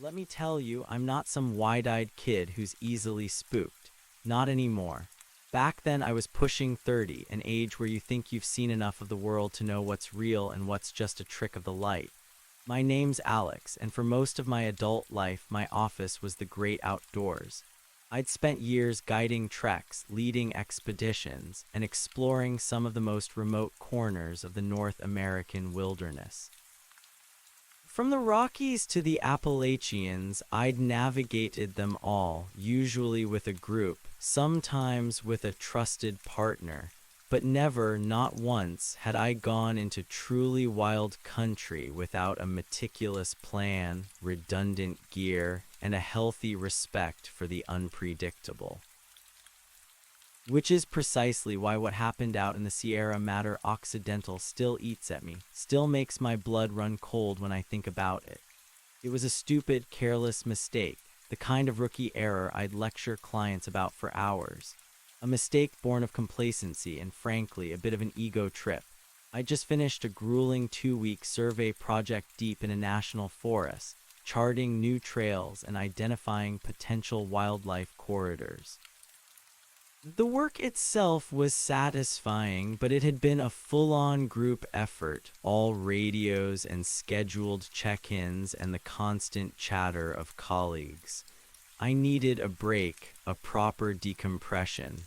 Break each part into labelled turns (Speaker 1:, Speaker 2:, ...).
Speaker 1: Let me tell you, I'm not some wide-eyed kid who's easily spooked. Not anymore. Back then, I was pushing 30, an age where you think you've seen enough of the world to know what's real and what's just a trick of the light. My name's Alex, and for most of my adult life, my office was the great outdoors. I'd spent years guiding treks, leading expeditions, and exploring some of the most remote corners of the North American wilderness. From the Rockies to the Appalachians, I'd navigated them all, usually with a group, sometimes with a trusted partner, but never, not once, had I gone into truly wild country without a meticulous plan, redundant gear, and a healthy respect for the unpredictable. Which is precisely why what happened out in the Sierra Madre Occidental still eats at me, still makes my blood run cold when I think about it. It was a stupid, careless mistake, the kind of rookie error I'd lecture clients about for hours. A mistake born of complacency and, frankly, a bit of an ego trip. I just finished a grueling 2-week survey project deep in a national forest, charting new trails and identifying potential wildlife corridors. The work itself was satisfying, but it had been a full-on group effort, all radios and scheduled check-ins and the constant chatter of colleagues. I needed a break, a proper decompression,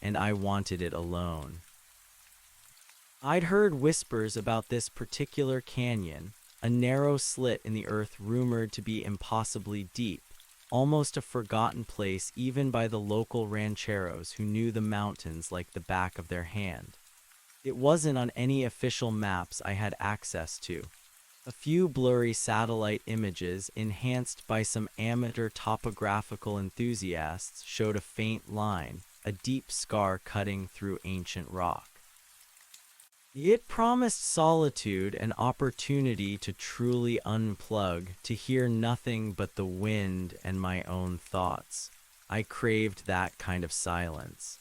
Speaker 1: and I wanted it alone. I'd heard whispers about this particular canyon, a narrow slit in the earth rumored to be impossibly deep, almost a forgotten place even by the local rancheros who knew the mountains like the back of their hand. It wasn't on any official maps I had access to. A few blurry satellite images, enhanced by some amateur topographical enthusiasts, showed a faint line, a deep scar cutting through ancient rock. It promised solitude, an opportunity to truly unplug, to hear nothing but the wind and my own thoughts. I craved that kind of silence.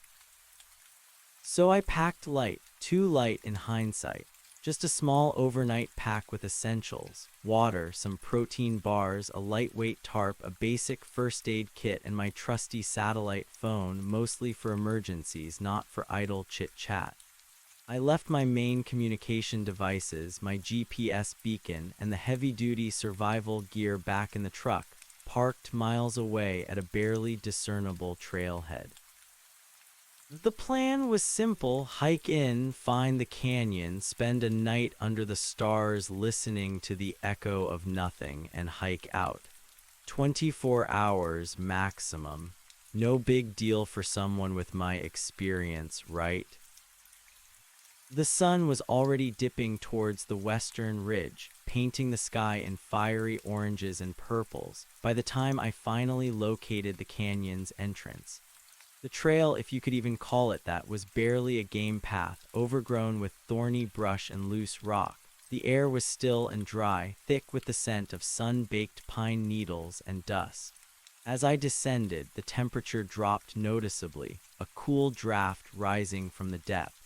Speaker 1: So I packed light, too light in hindsight. Just a small overnight pack with essentials, water, some protein bars, a lightweight tarp, a basic first aid kit, and my trusty satellite phone, mostly for emergencies, not for idle chit-chat. I left my main communication devices, my GPS beacon, and the heavy-duty survival gear back in the truck, parked miles away at a barely discernible trailhead. The plan was simple: hike in, find the canyon, spend a night under the stars listening to the echo of nothing, and hike out. 24 hours maximum. No big deal for someone with my experience, right? The sun was already dipping towards the western ridge, painting the sky in fiery oranges and purples, by the time I finally located the canyon's entrance. The trail, if you could even call it that, was barely a game path, overgrown with thorny brush and loose rock. The air was still and dry, thick with the scent of sun-baked pine needles and dust. As I descended, the temperature dropped noticeably, a cool draft rising from the depths.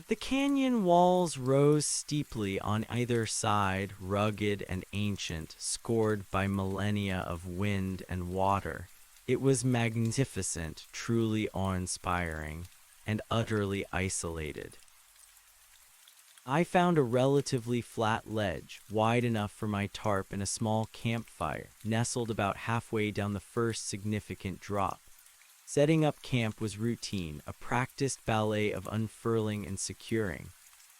Speaker 1: The canyon walls rose steeply on either side, rugged and ancient, scored by millennia of wind and water. It was magnificent, truly awe-inspiring, and utterly isolated. I found a relatively flat ledge, wide enough for my tarp and a small campfire, nestled about halfway down the first significant drop. Setting up camp was routine, a practiced ballet of unfurling and securing.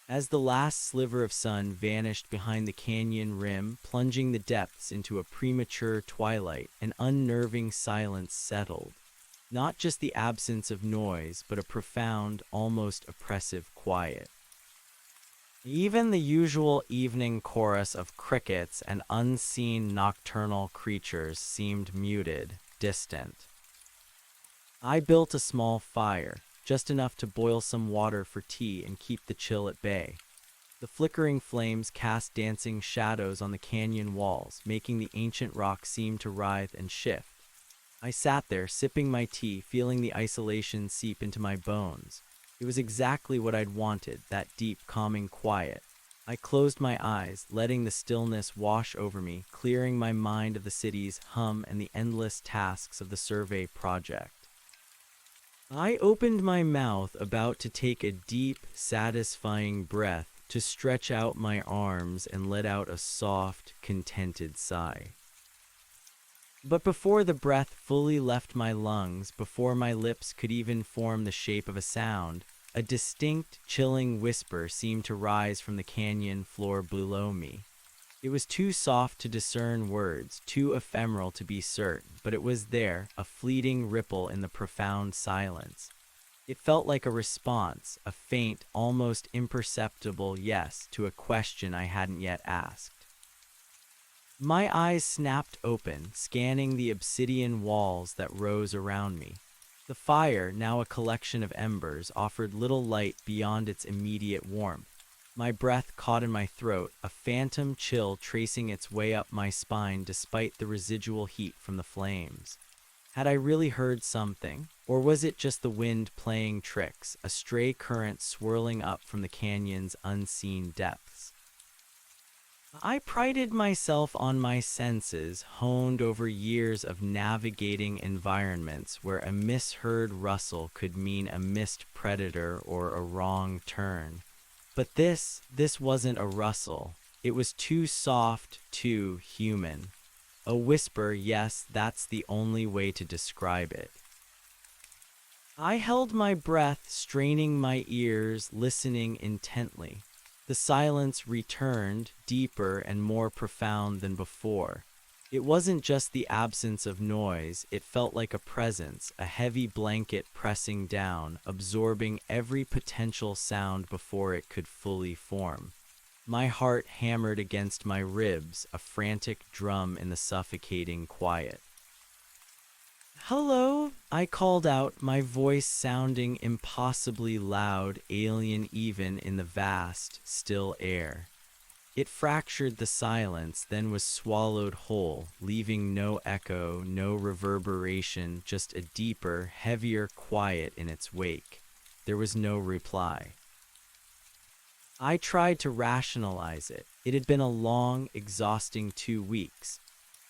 Speaker 1: As the last sliver of sun vanished behind the canyon rim, plunging the depths into a premature twilight, an unnerving silence settled. Not just the absence of noise, but a profound, almost oppressive quiet. Even the usual evening chorus of crickets and unseen nocturnal creatures seemed muted, distant. I built a small fire, just enough to boil some water for tea and keep the chill at bay. The flickering flames cast dancing shadows on the canyon walls, making the ancient rock seem to writhe and shift. I sat there, sipping my tea, feeling the isolation seep into my bones. It was exactly what I'd wanted, that deep, calming quiet. I closed my eyes, letting the stillness wash over me, clearing my mind of the city's hum and the endless tasks of the survey project. I opened my mouth, about to take a deep, satisfying breath, to stretch out my arms and let out a soft, contented sigh. But before the breath fully left my lungs, before my lips could even form the shape of a sound, a distinct, chilling whisper seemed to rise from the canyon floor below me. It was too soft to discern words, too ephemeral to be certain, but it was there, a fleeting ripple in the profound silence. It felt like a response, a faint, almost imperceptible yes to a question I hadn't yet asked. My eyes snapped open, scanning the obsidian walls that rose around me. The fire, now a collection of embers, offered little light beyond its immediate warmth. My breath caught in my throat, a phantom chill tracing its way up my spine despite the residual heat from the flames. Had I really heard something? Or was it just the wind playing tricks, a stray current swirling up from the canyon's unseen depths? I prided myself on my senses, honed over years of navigating environments where a misheard rustle could mean a missed predator or a wrong turn. But this wasn't a rustle. It was too soft, too human. A whisper, yes, that's the only way to describe it. I held my breath, straining my ears, listening intently. The silence returned, deeper and more profound than before. It wasn't just the absence of noise, it felt like a presence, a heavy blanket pressing down, absorbing every potential sound before it could fully form. My heart hammered against my ribs, a frantic drum in the suffocating quiet. "Hello," I called out, my voice sounding impossibly loud, alien even in the vast, still air. It fractured the silence, then was swallowed whole, leaving no echo, no reverberation, just a deeper, heavier quiet in its wake. There was no reply. I tried to rationalize it. It had been a long, exhausting 2 weeks.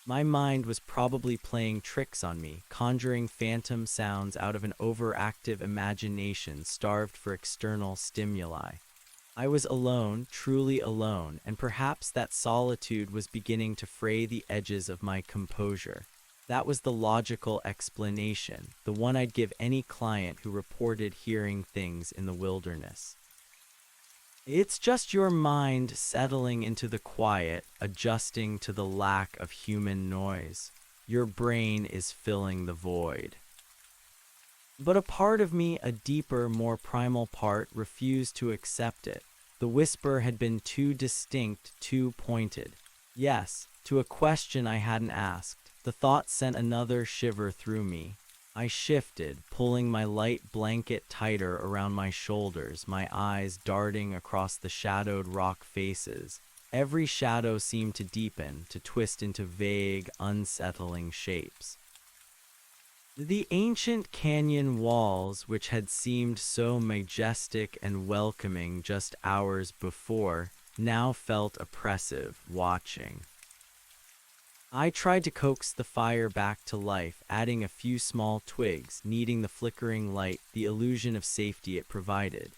Speaker 1: My mind was probably playing tricks on me, conjuring phantom sounds out of an overactive imagination starved for external stimuli. I was alone, truly alone, and perhaps that solitude was beginning to fray the edges of my composure. That was the logical explanation, the one I'd give any client who reported hearing things in the wilderness. It's just your mind settling into the quiet, adjusting to the lack of human noise. Your brain is filling the void. But a part of me, a deeper, more primal part, refused to accept it. The whisper had been too distinct, too pointed. Yes, to a question I hadn't asked. The thought sent another shiver through me. I shifted, pulling my light blanket tighter around my shoulders, my eyes darting across the shadowed rock faces. Every shadow seemed to deepen, to twist into vague, unsettling shapes. The ancient canyon walls, which had seemed so majestic and welcoming just hours before, now felt oppressive, watching. I tried to coax the fire back to life, adding a few small twigs, kneading the flickering light, the illusion of safety it provided.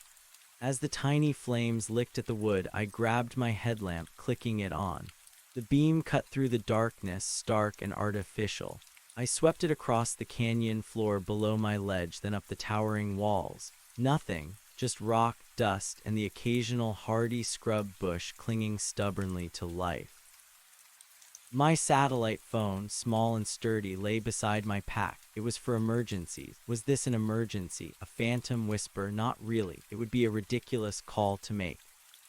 Speaker 1: As the tiny flames licked at the wood, I grabbed my headlamp, clicking it on. The beam cut through the darkness, stark and artificial. I swept it across the canyon floor below my ledge, then up the towering walls. Nothing, just rock, dust, and the occasional hardy scrub bush clinging stubbornly to life. My satellite phone, small and sturdy, lay beside my pack. It was for emergencies. Was this an emergency? A phantom whisper? Not really. It would be a ridiculous call to make.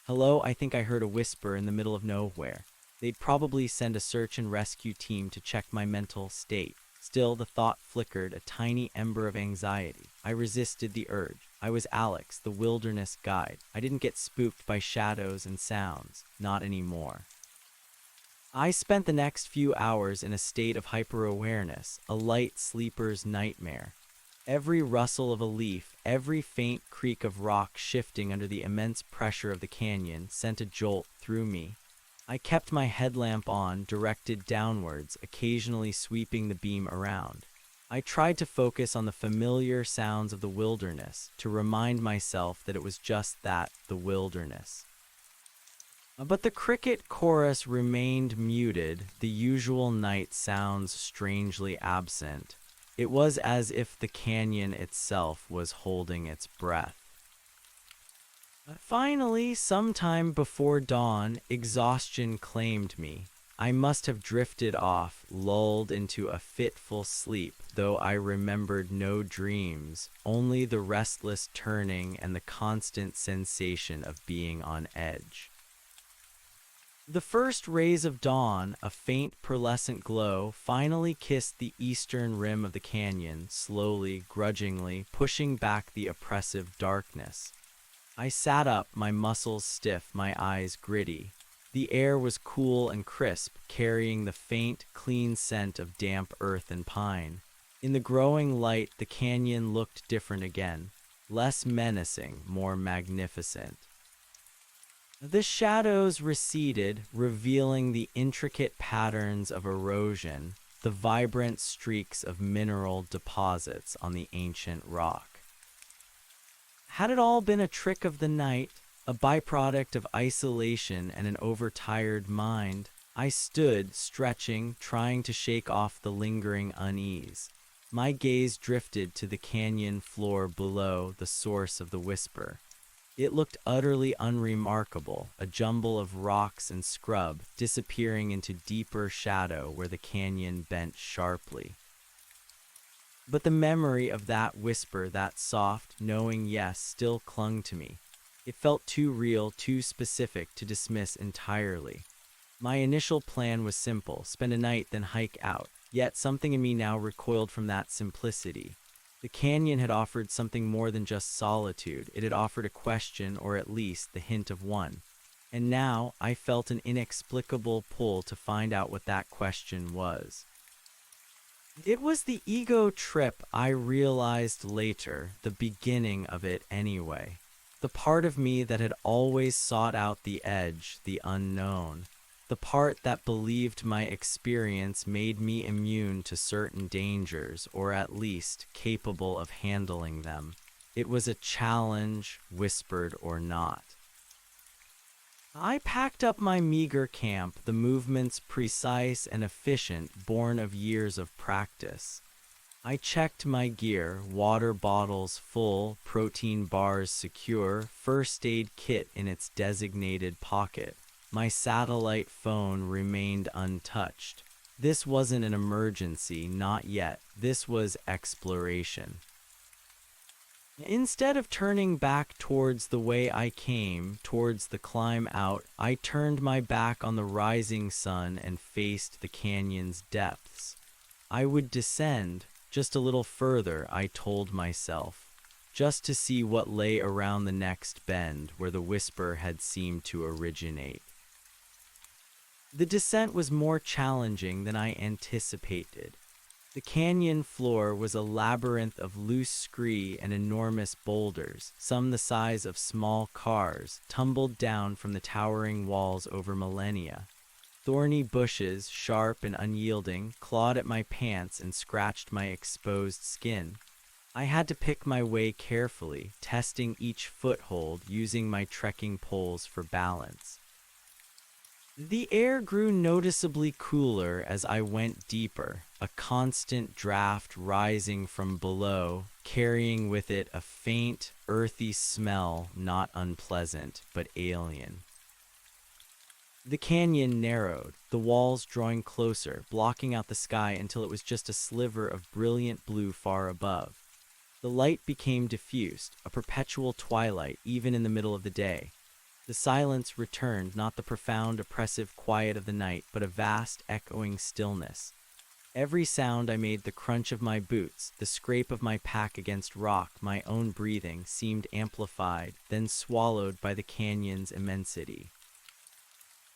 Speaker 1: "Hello, I think I heard a whisper in the middle of nowhere." They'd probably send a search and rescue team to check my mental state. Still, the thought flickered, a tiny ember of anxiety. I resisted the urge. I was Alex, the wilderness guide. I didn't get spooked by shadows and sounds. Not anymore. I spent the next few hours in a state of hyper-awareness, a light sleeper's nightmare. Every rustle of a leaf, every faint creak of rock shifting under the immense pressure of the canyon sent a jolt through me. I kept my headlamp on, directed downwards, occasionally sweeping the beam around. I tried to focus on the familiar sounds of the wilderness, to remind myself that it was just that, the wilderness. But the cricket chorus remained muted, the usual night sounds strangely absent. It was as if the canyon itself was holding its breath. Finally, sometime before dawn, exhaustion claimed me. I must have drifted off, lulled into a fitful sleep, though I remembered no dreams, only the restless turning and the constant sensation of being on edge. The first rays of dawn, a faint pearlescent glow, finally kissed the eastern rim of the canyon, slowly, grudgingly, pushing back the oppressive darkness. I sat up, my muscles stiff, my eyes gritty. The air was cool and crisp, carrying the faint, clean scent of damp earth and pine. In the growing light, the canyon looked different again, less menacing, more magnificent. The shadows receded, revealing the intricate patterns of erosion, the vibrant streaks of mineral deposits on the ancient rock. Had it all been a trick of the night, a byproduct of isolation and an overtired mind? I stood, stretching, trying to shake off the lingering unease. My gaze drifted to the canyon floor below, the source of the whisper. It looked utterly unremarkable, a jumble of rocks and scrub, disappearing into deeper shadow where the canyon bent sharply. But the memory of that whisper, that soft, knowing yes, still clung to me. It felt too real, too specific to dismiss entirely. My initial plan was simple: spend a night, then hike out. Yet something in me now recoiled from that simplicity. The canyon had offered something more than just solitude. It had offered a question, or at least the hint of one. And now I felt an inexplicable pull to find out what that question was. It was the ego trip, I realized later, the beginning of it anyway. The part of me that had always sought out the edge, the unknown. The part that believed my experience made me immune to certain dangers, or at least capable of handling them. It was a challenge, whispered or not. I packed up my meager camp, the movements precise and efficient, born of years of practice. I checked my gear, water bottles full, protein bars secure, first aid kit in its designated pocket. My satellite phone remained untouched. This wasn't an emergency, not yet. This was exploration. Instead of turning back towards the way I came, towards the climb out, I turned my back on the rising sun and faced the canyon's depths. I would descend, just a little further, I told myself, just to see what lay around the next bend where the whisper had seemed to originate. The descent was more challenging than I anticipated. The canyon floor was a labyrinth of loose scree and enormous boulders, some the size of small cars, tumbled down from the towering walls over millennia. Thorny bushes, sharp and unyielding, clawed at my pants and scratched my exposed skin. I had to pick my way carefully, testing each foothold, using my trekking poles for balance. The air grew noticeably cooler as I went deeper, a constant draft rising from below, carrying with it a faint, earthy smell, not unpleasant, but alien. The canyon narrowed, the walls drawing closer, blocking out the sky until it was just a sliver of brilliant blue far above. The light became diffused, a perpetual twilight even in the middle of the day. The silence returned, not the profound, oppressive quiet of the night, but a vast, echoing stillness. Every sound I made, the crunch of my boots, the scrape of my pack against rock, my own breathing, seemed amplified, then swallowed by the canyon's immensity.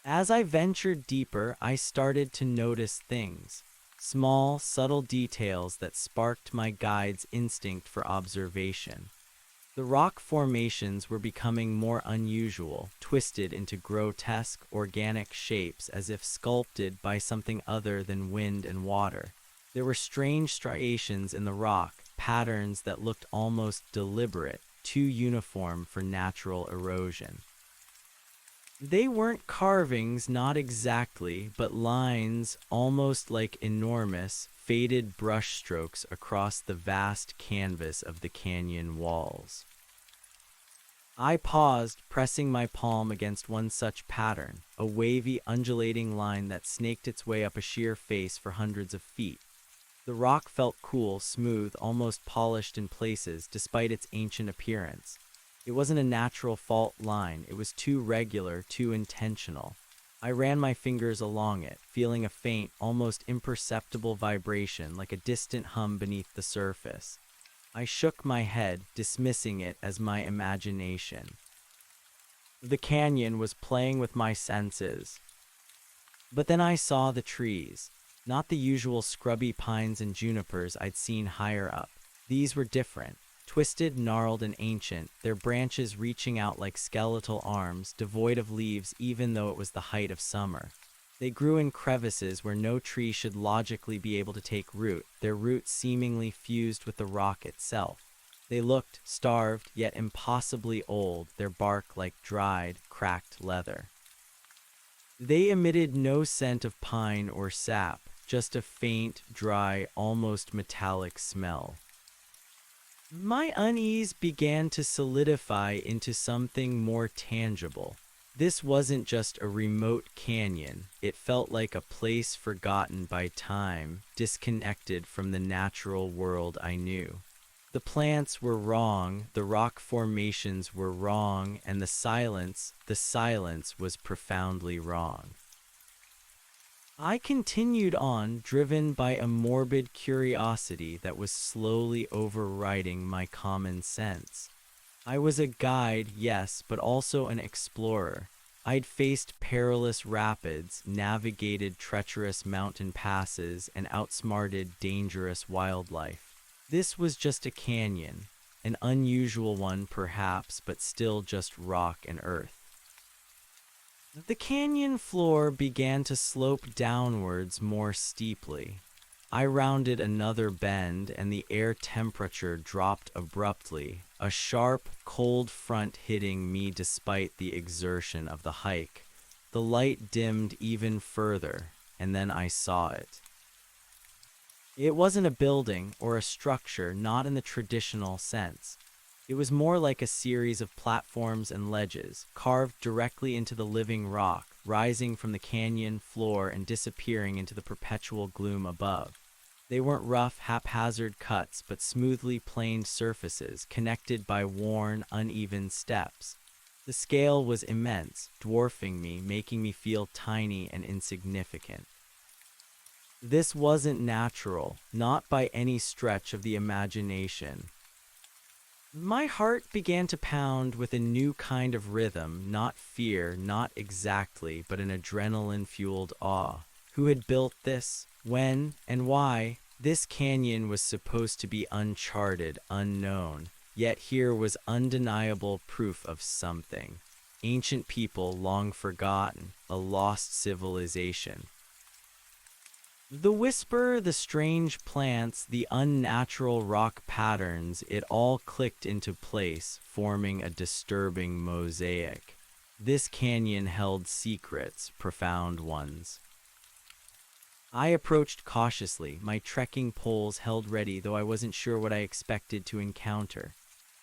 Speaker 1: As I ventured deeper, I started to notice things. Small, subtle details that sparked my guide's instinct for observation. The rock formations were becoming more unusual, twisted into grotesque, organic shapes as if sculpted by something other than wind and water. There were strange striations in the rock, patterns that looked almost deliberate, too uniform for natural erosion. They weren't carvings, not exactly, but lines almost like enormous, faded brushstrokes across the vast canvas of the canyon walls. I paused, pressing my palm against one such pattern, a wavy, undulating line that snaked its way up a sheer face for hundreds of feet. The rock felt cool, smooth, almost polished in places, despite its ancient appearance. It wasn't a natural fault line, it was too regular, too intentional. I ran my fingers along it, feeling a faint, almost imperceptible vibration like a distant hum beneath the surface. I shook my head, dismissing it as my imagination. The canyon was playing with my senses. But then I saw the trees. Not the usual scrubby pines and junipers I'd seen higher up. These were different. Twisted, gnarled, and ancient, their branches reaching out like skeletal arms, devoid of leaves even though it was the height of summer. They grew in crevices where no tree should logically be able to take root, their roots seemingly fused with the rock itself. They looked starved, yet impossibly old, their bark like dried, cracked leather. They emitted no scent of pine or sap, just a faint, dry, almost metallic smell. My unease began to solidify into something more tangible. This wasn't just a remote canyon, it felt like a place forgotten by time, disconnected from the natural world I knew. The plants were wrong, the rock formations were wrong, and the silence was profoundly wrong. I continued on, driven by a morbid curiosity that was slowly overriding my common sense. I was a guide, yes, but also an explorer. I'd faced perilous rapids, navigated treacherous mountain passes, and outsmarted dangerous wildlife. This was just a canyon, an unusual one perhaps, but still just rock and earth. The canyon floor began to slope downwards more steeply. I rounded another bend and the air temperature dropped abruptly, a sharp, cold front hitting me despite the exertion of the hike. The light dimmed even further, and then I saw it. It wasn't a building or a structure, not in the traditional sense. It was more like a series of platforms and ledges, carved directly into the living rock, rising from the canyon floor and disappearing into the perpetual gloom above. They weren't rough, haphazard cuts, but smoothly planed surfaces, connected by worn, uneven steps. The scale was immense, dwarfing me, making me feel tiny and insignificant. This wasn't natural, not by any stretch of the imagination. My heart began to pound with a new kind of rhythm, not fear, not exactly, but an adrenaline-fueled awe. Who had built this? When? And why? This canyon was supposed to be uncharted, unknown, yet here was undeniable proof of something. Ancient people long forgotten, a lost civilization. The whisper, the strange plants, the unnatural rock patterns, it all clicked into place, forming a disturbing mosaic. This canyon held secrets, profound ones. I approached cautiously, my trekking poles held ready, though I wasn't sure what I expected to encounter.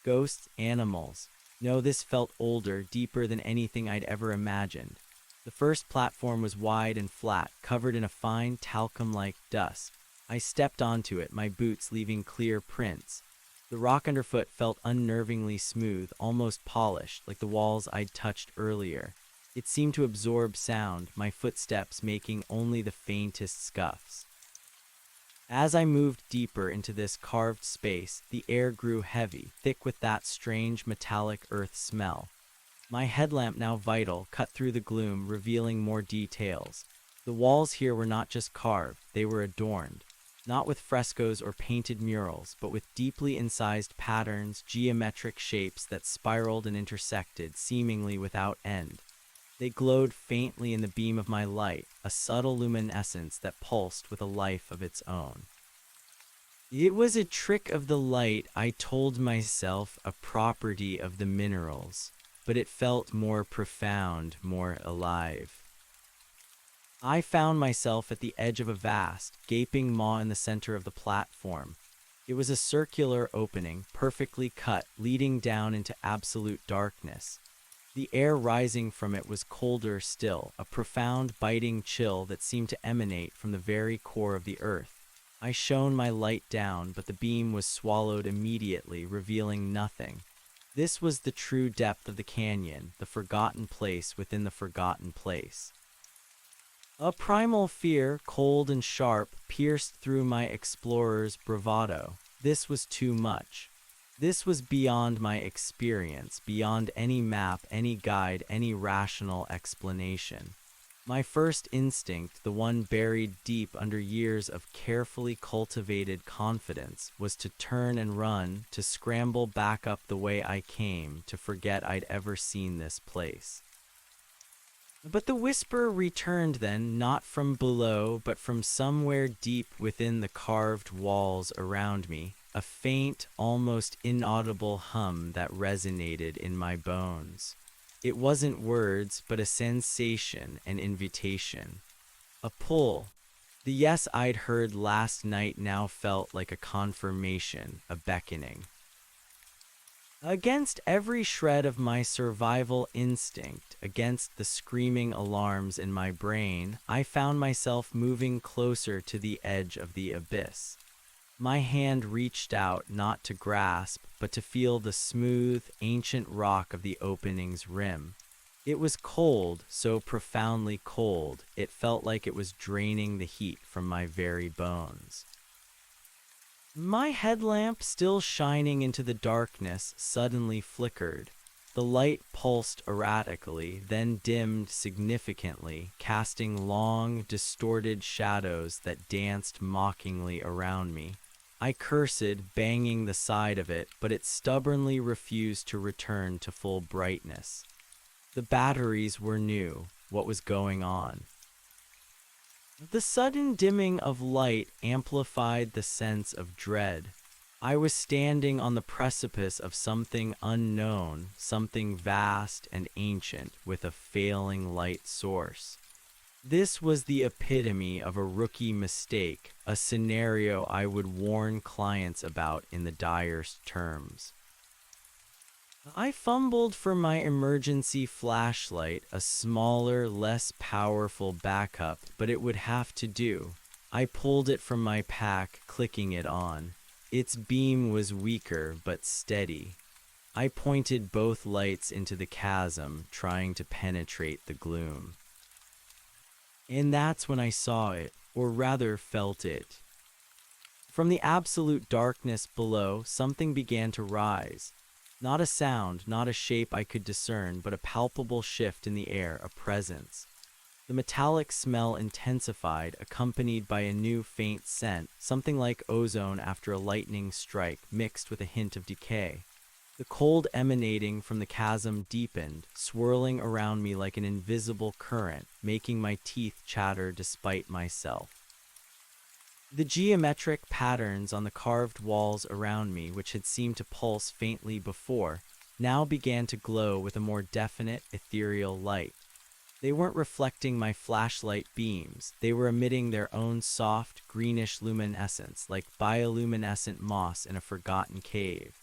Speaker 1: Ghosts, animals. No, this felt older, deeper than anything I'd ever imagined. The first platform was wide and flat, covered in a fine, talcum-like dust. I stepped onto it, my boots leaving clear prints. The rock underfoot felt unnervingly smooth, almost polished, like the walls I'd touched earlier. It seemed to absorb sound, my footsteps making only the faintest scuffs. As I moved deeper into this carved space, the air grew heavy, thick with that strange metallic earth smell. My headlamp, now vital, cut through the gloom, revealing more details. The walls here were not just carved, they were adorned, not with frescoes or painted murals, but with deeply incised patterns, geometric shapes that spiraled and intersected seemingly without end. They glowed faintly in the beam of my light, a subtle luminescence that pulsed with a life of its own. It was a trick of the light, I told myself, a property of the minerals, but it felt more profound, more alive. I found myself at the edge of a vast, gaping maw in the center of the platform. It was a circular opening, perfectly cut, leading down into absolute darkness. The air rising from it was colder still, a profound, biting chill that seemed to emanate from the very core of the earth. I shone my light down, but the beam was swallowed immediately, revealing nothing. This was the true depth of the canyon, the forgotten place within the forgotten place. A primal fear, cold and sharp, pierced through my explorer's bravado. This was too much. This was beyond my experience, beyond any map, any guide, any rational explanation. My first instinct, the one buried deep under years of carefully cultivated confidence, was to turn and run, to scramble back up the way I came, to forget I'd ever seen this place. But the whisper returned then, not from below, but from somewhere deep within the carved walls around me, a faint, almost inaudible hum that resonated in my bones. It wasn't words, but a sensation, an invitation. A pull. The yes I'd heard last night now felt like a confirmation, a beckoning. Against every shred of my survival instinct, against the screaming alarms in my brain, I found myself moving closer to the edge of the abyss. My hand reached out not to grasp, but to feel the smooth, ancient rock of the opening's rim. It was cold, so profoundly cold, it felt like it was draining the heat from my very bones. My headlamp, still shining into the darkness, suddenly flickered. The light pulsed erratically, then dimmed significantly, casting long, distorted shadows that danced mockingly around me. I cursed, banging the side of it, but it stubbornly refused to return to full brightness. The batteries were new. What was going on? The sudden dimming of light amplified the sense of dread. I was standing on the precipice of something unknown, something vast and ancient, with a failing light source. This was the epitome of a rookie mistake, a scenario I would warn clients about in the direst terms. I fumbled for my emergency flashlight, a smaller, less powerful backup, but it would have to do. I pulled it from my pack, clicking it on. Its beam was weaker but steady. I pointed both lights into the chasm, trying to penetrate the gloom. And that's when I saw it, or rather felt it. From the absolute darkness below, something began to rise. Not a sound, not a shape I could discern, but a palpable shift in the air, a presence. The metallic smell intensified, accompanied by a new faint scent, something like ozone after a lightning strike, mixed with a hint of decay. The cold emanating from the chasm deepened, swirling around me like an invisible current, making my teeth chatter despite myself. The geometric patterns on the carved walls around me, which had seemed to pulse faintly before, now began to glow with a more definite, ethereal light. They weren't reflecting my flashlight beams, they were emitting their own soft, greenish luminescence, like bioluminescent moss in a forgotten cave.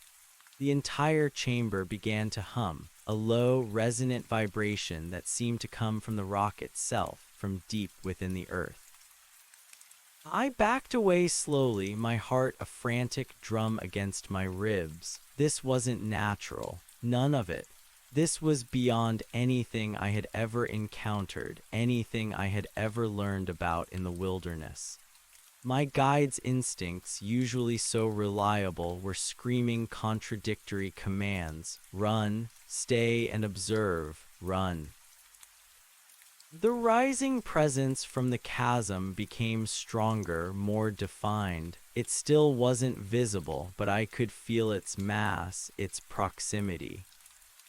Speaker 1: The entire chamber began to hum, a low, resonant vibration that seemed to come from the rock itself, from deep within the earth. I backed away slowly, my heart a frantic drum against my ribs. This wasn't natural. None of it. This was beyond anything I had ever encountered, anything I had ever learned about in the wilderness. My guide's instincts, usually so reliable, were screaming contradictory commands. Run, stay and observe, run. The rising presence from the chasm became stronger, more defined. It still wasn't visible, but I could feel its mass, its proximity.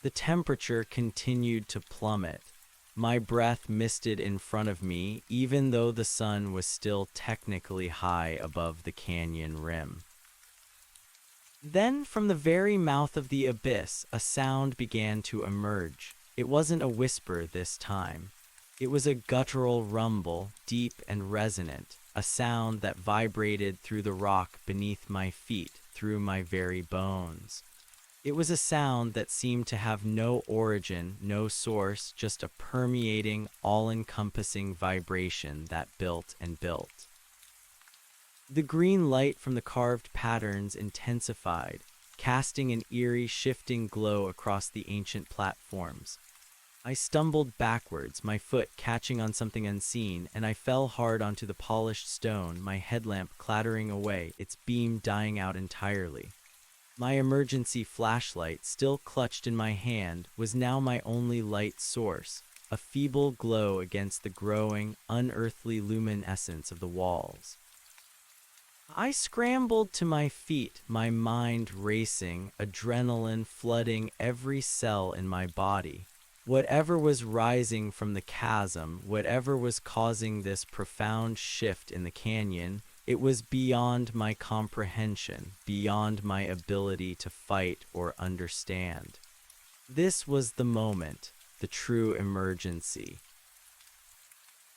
Speaker 1: The temperature continued to plummet. My breath misted in front of me, even though the sun was still technically high above the canyon rim. Then, from the very mouth of the abyss, a sound began to emerge. It wasn't a whisper this time. It was a guttural rumble, deep and resonant, a sound that vibrated through the rock beneath my feet, through my very bones. It was a sound that seemed to have no origin, no source, just a permeating, all-encompassing vibration that built and built. The green light from the carved patterns intensified, casting an eerie, shifting glow across the ancient platforms. I stumbled backwards, my foot catching on something unseen, and I fell hard onto the polished stone, my headlamp clattering away, its beam dying out entirely. My emergency flashlight, still clutched in my hand, was now my only light source, a feeble glow against the growing, unearthly luminescence of the walls. I scrambled to my feet, my mind racing, adrenaline flooding every cell in my body. Whatever was rising from the chasm, whatever was causing this profound shift in the canyon, it was beyond my comprehension, beyond my ability to fight or understand. This was the moment, the true emergency.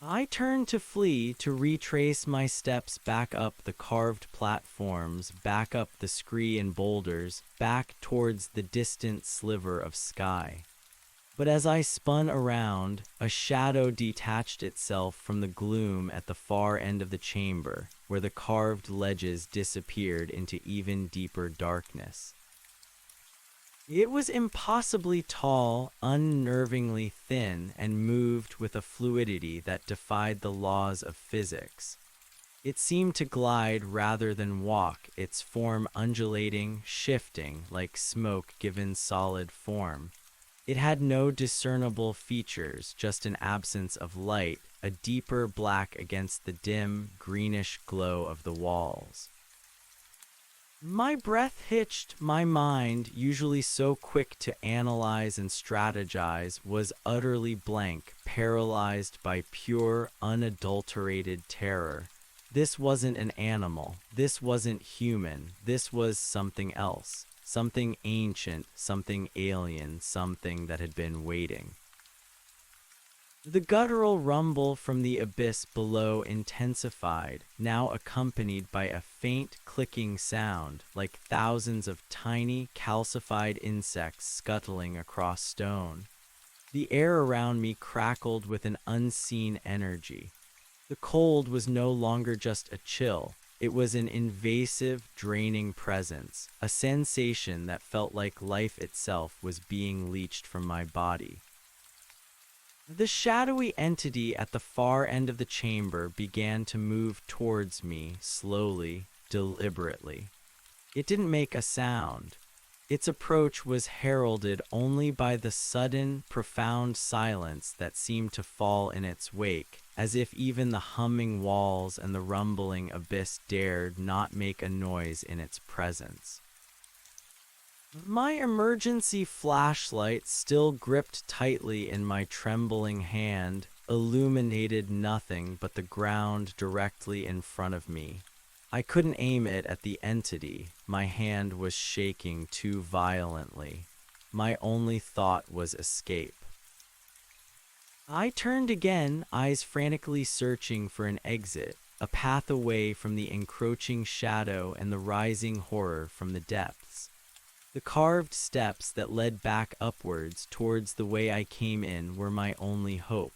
Speaker 1: I turned to flee, to retrace my steps back up the carved platforms, back up the scree and boulders, back towards the distant sliver of sky. But as I spun around, a shadow detached itself from the gloom at the far end of the chamber, where the carved ledges disappeared into even deeper darkness. It was impossibly tall, unnervingly thin, and moved with a fluidity that defied the laws of physics. It seemed to glide rather than walk, its form undulating, shifting, like smoke given solid form. It had no discernible features, just an absence of light, a deeper black against the dim, greenish glow of the walls. My breath hitched, my mind, usually so quick to analyze and strategize, was utterly blank, paralyzed by pure, unadulterated terror. This wasn't an animal, this wasn't human, this was something else. Something ancient, something alien, something that had been waiting. The guttural rumble from the abyss below intensified, now accompanied by a faint clicking sound, like thousands of tiny, calcified insects scuttling across stone. The air around me crackled with an unseen energy. The cold was no longer just a chill. It was an invasive, draining presence, a sensation that felt like life itself was being leached from my body. The shadowy entity at the far end of the chamber began to move towards me, slowly, deliberately. It didn't make a sound. Its approach was heralded only by the sudden, profound silence that seemed to fall in its wake, as if even the humming walls and the rumbling abyss dared not make a noise in its presence. My emergency flashlight, still gripped tightly in my trembling hand, illuminated nothing but the ground directly in front of me. I couldn't aim it at the entity. My hand was shaking too violently. My only thought was escape. I turned again, eyes frantically searching for an exit, a path away from the encroaching shadow and the rising horror from the depths. The carved steps that led back upwards towards the way I came in were my only hope.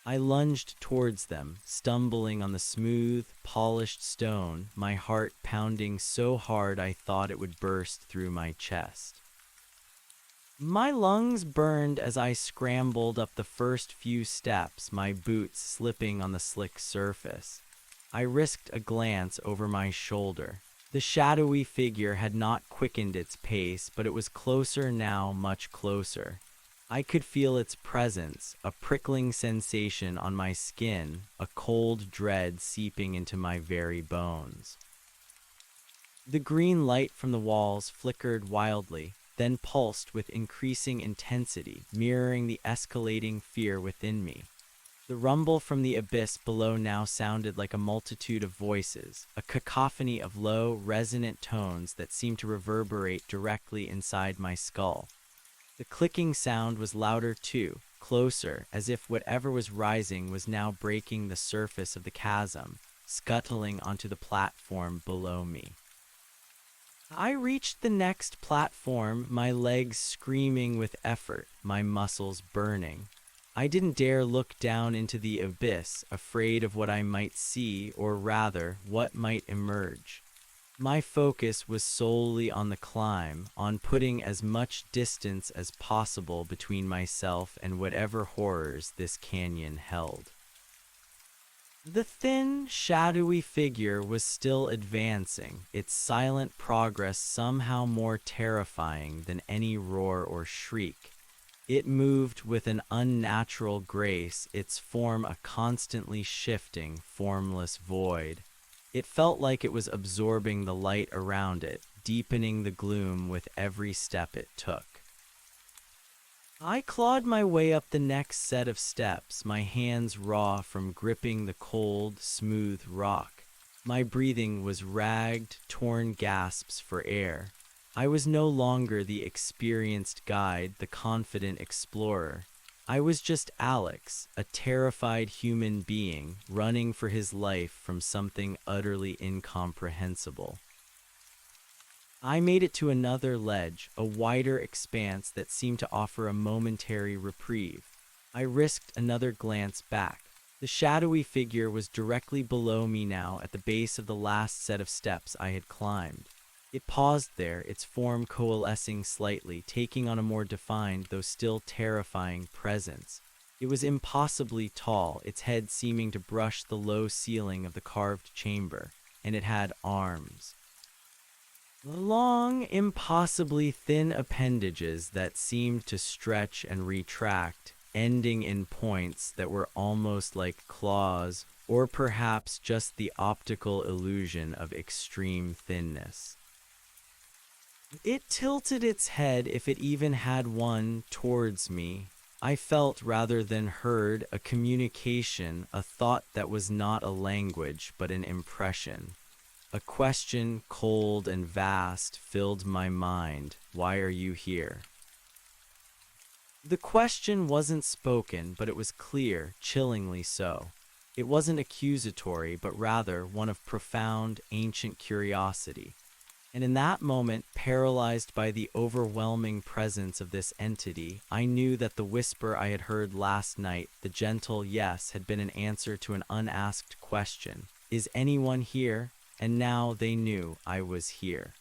Speaker 1: I lunged towards them, stumbling on the smooth, polished stone, my heart pounding so hard I thought it would burst through my chest. My lungs burned as I scrambled up the first few steps, my boots slipping on the slick surface. I risked a glance over my shoulder. The shadowy figure had not quickened its pace, but it was closer now, much closer. I could feel its presence, a prickling sensation on my skin, a cold dread seeping into my very bones. The green light from the walls flickered wildly, then pulsed with increasing intensity, mirroring the escalating fear within me. The rumble from the abyss below now sounded like a multitude of voices, a cacophony of low, resonant tones that seemed to reverberate directly inside my skull. The clicking sound was louder too, closer, as if whatever was rising was now breaking the surface of the chasm, scuttling onto the platform below me. I reached the next platform, my legs screaming with effort, my muscles burning. I didn't dare look down into the abyss, afraid of what I might see, or rather, what might emerge. My focus was solely on the climb, on putting as much distance as possible between myself and whatever horrors this canyon held. The thin, shadowy figure was still advancing, its silent progress somehow more terrifying than any roar or shriek. It moved with an unnatural grace, its form a constantly shifting, formless void. It felt like it was absorbing the light around it, deepening the gloom with every step it took. I clawed my way up the next set of steps, my hands raw from gripping the cold, smooth rock. My breathing was ragged, torn gasps for air. I was no longer the experienced guide, the confident explorer. I was just Alex, a terrified human being, running for his life from something utterly incomprehensible. I made it to another ledge, a wider expanse that seemed to offer a momentary reprieve. I risked another glance back. The shadowy figure was directly below me now at the base of the last set of steps I had climbed. It paused there, its form coalescing slightly, taking on a more defined, though still terrifying, presence. It was impossibly tall, its head seeming to brush the low ceiling of the carved chamber, and it had arms. Long, impossibly thin appendages that seemed to stretch and retract, ending in points that were almost like claws, or perhaps just the optical illusion of extreme thinness. It tilted its head, if it even had one, towards me. I felt rather than heard a communication, a thought that was not a language but an impression. A question, cold and vast, filled my mind. Why are you here? The question wasn't spoken, but it was clear, chillingly so. It wasn't accusatory, but rather one of profound, ancient curiosity. And in that moment, paralyzed by the overwhelming presence of this entity, I knew that the whisper I had heard last night, the gentle yes, had been an answer to an unasked question. Is anyone here? And now they knew I was here.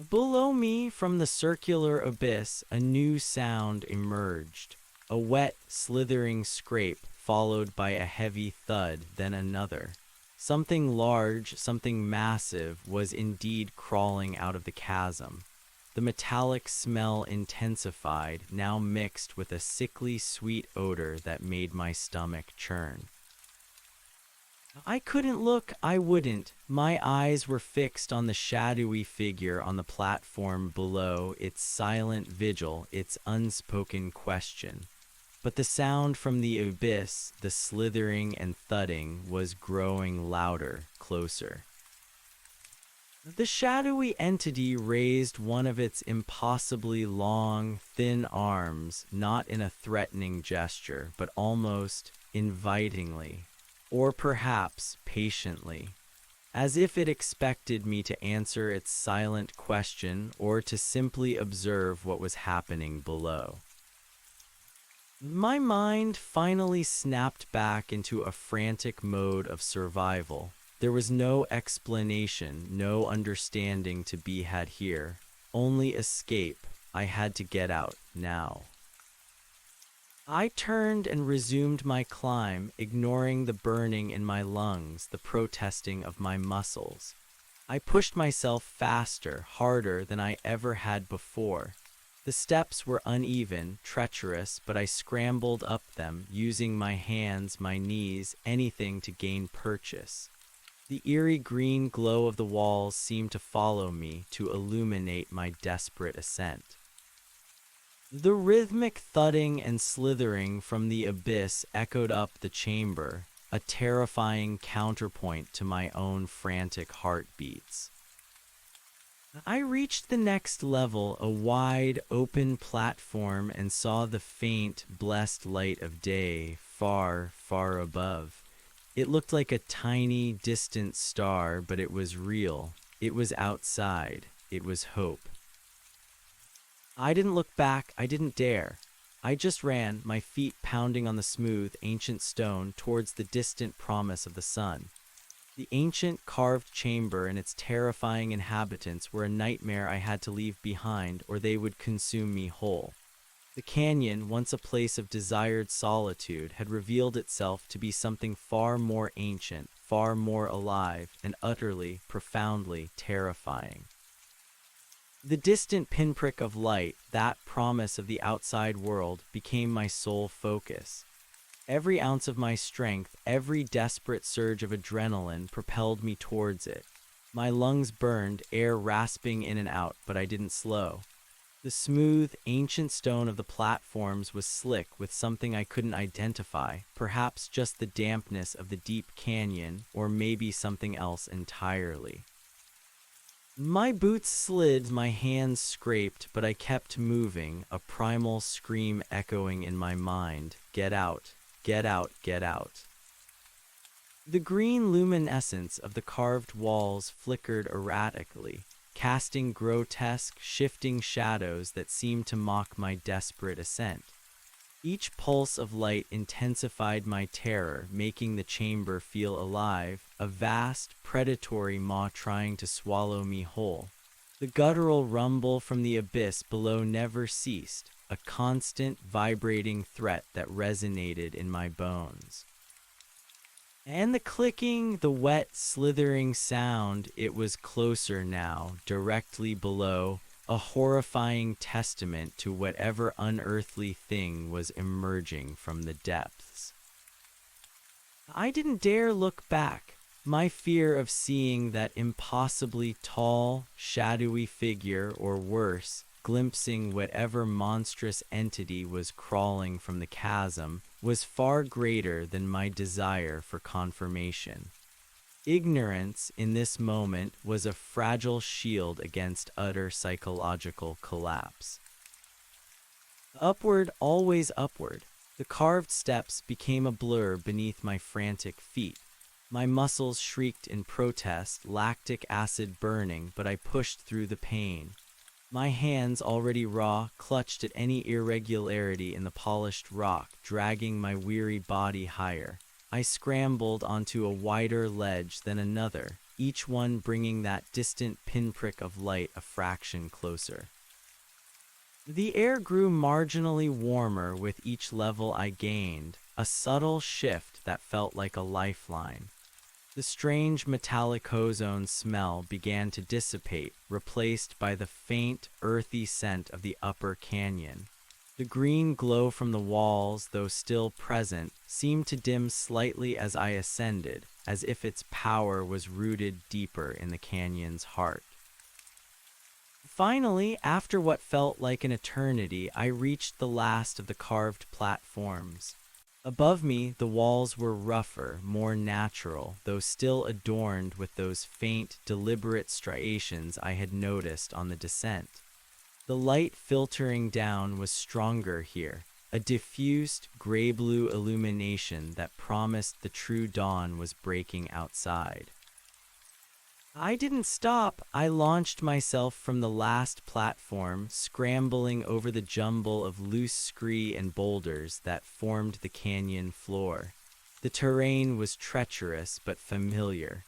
Speaker 1: Below me, from the circular abyss, a new sound emerged. A wet, slithering scrape, followed by a heavy thud, then another. Something large, something massive, was indeed crawling out of the chasm. The metallic smell intensified, now mixed with a sickly sweet odor that made my stomach churn. I couldn't look, I wouldn't. My eyes were fixed on the shadowy figure on the platform below, its silent vigil, its unspoken question. But the sound from the abyss, the slithering and thudding, was growing louder, closer. The shadowy entity raised one of its impossibly long, thin arms, not in a threatening gesture, but almost invitingly. Or perhaps patiently, as if it expected me to answer its silent question or to simply observe what was happening below. My mind finally snapped back into a frantic mode of survival. There was no explanation, no understanding to be had here, only escape. I had to get out now. I turned and resumed my climb, ignoring the burning in my lungs, the protesting of my muscles. I pushed myself faster, harder than I ever had before. The steps were uneven, treacherous, but I scrambled up them, using my hands, my knees, anything to gain purchase. The eerie green glow of the walls seemed to follow me, to illuminate my desperate ascent. The rhythmic thudding and slithering from the abyss echoed up the chamber, a terrifying counterpoint to my own frantic heartbeats. I reached the next level, a wide, open platform, and saw the faint, blessed light of day far, far above. It looked like a tiny, distant star, but it was real. It was outside. It was hope. I didn't look back. I didn't dare. I just ran, my feet pounding on the smooth, ancient stone, towards the distant promise of the sun. The ancient, carved chamber and its terrifying inhabitants were a nightmare I had to leave behind, or they would consume me whole. The canyon, once a place of desired solitude, had revealed itself to be something far more ancient, far more alive, and utterly, profoundly terrifying. The distant pinprick of light, that promise of the outside world, became my sole focus. Every ounce of my strength, every desperate surge of adrenaline propelled me towards it. My lungs burned, air rasping in and out, but I didn't slow. The smooth, ancient stone of the platforms was slick with something I couldn't identify, perhaps just the dampness of the deep canyon, or maybe something else entirely. My boots slid, my hands scraped, but I kept moving, a primal scream echoing in my mind, "Get out! Get out! Get out!" The green luminescence of the carved walls flickered erratically, casting grotesque, shifting shadows that seemed to mock my desperate ascent. Each pulse of light intensified my terror, making the chamber feel alive, a vast, predatory maw trying to swallow me whole. The guttural rumble from the abyss below never ceased, a constant, vibrating threat that resonated in my bones. And the clicking, the wet, slithering sound, it was closer now, directly below, a horrifying testament to whatever unearthly thing was emerging from the depths. I didn't dare look back. My fear of seeing that impossibly tall, shadowy figure, or worse, glimpsing whatever monstrous entity was crawling from the chasm, was far greater than my desire for confirmation. Ignorance, in this moment, was a fragile shield against utter psychological collapse. Upward, always upward. The carved steps became a blur beneath my frantic feet. My muscles shrieked in protest, lactic acid burning, but I pushed through the pain. My hands, already raw, clutched at any irregularity in the polished rock, dragging my weary body higher. I scrambled onto a wider ledge than another, each one bringing that distant pinprick of light a fraction closer. The air grew marginally warmer with each level I gained, a subtle shift that felt like a lifeline. The strange metallic ozone smell began to dissipate, replaced by the faint, earthy scent of the upper canyon. The green glow from the walls, though still present, seemed to dim slightly as I ascended, as if its power was rooted deeper in the canyon's heart. Finally, after what felt like an eternity, I reached the last of the carved platforms. Above me, the walls were rougher, more natural, though still adorned with those faint, deliberate striations I had noticed on the descent. The light filtering down was stronger here, a diffused, gray-blue illumination that promised the true dawn was breaking outside. I didn't stop. I launched myself from the last platform, scrambling over the jumble of loose scree and boulders that formed the canyon floor. The terrain was treacherous but familiar.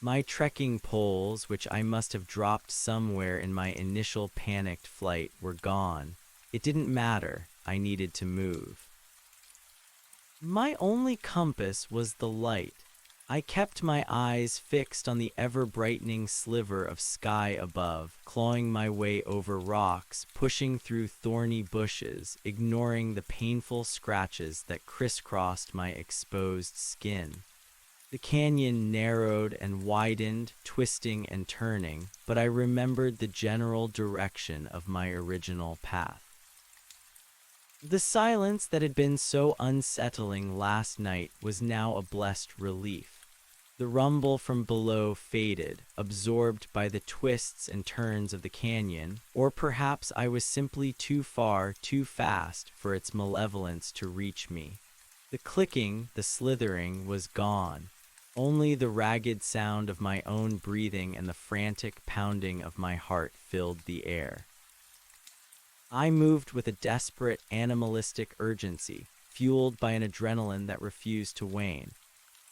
Speaker 1: My trekking poles, which I must have dropped somewhere in my initial panicked flight, were gone. It didn't matter. I needed to move. My only compass was the light. I kept my eyes fixed on the ever-brightening sliver of sky above, clawing my way over rocks, pushing through thorny bushes, ignoring the painful scratches that crisscrossed my exposed skin. The canyon narrowed and widened, twisting and turning, but I remembered the general direction of my original path. The silence that had been so unsettling last night was now a blessed relief. The rumble from below faded, absorbed by the twists and turns of the canyon, or perhaps I was simply too far, too fast for its malevolence to reach me. The clicking, the slithering was gone. Only the ragged sound of my own breathing and the frantic pounding of my heart filled the air. I moved with a desperate, animalistic urgency, fueled by an adrenaline that refused to wane.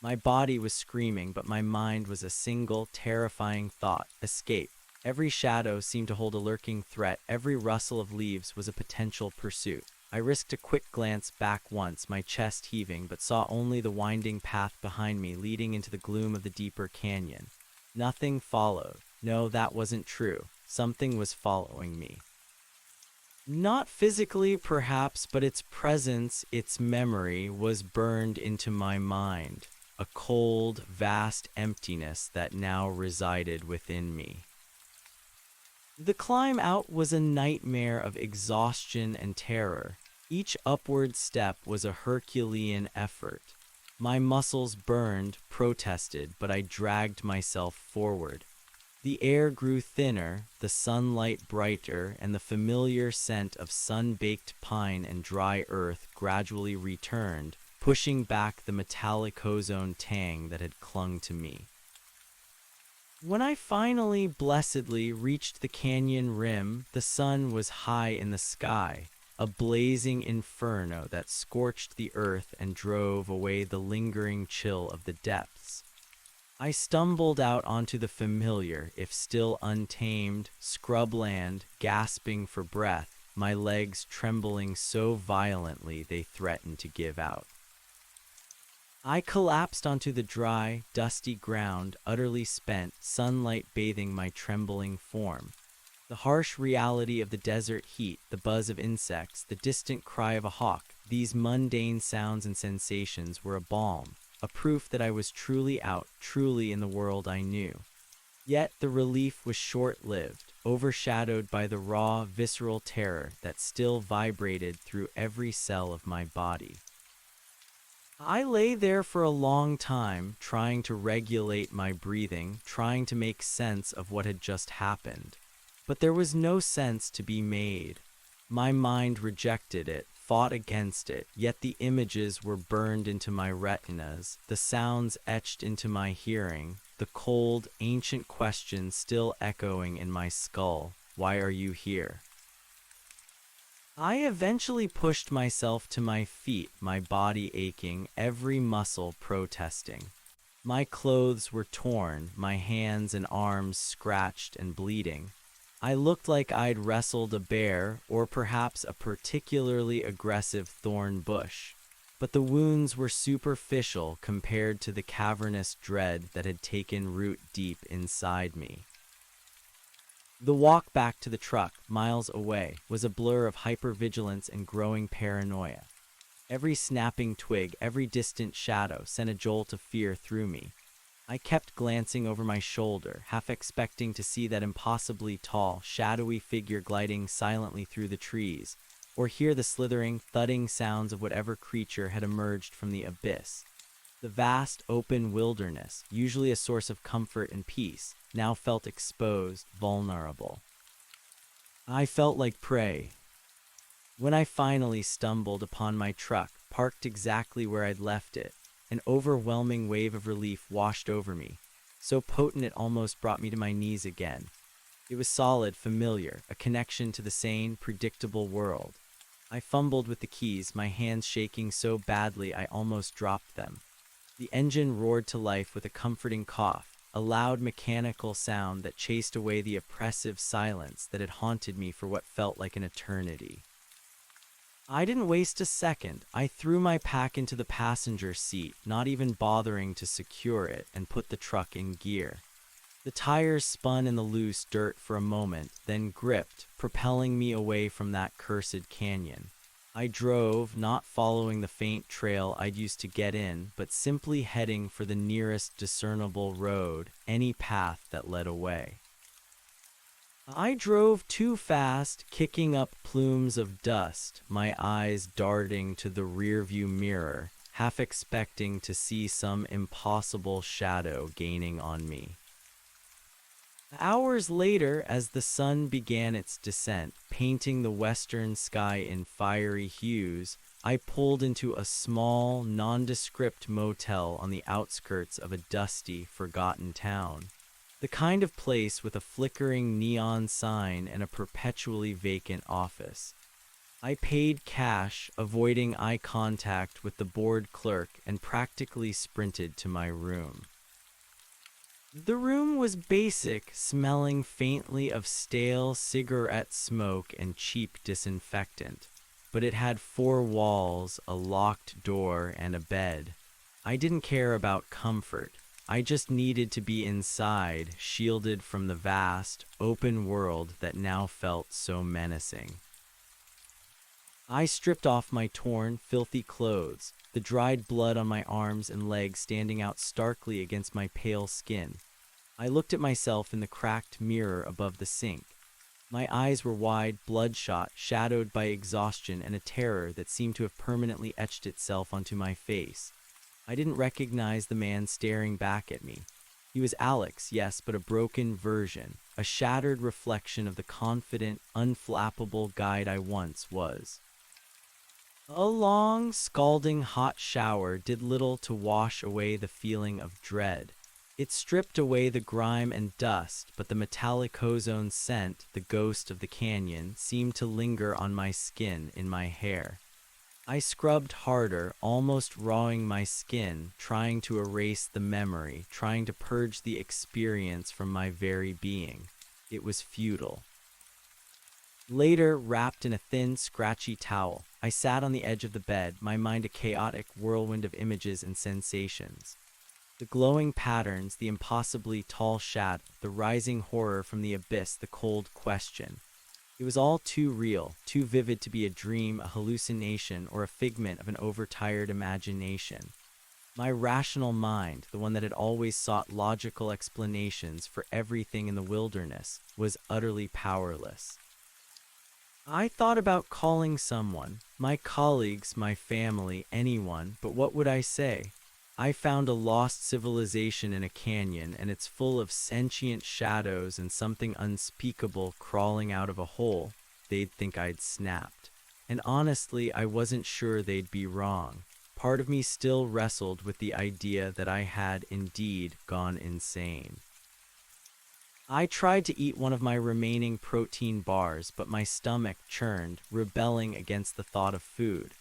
Speaker 1: My body was screaming, but my mind was a single, terrifying thought: escape. Every shadow seemed to hold a lurking threat, every rustle of leaves was a potential pursuit. I risked a quick glance back once, my chest heaving, but saw only the winding path behind me leading into the gloom of the deeper canyon. Nothing followed. No, that wasn't true. Something was following me. Not physically, perhaps, but its presence, its memory, was burned into my mind. A cold, vast emptiness that now resided within me. The climb out was a nightmare of exhaustion and terror. Each upward step was a Herculean effort. My muscles burned, protested, but I dragged myself forward. The air grew thinner, the sunlight brighter, and the familiar scent of sun-baked pine and dry earth gradually returned, pushing back the metallic ozone tang that had clung to me. When I finally, blessedly, reached the canyon rim, the sun was high in the sky, a blazing inferno that scorched the earth and drove away the lingering chill of the depths. I stumbled out onto the familiar, if still untamed, scrubland, gasping for breath, my legs trembling so violently they threatened to give out. I collapsed onto the dry, dusty ground, utterly spent, sunlight bathing my trembling form. The harsh reality of the desert heat, the buzz of insects, the distant cry of a hawk, these mundane sounds and sensations were a balm, a proof that I was truly out, truly in the world I knew. Yet the relief was short-lived, overshadowed by the raw, visceral terror that still vibrated through every cell of my body. I lay there for a long time, trying to regulate my breathing, trying to make sense of what had just happened. But there was no sense to be made. My mind rejected it, fought against it, yet the images were burned into my retinas, the sounds etched into my hearing, the cold, ancient question still echoing in my skull: why are you here? I eventually pushed myself to my feet, my body aching, every muscle protesting. My clothes were torn, my hands and arms scratched and bleeding. I looked like I'd wrestled a bear, or perhaps a particularly aggressive thorn bush. But the wounds were superficial compared to the cavernous dread that had taken root deep inside me. The walk back to the truck, miles away, was a blur of hypervigilance and growing paranoia. Every snapping twig, every distant shadow sent a jolt of fear through me. I kept glancing over my shoulder, half expecting to see that impossibly tall, shadowy figure gliding silently through the trees, or hear the slithering, thudding sounds of whatever creature had emerged from the abyss. The vast, open wilderness, usually a source of comfort and peace, now felt exposed, vulnerable. I felt like prey. When I finally stumbled upon my truck, parked exactly where I'd left it, an overwhelming wave of relief washed over me, so potent it almost brought me to my knees again. It was solid, familiar, a connection to the sane, predictable world. I fumbled with the keys, my hands shaking so badly I almost dropped them. The engine roared to life with a comforting cough, a loud mechanical sound that chased away the oppressive silence that had haunted me for what felt like an eternity. I didn't waste a second. I threw my pack into the passenger seat, not even bothering to secure it, and put the truck in gear. The tires spun in the loose dirt for a moment, then gripped, propelling me away from that cursed canyon. I drove, not following the faint trail I'd used to get in, but simply heading for the nearest discernible road, any path that led away. I drove too fast, kicking up plumes of dust, my eyes darting to the rearview mirror, half expecting to see some impossible shadow gaining on me. Hours later, as the sun began its descent, painting the western sky in fiery hues, I pulled into a small, nondescript motel on the outskirts of a dusty, forgotten town. The kind of place with a flickering neon sign and a perpetually vacant office. I paid cash, avoiding eye contact with the bored clerk, and practically sprinted to my room. The room was basic, smelling faintly of stale cigarette smoke and cheap disinfectant, but it had 4 walls, a locked door, and a bed. I didn't care about comfort. I just needed to be inside, shielded from the vast, open world that now felt so menacing. I stripped off my torn, filthy clothes, the dried blood on my arms and legs standing out starkly against my pale skin. I looked at myself in the cracked mirror above the sink. My eyes were wide, bloodshot, shadowed by exhaustion and a terror that seemed to have permanently etched itself onto my face. I didn't recognize the man staring back at me. He was Alex, yes, but a broken version, a shattered reflection of the confident, unflappable guide I once was. A long, scalding hot shower did little to wash away the feeling of dread. It stripped away the grime and dust, but the metallic ozone scent, the ghost of the canyon, seemed to linger on my skin, in my hair. I scrubbed harder, almost rawing my skin, trying to erase the memory, trying to purge the experience from my very being. It was futile. Later, wrapped in a thin, scratchy towel, I sat on the edge of the bed, my mind a chaotic whirlwind of images and sensations. The glowing patterns, the impossibly tall shadow, the rising horror from the abyss, the cold question. It was all too real, too vivid to be a dream, a hallucination, or a figment of an overtired imagination. My rational mind, the one that had always sought logical explanations for everything in the wilderness, was utterly powerless. I thought about calling someone, my colleagues, my family, anyone, but what would I say? I found a lost civilization in a canyon, and it's full of sentient shadows and something unspeakable crawling out of a hole. They'd think I'd snapped. And honestly, I wasn't sure they'd be wrong. Part of me still wrestled with the idea that I had indeed gone insane. I tried to eat one of my remaining protein bars, but my stomach churned, rebelling against the thought of food.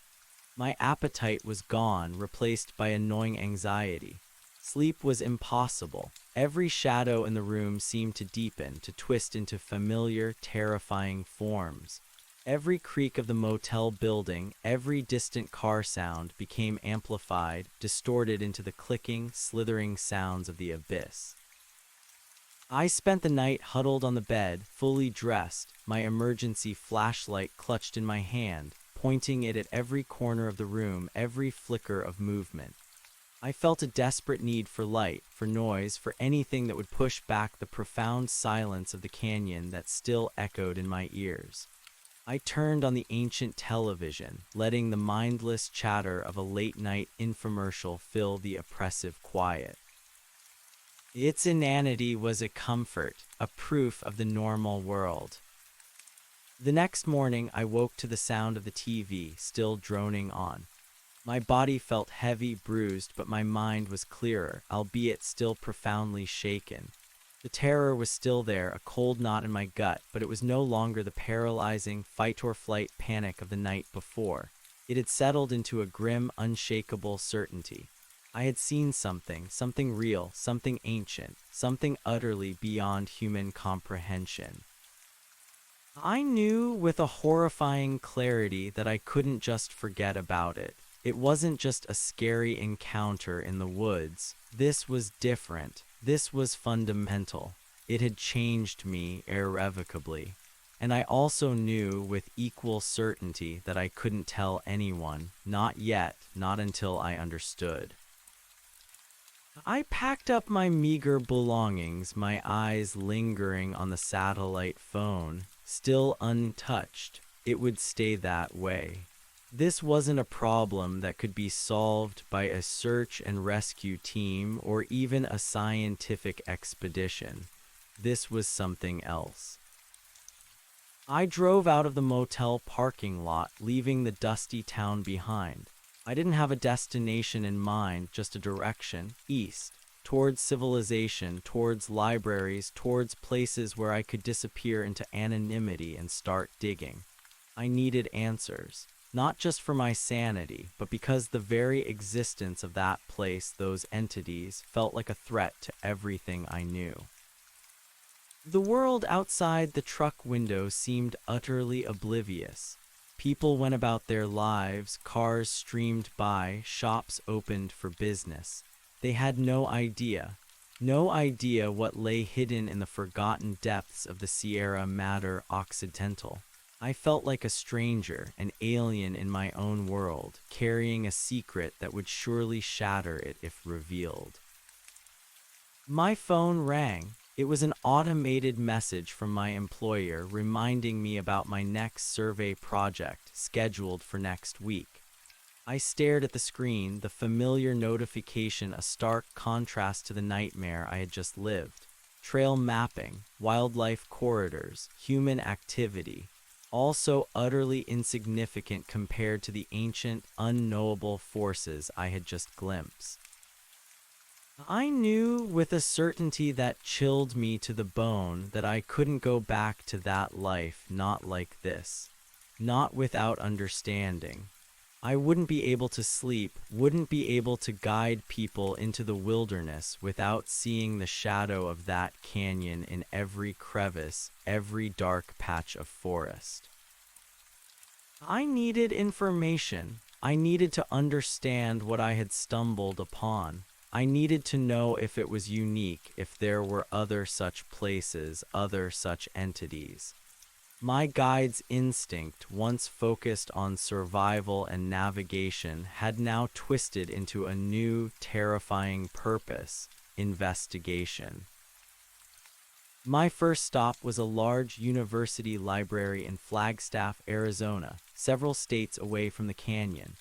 Speaker 1: My appetite was gone, replaced by annoying anxiety. Sleep was impossible. Every shadow in the room seemed to deepen, to twist into familiar, terrifying forms. Every creak of the motel building, every distant car sound became amplified, distorted into the clicking, slithering sounds of the abyss. I spent the night huddled on the bed, fully dressed, my emergency flashlight clutched in my hand, pointing it at every corner of the room, every flicker of movement. I felt a desperate need for light, for noise, for anything that would push back the profound silence of the canyon that still echoed in my ears. I turned on the ancient television, letting the mindless chatter of a late-night infomercial fill the oppressive quiet. Its inanity was a comfort, a proof of the normal world. The next morning, I woke to the sound of the TV still droning on. My body felt heavy, bruised, but my mind was clearer, albeit still profoundly shaken. The terror was still there, a cold knot in my gut, but it was no longer the paralyzing fight-or-flight panic of the night before. It had settled into a grim, unshakable certainty. I had seen something real, something ancient, something utterly beyond human comprehension. I knew with a horrifying clarity that I couldn't just forget about it. It wasn't just a scary encounter in the woods. This was different. This was fundamental. It had changed me irrevocably. And I also knew with equal certainty that I couldn't tell anyone, not yet, not until I understood. I packed up my meager belongings, my eyes lingering on the satellite phone, still untouched. It would stay that way. This wasn't a problem that could be solved by a search and rescue team or even a scientific expedition. This was something else. I drove out of the motel parking lot, leaving the dusty town behind. I didn't have a destination in mind, just a direction, east, towards civilization, towards libraries, towards places where I could disappear into anonymity and start digging. I needed answers, not just for my sanity, but because the very existence of that place, those entities, felt like a threat to everything I knew. The world outside the truck window seemed utterly oblivious. People went about their lives, cars streamed by, shops opened for business. They had no idea what lay hidden in the forgotten depths of the Sierra Madre Occidental. I felt like a stranger, an alien in my own world, carrying a secret that would surely shatter it if revealed. My phone rang. It was an automated message from my employer reminding me about my next survey project scheduled for next week. I stared at the screen, the familiar notification a stark contrast to the nightmare I had just lived. Trail mapping, wildlife corridors, human activity, all so utterly insignificant compared to the ancient, unknowable forces I had just glimpsed. I knew with a certainty that chilled me to the bone that I couldn't go back to that life, not like this, not without understanding. I wouldn't be able to sleep, wouldn't be able to guide people into the wilderness without seeing the shadow of that canyon in every crevice, every dark patch of forest. I needed information. I needed to understand what I had stumbled upon. I needed to know if it was unique, if there were other such places, other such entities. My guide's instinct, once focused on survival and navigation, had now twisted into a new, terrifying purpose: investigation. My first stop was a large university library in Flagstaff, Arizona, several states away from the canyon.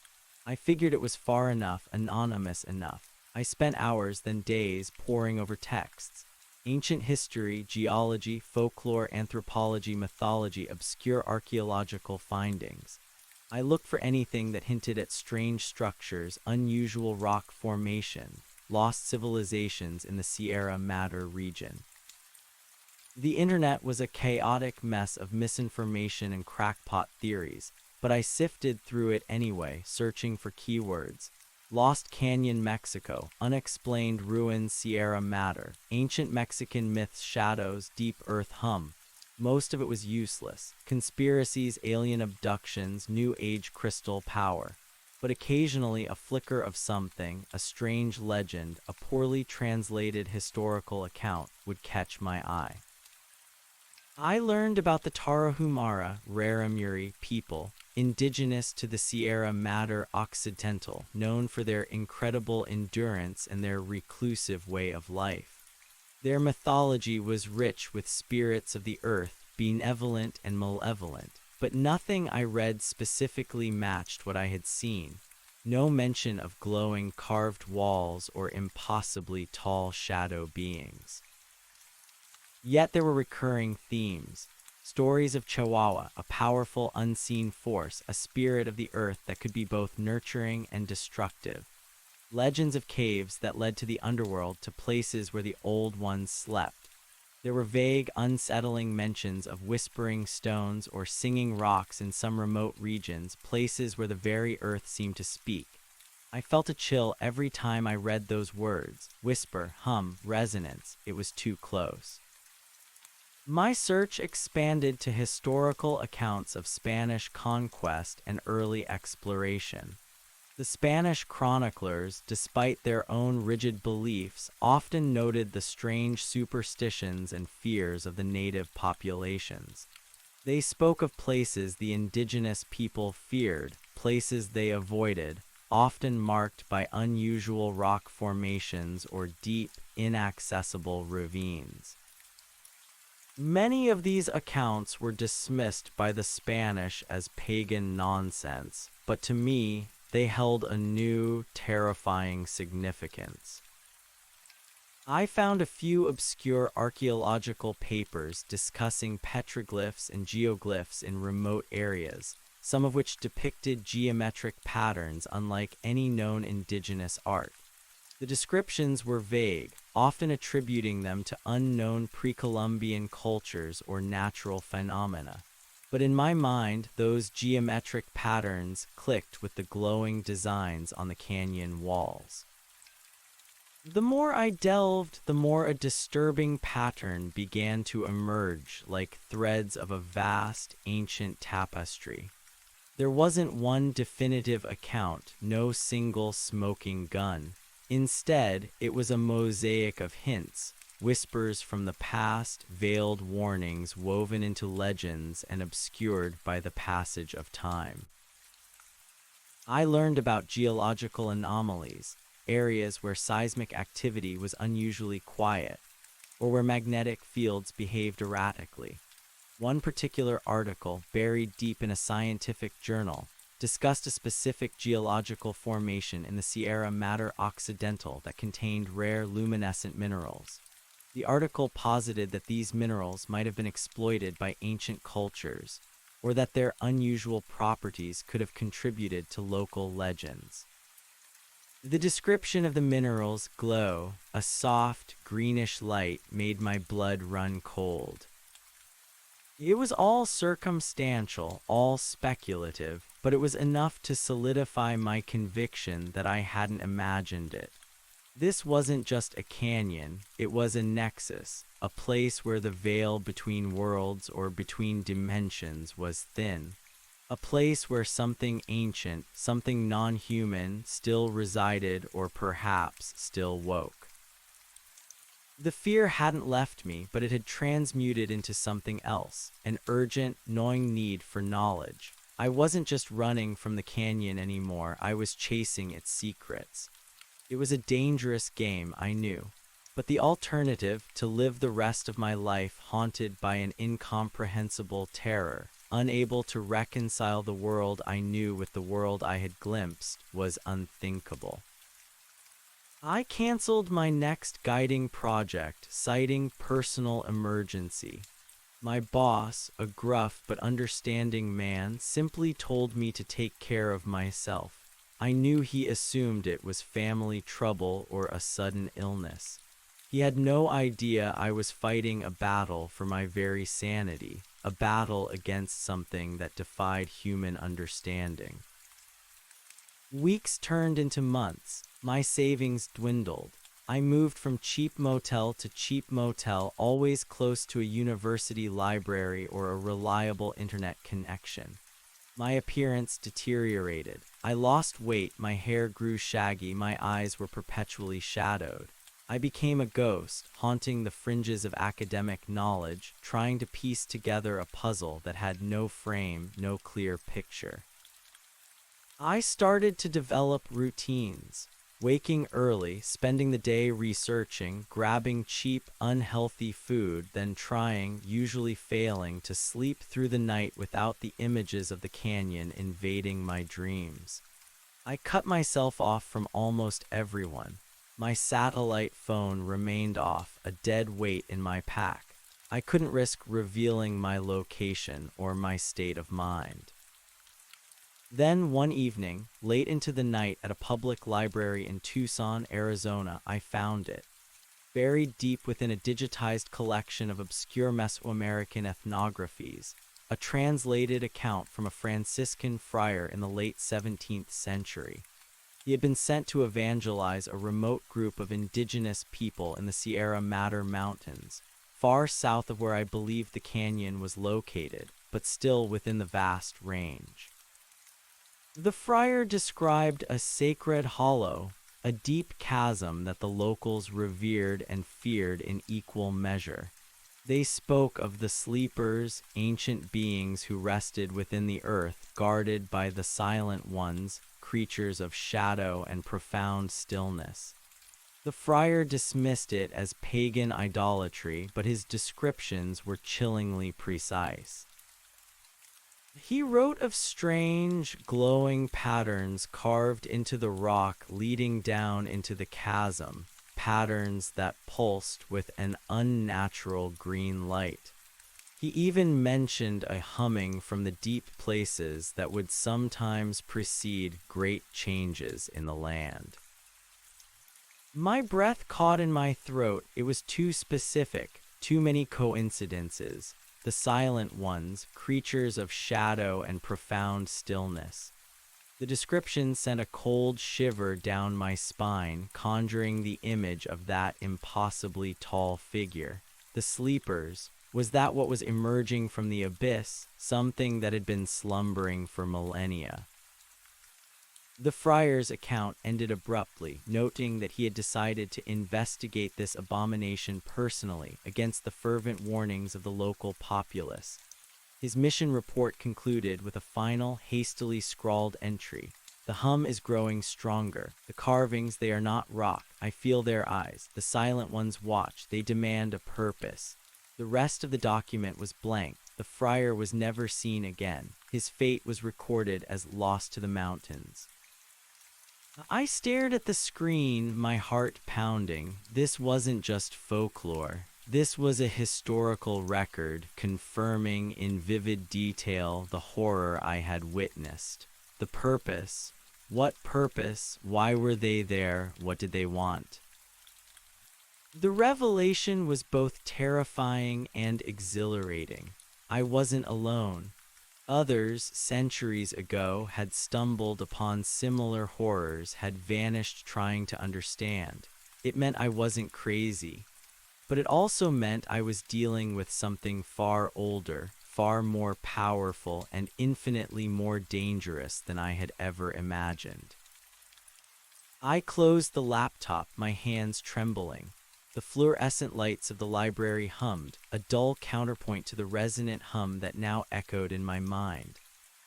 Speaker 1: I figured it was far enough, anonymous enough. I spent hours, then days, poring over texts. Ancient history, geology, folklore, anthropology, mythology, obscure archaeological findings. I looked for anything that hinted at strange structures, unusual rock formation, lost civilizations in the Sierra Madre region. The internet was a chaotic mess of misinformation and crackpot theories, but I sifted through it anyway, searching for keywords. Lost Canyon, Mexico, unexplained ruins, Sierra Madre, ancient Mexican myths, shadows, deep earth hum. Most of it was useless. Conspiracies, alien abductions, new age crystal power. But occasionally a flicker of something, a strange legend, a poorly translated historical account would catch my eye. I learned about the Tarahumara, Raramuri people, indigenous to the Sierra Madre Occidental, known for their incredible endurance and their reclusive way of life. Their mythology was rich with spirits of the earth, benevolent and malevolent, but nothing I read specifically matched what I had seen. No mention of glowing carved walls or impossibly tall shadow beings. Yet there were recurring themes. Stories of Chihuahua, a powerful unseen force, a spirit of the earth that could be both nurturing and destructive. Legends of caves that led to the underworld, to places where the old ones slept. There were vague, unsettling mentions of whispering stones or singing rocks in some remote regions, places where the very earth seemed to speak. I felt a chill every time I read those words. Whisper, hum, resonance. It was too close. My search expanded to historical accounts of Spanish conquest and early exploration. The Spanish chroniclers, despite their own rigid beliefs, often noted the strange superstitions and fears of the native populations. They spoke of places the indigenous people feared, places they avoided, often marked by unusual rock formations or deep, inaccessible ravines. Many of these accounts were dismissed by the Spanish as pagan nonsense, but to me, they held a new, terrifying significance. I found a few obscure archaeological papers discussing petroglyphs and geoglyphs in remote areas, some of which depicted geometric patterns unlike any known indigenous art. The descriptions were vague, often attributing them to unknown Pre-Columbian cultures or natural phenomena. But in my mind, those geometric patterns clicked with the glowing designs on the canyon walls. The more I delved, the more a disturbing pattern began to emerge, like threads of a vast, ancient tapestry. There wasn't one definitive account, no single smoking gun. Instead, it was a mosaic of hints, whispers from the past, veiled warnings woven into legends and obscured by the passage of time. I learned about geological anomalies, areas where seismic activity was unusually quiet, or where magnetic fields behaved erratically. One particular article, buried deep in a scientific journal, discussed a specific geological formation in the Sierra Madre Occidental that contained rare luminescent minerals. The article posited that these minerals might have been exploited by ancient cultures, or that their unusual properties could have contributed to local legends. The description of the minerals' glow, a soft, greenish light, made my blood run cold. It was all circumstantial, all speculative, but it was enough to solidify my conviction that I hadn't imagined it. This wasn't just a canyon, it was a nexus, a place where the veil between worlds or between dimensions was thin. A place where something ancient, something non-human, still resided or perhaps still woke. The fear hadn't left me, but it had transmuted into something else, an urgent, gnawing need for knowledge. I wasn't just running from the canyon anymore, I was chasing its secrets. It was a dangerous game, I knew. But the alternative, to live the rest of my life haunted by an incomprehensible terror, unable to reconcile the world I knew with the world I had glimpsed, was unthinkable. I canceled my next guiding project, citing personal emergency. My boss, a gruff but understanding man, simply told me to take care of myself. I knew he assumed it was family trouble or a sudden illness. He had no idea I was fighting a battle for my very sanity, a battle against something that defied human understanding. Weeks turned into months. My savings dwindled. I moved from cheap motel to cheap motel, always close to a university library or a reliable internet connection. My appearance deteriorated. I lost weight, my hair grew shaggy, my eyes were perpetually shadowed. I became a ghost, haunting the fringes of academic knowledge, trying to piece together a puzzle that had no frame, no clear picture. I started to develop routines. Waking early, spending the day researching, grabbing cheap, unhealthy food, then trying, usually failing, to sleep through the night without the images of the canyon invading my dreams. I cut myself off from almost everyone. My satellite phone remained off, a dead weight in my pack. I couldn't risk revealing my location or my state of mind. Then one evening, late into the night at a public library in Tucson, Arizona, I found it. Buried deep within a digitized collection of obscure Mesoamerican ethnographies, a translated account from a Franciscan friar in the late 17th century. He had been sent to evangelize a remote group of indigenous people in the Sierra Madre Mountains, far south of where I believed the canyon was located, but still within the vast range. The friar described a sacred hollow, a deep chasm that the locals revered and feared in equal measure. They spoke of the sleepers, ancient beings who rested within the earth, guarded by the silent ones, creatures of shadow and profound stillness. The friar dismissed it as pagan idolatry, but his descriptions were chillingly precise. He wrote of strange, glowing patterns carved into the rock leading down into the chasm, patterns that pulsed with an unnatural green light. He even mentioned a humming from the deep places that would sometimes precede great changes in the land. My breath caught in my throat. It was too specific, too many coincidences. The silent ones, creatures of shadow and profound stillness. The description sent a cold shiver down my spine, conjuring the image of that impossibly tall figure. The sleepers. Was that what was emerging from the abyss, something that had been slumbering for millennia? The friar's account ended abruptly, noting that he had decided to investigate this abomination personally against the fervent warnings of the local populace. His mission report concluded with a final, hastily scrawled entry. The hum is growing stronger. The carvings, they are not rock. I feel their eyes. The silent ones watch. They demand a purpose. The rest of the document was blank. The friar was never seen again. His fate was recorded as lost to the mountains. I stared at the screen, my heart pounding. This wasn't just folklore. This was a historical record confirming in vivid detail the horror I had witnessed. The purpose. What purpose? Why were they there? What did they want? The revelation was both terrifying and exhilarating. I wasn't alone. Others, centuries ago, had stumbled upon similar horrors, had vanished trying to understand. It meant I wasn't crazy. But it also meant I was dealing with something far older, far more powerful, and infinitely more dangerous than I had ever imagined. I closed the laptop, my hands trembling. The fluorescent lights of the library hummed, a dull counterpoint to the resonant hum that now echoed in my mind.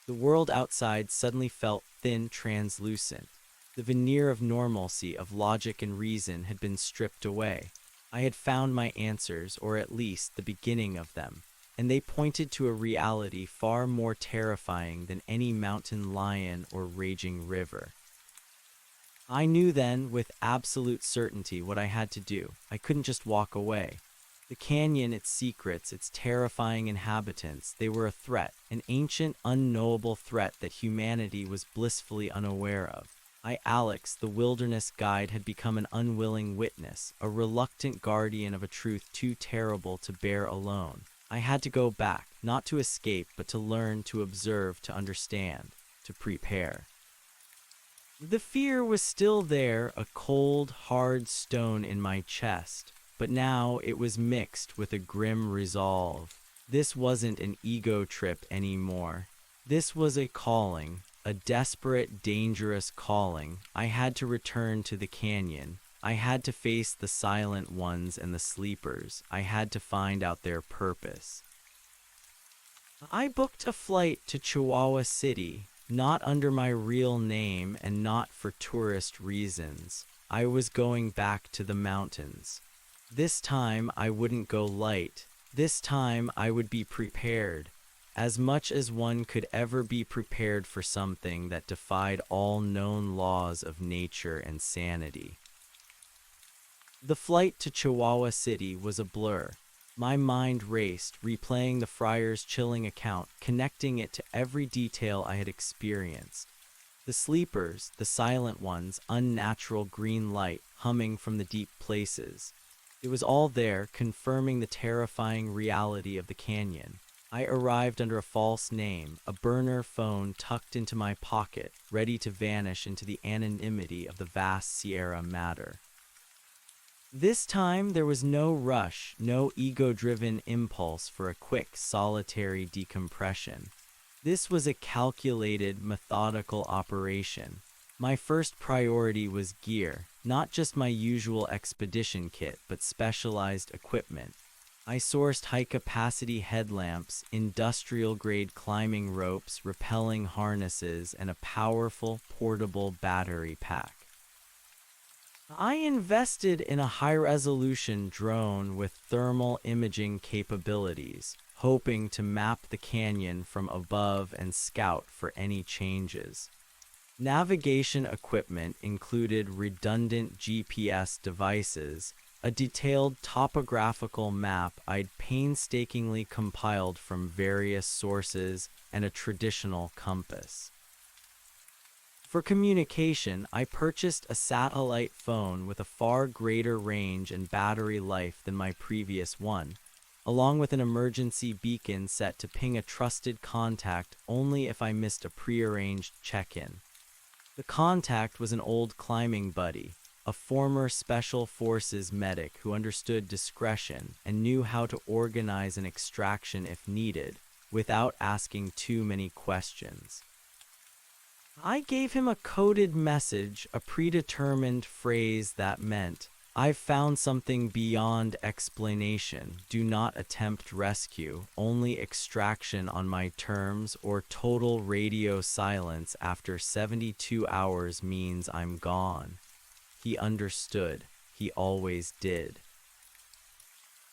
Speaker 1: The world outside suddenly felt thin, translucent. The veneer of normalcy, of logic and reason had been stripped away. I had found my answers, or at least the beginning of them, and they pointed to a reality far more terrifying than any mountain lion or raging river. I knew then, with absolute certainty, what I had to do. I couldn't just walk away. The canyon, its secrets, its terrifying inhabitants, they were a threat, an ancient, unknowable threat that humanity was blissfully unaware of. I, Alex, the wilderness guide, had become an unwilling witness, a reluctant guardian of a truth too terrible to bear alone. I had to go back, not to escape, but to learn, to observe, to understand, to prepare. The fear was still there, a cold, hard stone in my chest, but now it was mixed with a grim resolve. This wasn't an ego trip anymore. This was a calling, a desperate, dangerous calling. I had to return to the canyon. I had to face the silent ones and the sleepers. I had to find out their purpose. I booked a flight to Chihuahua City. Not under my real name and not for tourist reasons. I was going back to the mountains. This time I wouldn't go light. This time I would be prepared, as much as one could ever be prepared for something that defied all known laws of nature and sanity. The flight to Chihuahua City was a blur. My mind raced, replaying the friar's chilling account, connecting it to every detail I had experienced. The sleepers, the silent ones, unnatural green light, humming from the deep places. It was all there, confirming the terrifying reality of the canyon. I arrived under a false name, a burner phone tucked into my pocket, ready to vanish into the anonymity of the vast Sierra Madre. This time there was no rush, no ego-driven impulse for a quick, solitary decompression. This was a calculated, methodical operation. My first priority was gear, not just my usual expedition kit, but specialized equipment. I sourced high-capacity headlamps, industrial-grade climbing ropes, rappelling harnesses, and a powerful, portable battery pack. I invested in a high-resolution drone with thermal imaging capabilities, hoping to map the canyon from above and scout for any changes. Navigation equipment included redundant GPS devices, a detailed topographical map I'd painstakingly compiled from various sources, and a traditional compass. For communication, I purchased a satellite phone with a far greater range and battery life than my previous one, along with an emergency beacon set to ping a trusted contact only if I missed a prearranged check-in. The contact was an old climbing buddy, a former Special Forces medic who understood discretion and knew how to organize an extraction if needed, without asking too many questions. I gave him a coded message, a predetermined phrase that meant, "I've found something beyond explanation. Do not attempt rescue, only extraction on my terms, or total radio silence after 72 hours means I'm gone." He understood. He always did.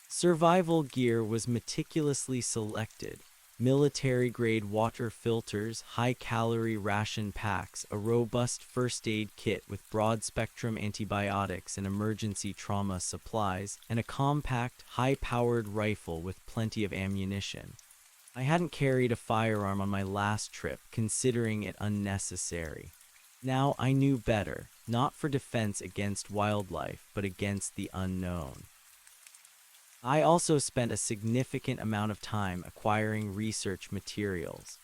Speaker 1: Survival gear was meticulously selected. Military-grade water filters, high-calorie ration packs, a robust first aid kit with broad-spectrum antibiotics and emergency trauma supplies, and a compact, high-powered rifle with plenty of ammunition. I hadn't carried a firearm on my last trip, considering it unnecessary. Now I knew better, not for defense against wildlife, but against the unknown. I also spent a significant amount of time acquiring research materials.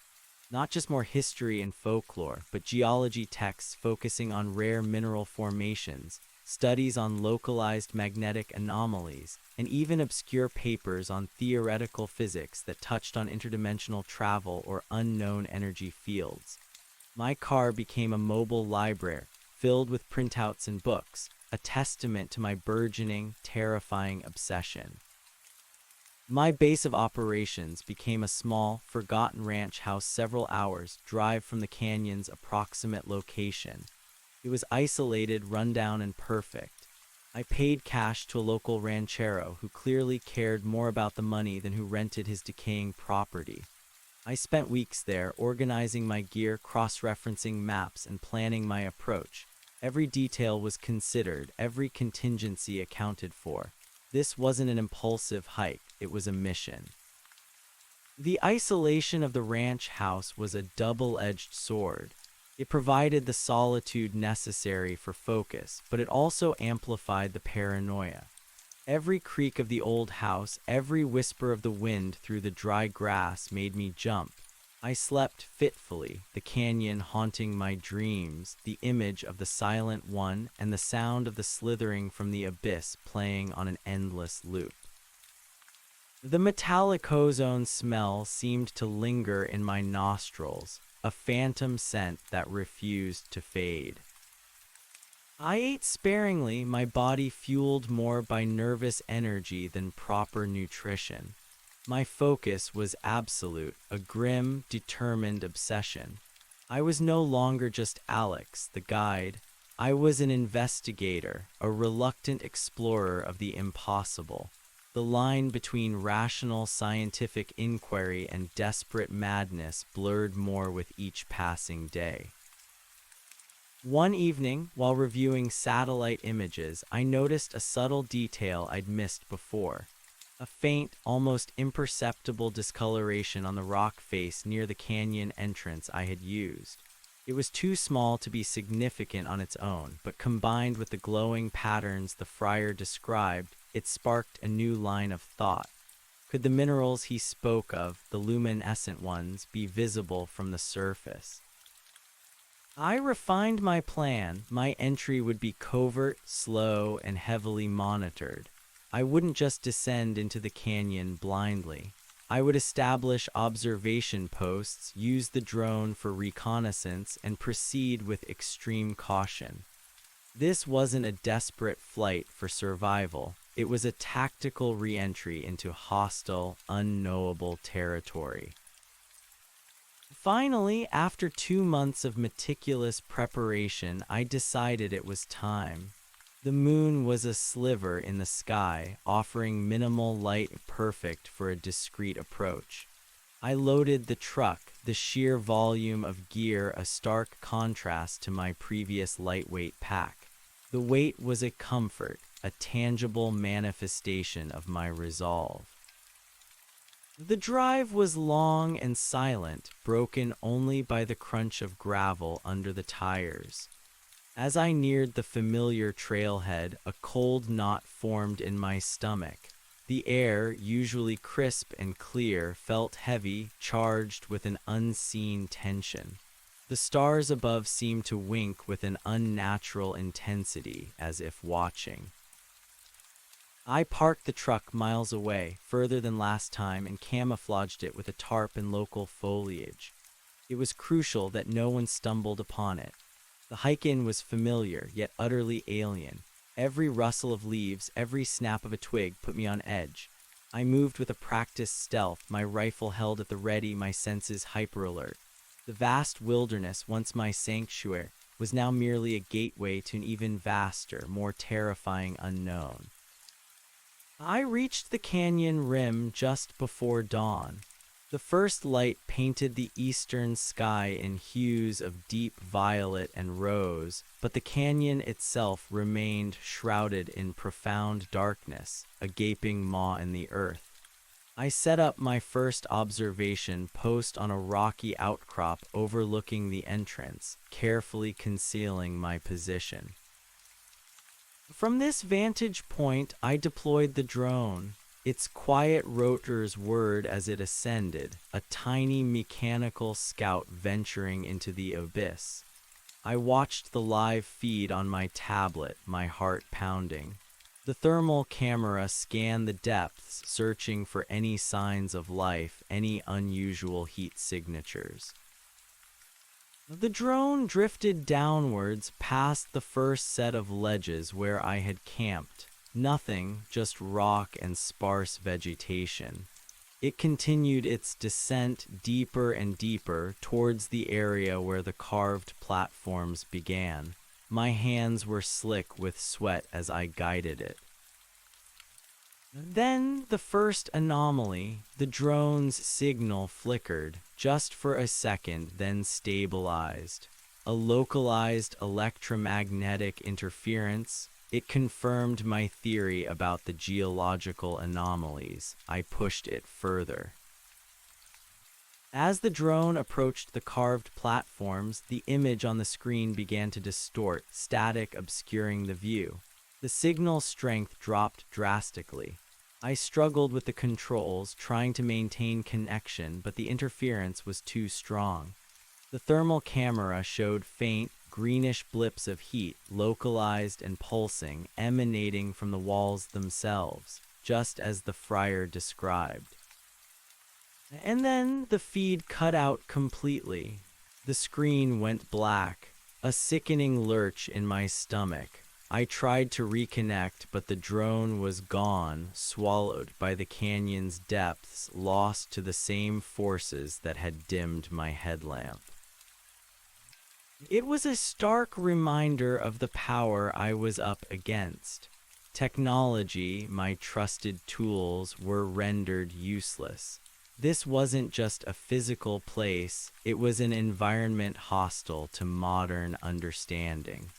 Speaker 1: Not just more history and folklore, but geology texts focusing on rare mineral formations, studies on localized magnetic anomalies, and even obscure papers on theoretical physics that touched on interdimensional travel or unknown energy fields. My car became a mobile library, filled with printouts and books, a testament to my burgeoning, terrifying obsession. My base of operations became a small, forgotten ranch house several hours' drive from the canyon's approximate location. It was isolated, rundown, and perfect. I paid cash to a local ranchero who clearly cared more about the money than who rented his decaying property. I spent weeks there, organizing my gear, cross-referencing maps, and planning my approach. Every detail was considered, every contingency accounted for. This wasn't an impulsive hike, it was a mission. The isolation of the ranch house was a double-edged sword. It provided the solitude necessary for focus, but it also amplified the paranoia. Every creak of the old house, every whisper of the wind through the dry grass made me jump. I slept fitfully, the canyon haunting my dreams, the image of the silent one and the sound of the slithering from the abyss playing on an endless loop. The metallic ozone smell seemed to linger in my nostrils, a phantom scent that refused to fade. I ate sparingly, my body fueled more by nervous energy than proper nutrition. My focus was absolute, a grim, determined obsession. I was no longer just Alex, the guide. I was an investigator, a reluctant explorer of the impossible. The line between rational scientific inquiry and desperate madness blurred more with each passing day. One evening, while reviewing satellite images, I noticed a subtle detail I'd missed before. A faint, almost imperceptible discoloration on the rock face near the canyon entrance I had used. It was too small to be significant on its own, but combined with the glowing patterns the friar described, it sparked a new line of thought. Could the minerals he spoke of, the luminescent ones, be visible from the surface? I refined my plan. My entry would be covert, slow, and heavily monitored. I wouldn't just descend into the canyon blindly. I would establish observation posts, use the drone for reconnaissance, and proceed with extreme caution. This wasn't a desperate flight for survival. It was a tactical re-entry into hostile, unknowable territory. Finally, after 2 months of meticulous preparation, I decided it was time. The moon was a sliver in the sky, offering minimal light perfect for a discreet approach. I loaded the truck, the sheer volume of gear a stark contrast to my previous lightweight pack. The weight was a comfort, a tangible manifestation of my resolve. The drive was long and silent, broken only by the crunch of gravel under the tires. As I neared the familiar trailhead, a cold knot formed in my stomach. The air, usually crisp and clear, felt heavy, charged with an unseen tension. The stars above seemed to wink with an unnatural intensity, as if watching. I parked the truck miles away, further than last time, and camouflaged it with a tarp and local foliage. It was crucial that no one stumbled upon it. The hike-in was familiar, yet utterly alien. Every rustle of leaves, every snap of a twig put me on edge. I moved with a practiced stealth, my rifle held at the ready, my senses hyper-alert. The vast wilderness, once my sanctuary, was now merely a gateway to an even vaster, more terrifying unknown. I reached the canyon rim just before dawn. The first light painted the eastern sky in hues of deep violet and rose, but the canyon itself remained shrouded in profound darkness, a gaping maw in the earth. I set up my first observation post on a rocky outcrop overlooking the entrance, carefully concealing my position. From this vantage point, I deployed the drone. Its quiet rotors whirred as it ascended, a tiny mechanical scout venturing into the abyss. I watched the live feed on my tablet, my heart pounding. The thermal camera scanned the depths, searching for any signs of life, any unusual heat signatures. The drone drifted downwards past the first set of ledges where I had camped. Nothing, just rock and sparse vegetation. It continued its descent deeper and deeper towards the area where the carved platforms began. My hands were slick with sweat as I guided it. Then the first anomaly, the drone's signal flickered, just for a second, then stabilized. A localized electromagnetic interference. It confirmed my theory about the geological anomalies. I pushed it further. As the drone approached the carved platforms, the image on the screen began to distort, static obscuring the view. The signal strength dropped drastically. I struggled with the controls, trying to maintain connection, but the interference was too strong. The thermal camera showed faint, greenish blips of heat, localized and pulsing, emanating from the walls themselves, just as the friar described. And then the feed cut out completely. The screen went black, a sickening lurch in my stomach. I tried to reconnect, but the drone was gone, swallowed by the canyon's depths, lost to the same forces that had dimmed my headlamp. It was a stark reminder of the power I was up against. Technology, my trusted tools, were rendered useless. This wasn't just a physical place, it was an environment hostile to modern understanding.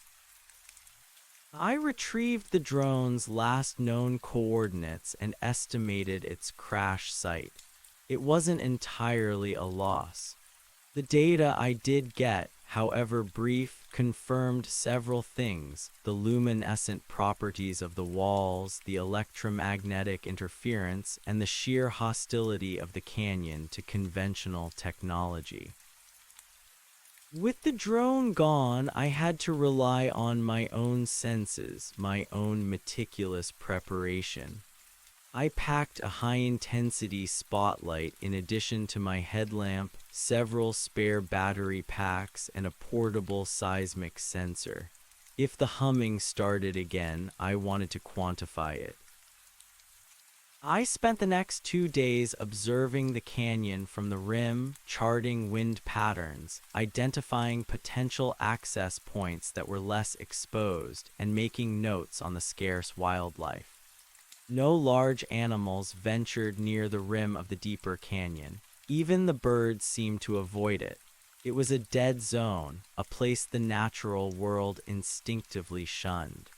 Speaker 1: I retrieved the drone's last known coordinates and estimated its crash site. It wasn't entirely a loss. The data I did get, however brief, confirmed several things: the luminescent properties of the walls, the electromagnetic interference, and the sheer hostility of the canyon to conventional technology. With the drone gone, I had to rely on my own senses, my own meticulous preparation. I packed a high-intensity spotlight in addition to my headlamp, several spare battery packs, and a portable seismic sensor. If the humming started again, I wanted to quantify it. I spent the next 2 days observing the canyon from the rim, charting wind patterns, identifying potential access points that were less exposed, and making notes on the scarce wildlife. No large animals ventured near the rim of the deeper canyon. Even the birds seemed to avoid it. It was a dead zone, a place the natural world instinctively shunned.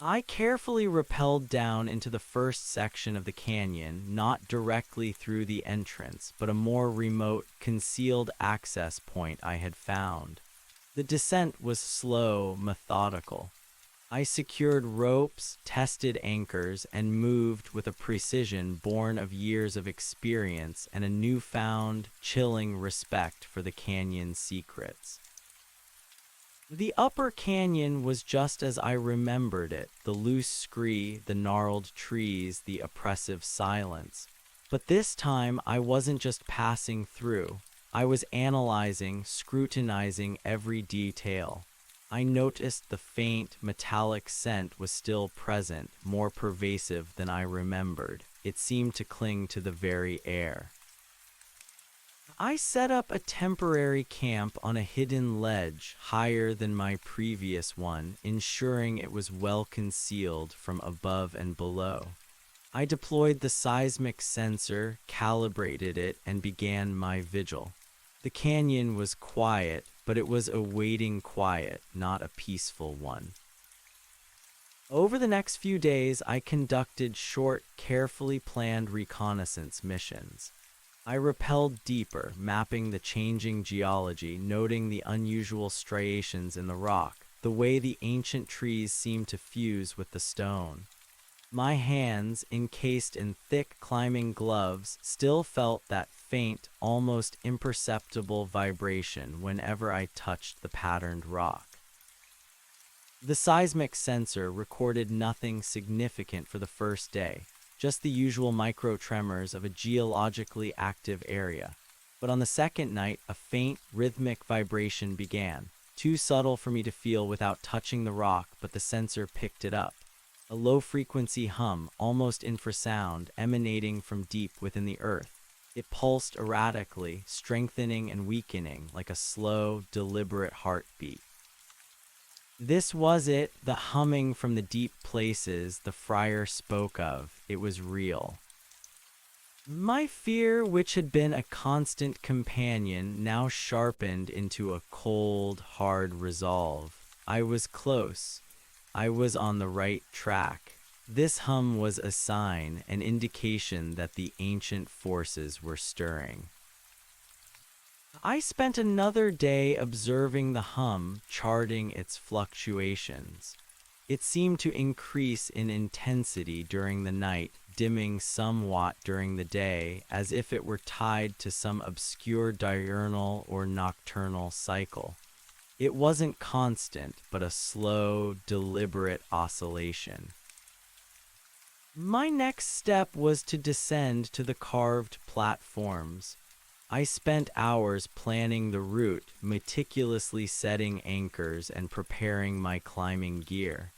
Speaker 1: I carefully rappelled down into the first section of the canyon, not directly through the entrance, but a more remote, concealed access point I had found. The descent was slow, methodical. I secured ropes, tested anchors, and moved with a precision born of years of experience and a newfound, chilling respect for the canyon's secrets. The upper canyon was just as I remembered it, the loose scree, the gnarled trees, the oppressive silence. But this time I wasn't just passing through. I was analyzing, scrutinizing every detail. I noticed the faint, metallic scent was still present, more pervasive than I remembered. It seemed to cling to the very air. I set up a temporary camp on a hidden ledge higher than my previous one, ensuring it was well concealed from above and below. I deployed the seismic sensor, calibrated it, and began my vigil. The canyon was quiet, but it was a waiting quiet, not a peaceful one. Over the next few days, I conducted short, carefully planned reconnaissance missions. I rappelled deeper, mapping the changing geology, noting the unusual striations in the rock, the way the ancient trees seemed to fuse with the stone. My hands, encased in thick climbing gloves, still felt that faint, almost imperceptible vibration whenever I touched the patterned rock. The seismic sensor recorded nothing significant for the first day, just the usual micro-tremors of a geologically active area. But on the second night, a faint, rhythmic vibration began, too subtle for me to feel without touching the rock, but the sensor picked it up. A low-frequency hum, almost infrasound, emanating from deep within the earth. It pulsed erratically, strengthening and weakening like a slow, deliberate heartbeat. This was it, the humming from the deep places the friar spoke of. It was real. My fear, which had been a constant companion, now sharpened into a cold, hard resolve. I was close. I was on the right track. This hum was a sign, an indication that the ancient forces were stirring. I spent another day observing the hum, charting its fluctuations. It seemed to increase in intensity during the night, dimming somewhat during the day, as if it were tied to some obscure diurnal or nocturnal cycle. It wasn't constant, but a slow, deliberate oscillation. My next step was to descend to the carved platforms. I spent hours planning the route, meticulously setting anchors and preparing my climbing gear.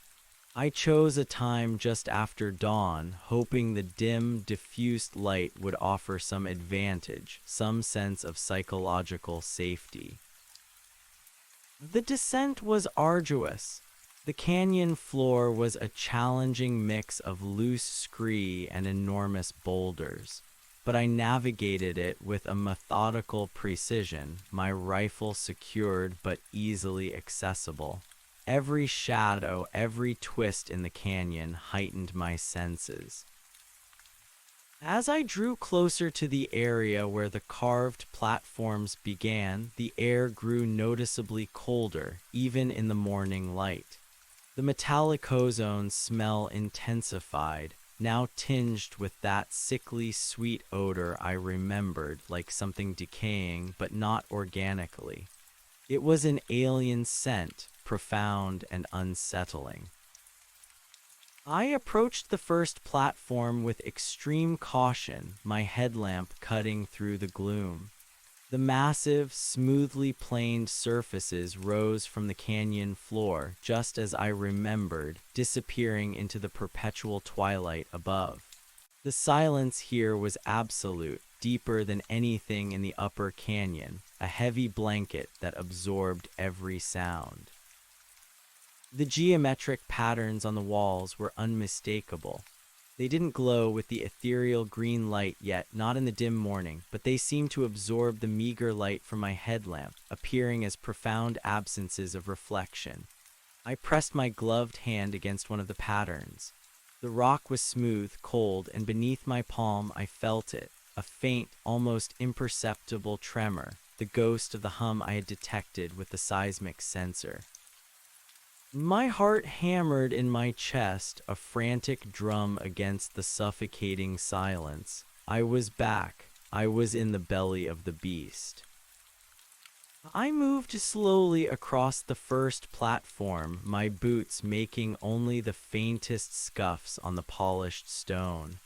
Speaker 1: I chose a time just after dawn, hoping the dim, diffused light would offer some advantage, some sense of psychological safety. The descent was arduous. The canyon floor was a challenging mix of loose scree and enormous boulders. But I navigated it with a methodical precision, my rifle secured but easily accessible. Every shadow, every twist in the canyon heightened my senses. As I drew closer to the area where the carved platforms began, the air grew noticeably colder, even in the morning light. The metallic ozone smell intensified, now tinged with that sickly sweet odor I remembered, like something decaying, but not organically. It was an alien scent, profound and unsettling. I approached the first platform with extreme caution, my headlamp cutting through the gloom. The massive, smoothly planed surfaces rose from the canyon floor, just as I remembered, disappearing into the perpetual twilight above. The silence here was absolute, deeper than anything in the upper canyon, a heavy blanket that absorbed every sound. The geometric patterns on the walls were unmistakable. They didn't glow with the ethereal green light yet, not in the dim morning, but they seemed to absorb the meager light from my headlamp, appearing as profound absences of reflection. I pressed my gloved hand against one of the patterns. The rock was smooth, cold, and beneath my palm I felt it, a faint, almost imperceptible tremor, the ghost of the hum I had detected with the seismic sensor. My heart hammered in my chest, a frantic drum against the suffocating silence. I was back. I was in the belly of the beast. I moved slowly across the first platform, my boots making only the faintest scuffs on the polished stone.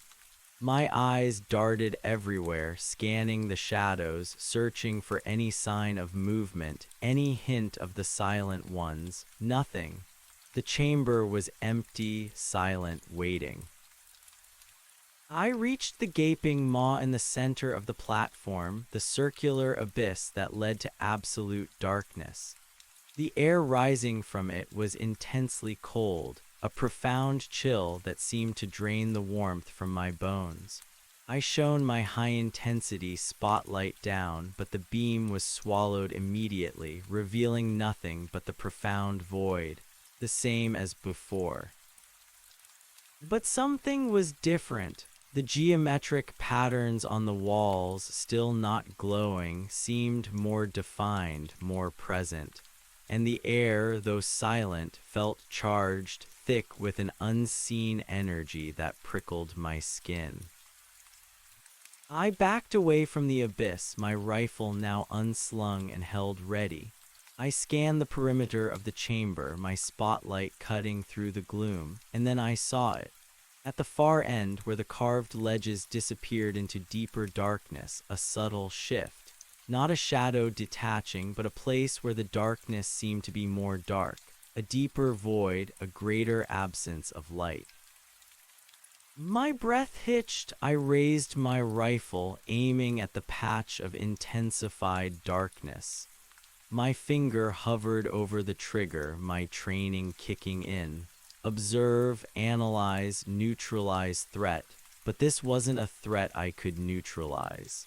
Speaker 1: My eyes darted everywhere, scanning the shadows, searching for any sign of movement, any hint of the silent ones. Nothing. The chamber was empty, silent, waiting. I reached the gaping maw in the center of the platform, the circular abyss that led to absolute darkness. The air rising from it was intensely cold, a profound chill that seemed to drain the warmth from my bones. I shone my high-intensity spotlight down, but the beam was swallowed immediately, revealing nothing but the profound void, the same as before. But something was different. The geometric patterns on the walls, still not glowing, seemed more defined, more present. And the air, though silent, felt charged, thick with an unseen energy that prickled my skin. I backed away from the abyss, my rifle now unslung and held ready. I scanned the perimeter of the chamber, my spotlight cutting through the gloom, and then I saw it. At the far end, where the carved ledges disappeared into deeper darkness, a subtle shift. Not a shadow detaching, but a place where the darkness seemed to be more dark, a deeper void, a greater absence of light. My breath hitched. I raised my rifle, aiming at the patch of intensified darkness. My finger hovered over the trigger, my training kicking in. Observe, analyze, neutralize threat, but this wasn't a threat I could neutralize.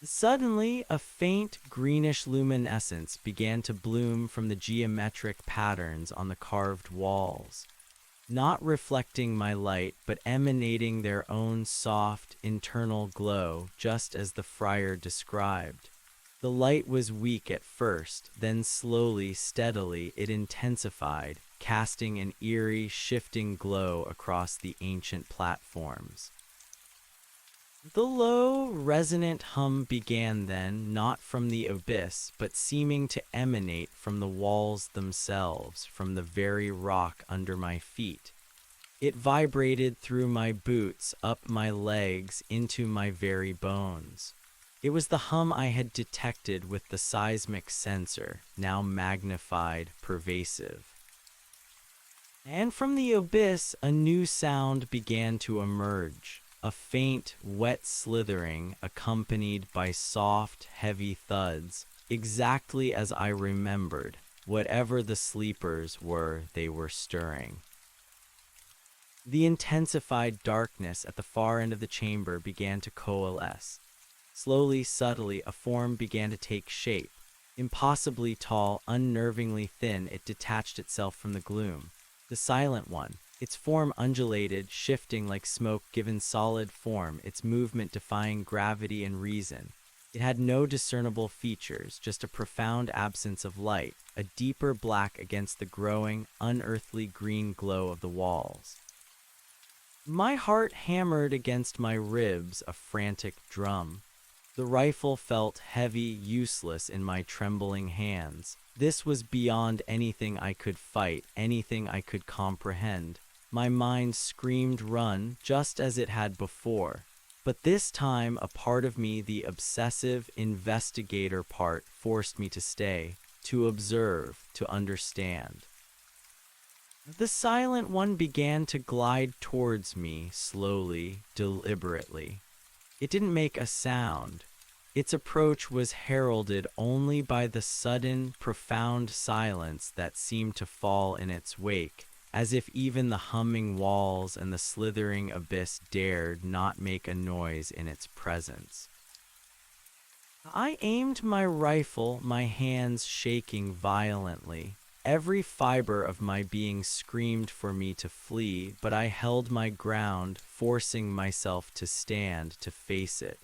Speaker 1: Suddenly, a faint greenish luminescence began to bloom from the geometric patterns on the carved walls, not reflecting my light, but emanating their own soft, internal glow, just as the friar described. The light was weak at first, then slowly, steadily, it intensified, casting an eerie, shifting glow across the ancient platforms. The low, resonant hum began then, not from the abyss, but seeming to emanate from the walls themselves, from the very rock under my feet. It vibrated through my boots, up my legs, into my very bones. It was the hum I had detected with the seismic sensor, now magnified, pervasive. And from the abyss, a new sound began to emerge. A faint, wet slithering accompanied by soft, heavy thuds, exactly as I remembered. Whatever the sleepers were, they were stirring. The intensified darkness at the far end of the chamber began to coalesce. Slowly, subtly, a form began to take shape. Impossibly tall, unnervingly thin, it detached itself from the gloom. The silent one. Its form undulated, shifting like smoke given solid form, its movement defying gravity and reason. It had no discernible features, just a profound absence of light, a deeper black against the growing, unearthly green glow of the walls. My heart hammered against my ribs, a frantic drum. The rifle felt heavy, useless in my trembling hands. This was beyond anything I could fight, anything I could comprehend. My mind screamed run, just as it had before. But this time, a part of me, the obsessive investigator part, forced me to stay, to observe, to understand. The silent one began to glide towards me, slowly, deliberately. It didn't make a sound. Its approach was heralded only by the sudden, profound silence that seemed to fall in its wake, as if even the humming walls and the slithering abyss dared not make a noise in its presence. I aimed my rifle, my hands shaking violently. Every fiber of my being screamed for me to flee, but I held my ground, forcing myself to stand, to face it.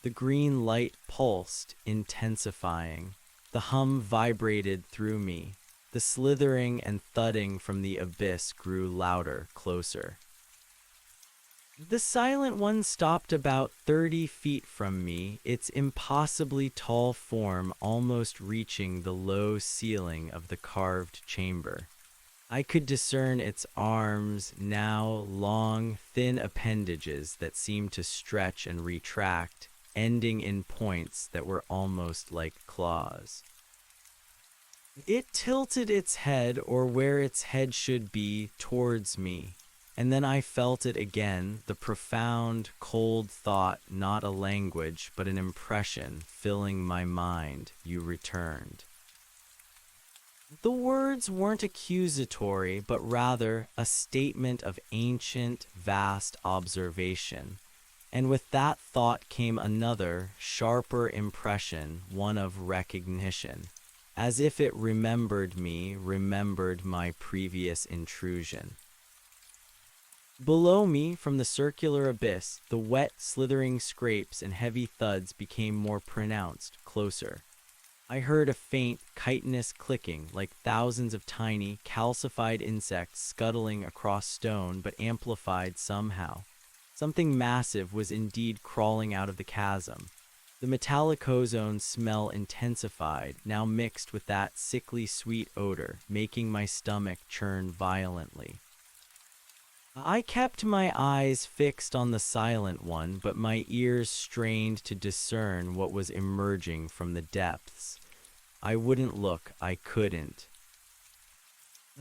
Speaker 1: The green light pulsed, intensifying. The hum vibrated through me. The slithering and thudding from the abyss grew louder, closer. The silent one stopped about 30 feet from me, its impossibly tall form almost reaching the low ceiling of the carved chamber. I could discern its arms, now long, thin appendages that seemed to stretch and retract, ending in points that were almost like claws. It tilted its head, or where its head should be, towards me. And then I felt it again, the profound, cold thought, not a language, but an impression, filling my mind. You returned. The words weren't accusatory, but rather a statement of ancient, vast observation. And with that thought came another, sharper impression, one of recognition, as if it remembered me, remembered my previous intrusion. Below me, from the circular abyss, the wet, slithering scrapes and heavy thuds became more pronounced, closer. I heard a faint, chitinous clicking, like thousands of tiny, calcified insects scuttling across stone, but amplified somehow. Something massive was indeed crawling out of the chasm. The metallic ozone smell intensified, now mixed with that sickly sweet odor, making my stomach churn violently. I kept my eyes fixed on the silent one, but my ears strained to discern what was emerging from the depths. I wouldn't look, I couldn't.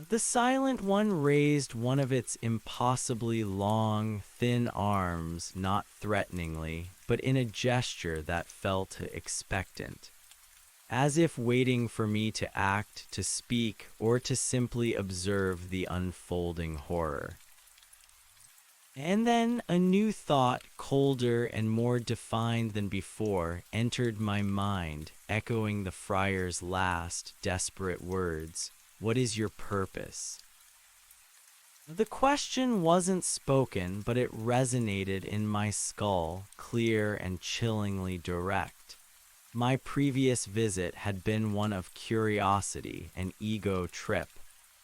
Speaker 1: The silent one raised one of its impossibly long, thin arms, not threateningly, but in a gesture that felt expectant, as if waiting for me to act, to speak, or to simply observe the unfolding horror. And then a new thought, colder and more defined than before, entered my mind, echoing the friar's last, desperate words. What is your purpose? The question wasn't spoken, but it resonated in my skull, clear and chillingly direct. My previous visit had been one of curiosity, an ego trip.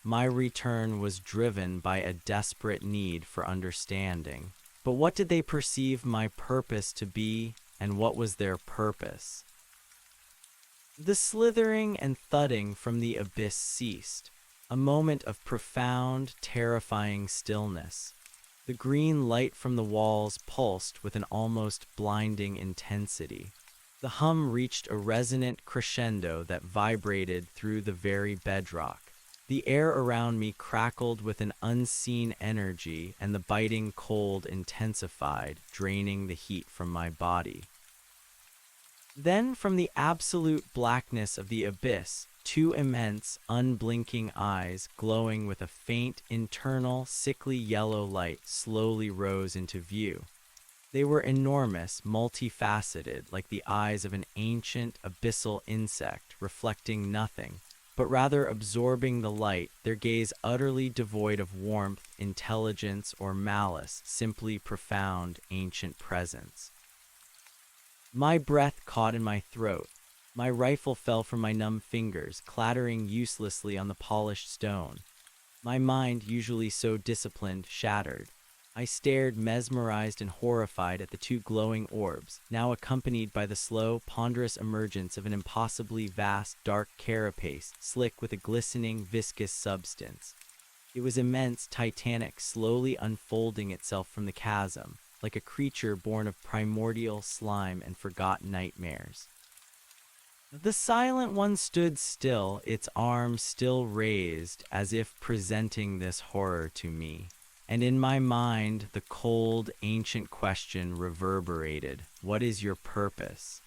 Speaker 1: My return was driven by a desperate need for understanding. But what did they perceive my purpose to be, and what was their purpose? The slithering and thudding from the abyss ceased, a moment of profound, terrifying stillness. The green light from the walls pulsed with an almost blinding intensity. The hum reached a resonant crescendo that vibrated through the very bedrock. The air around me crackled with an unseen energy, and the biting cold intensified, draining the heat from my body. Then, from the absolute blackness of the abyss, two immense, unblinking eyes, glowing with a faint, internal, sickly yellow light, slowly rose into view. They were enormous, multifaceted, like the eyes of an ancient, abyssal insect, reflecting nothing, but rather absorbing the light, their gaze utterly devoid of warmth, intelligence, or malice, simply profound, ancient presence. My breath caught in my throat. My rifle fell from my numb fingers, clattering uselessly on the polished stone. My mind, usually so disciplined, shattered. I stared, mesmerized and horrified, at the two glowing orbs, now accompanied by the slow, ponderous emergence of an impossibly vast, dark carapace, slick with a glistening, viscous substance. It was immense, titanic, slowly unfolding itself from the chasm, like a creature born of primordial slime and forgotten nightmares. The Silent One stood still, its arms still raised, as if presenting this horror to me. And in my mind, the cold, ancient question reverberated: what is your purpose?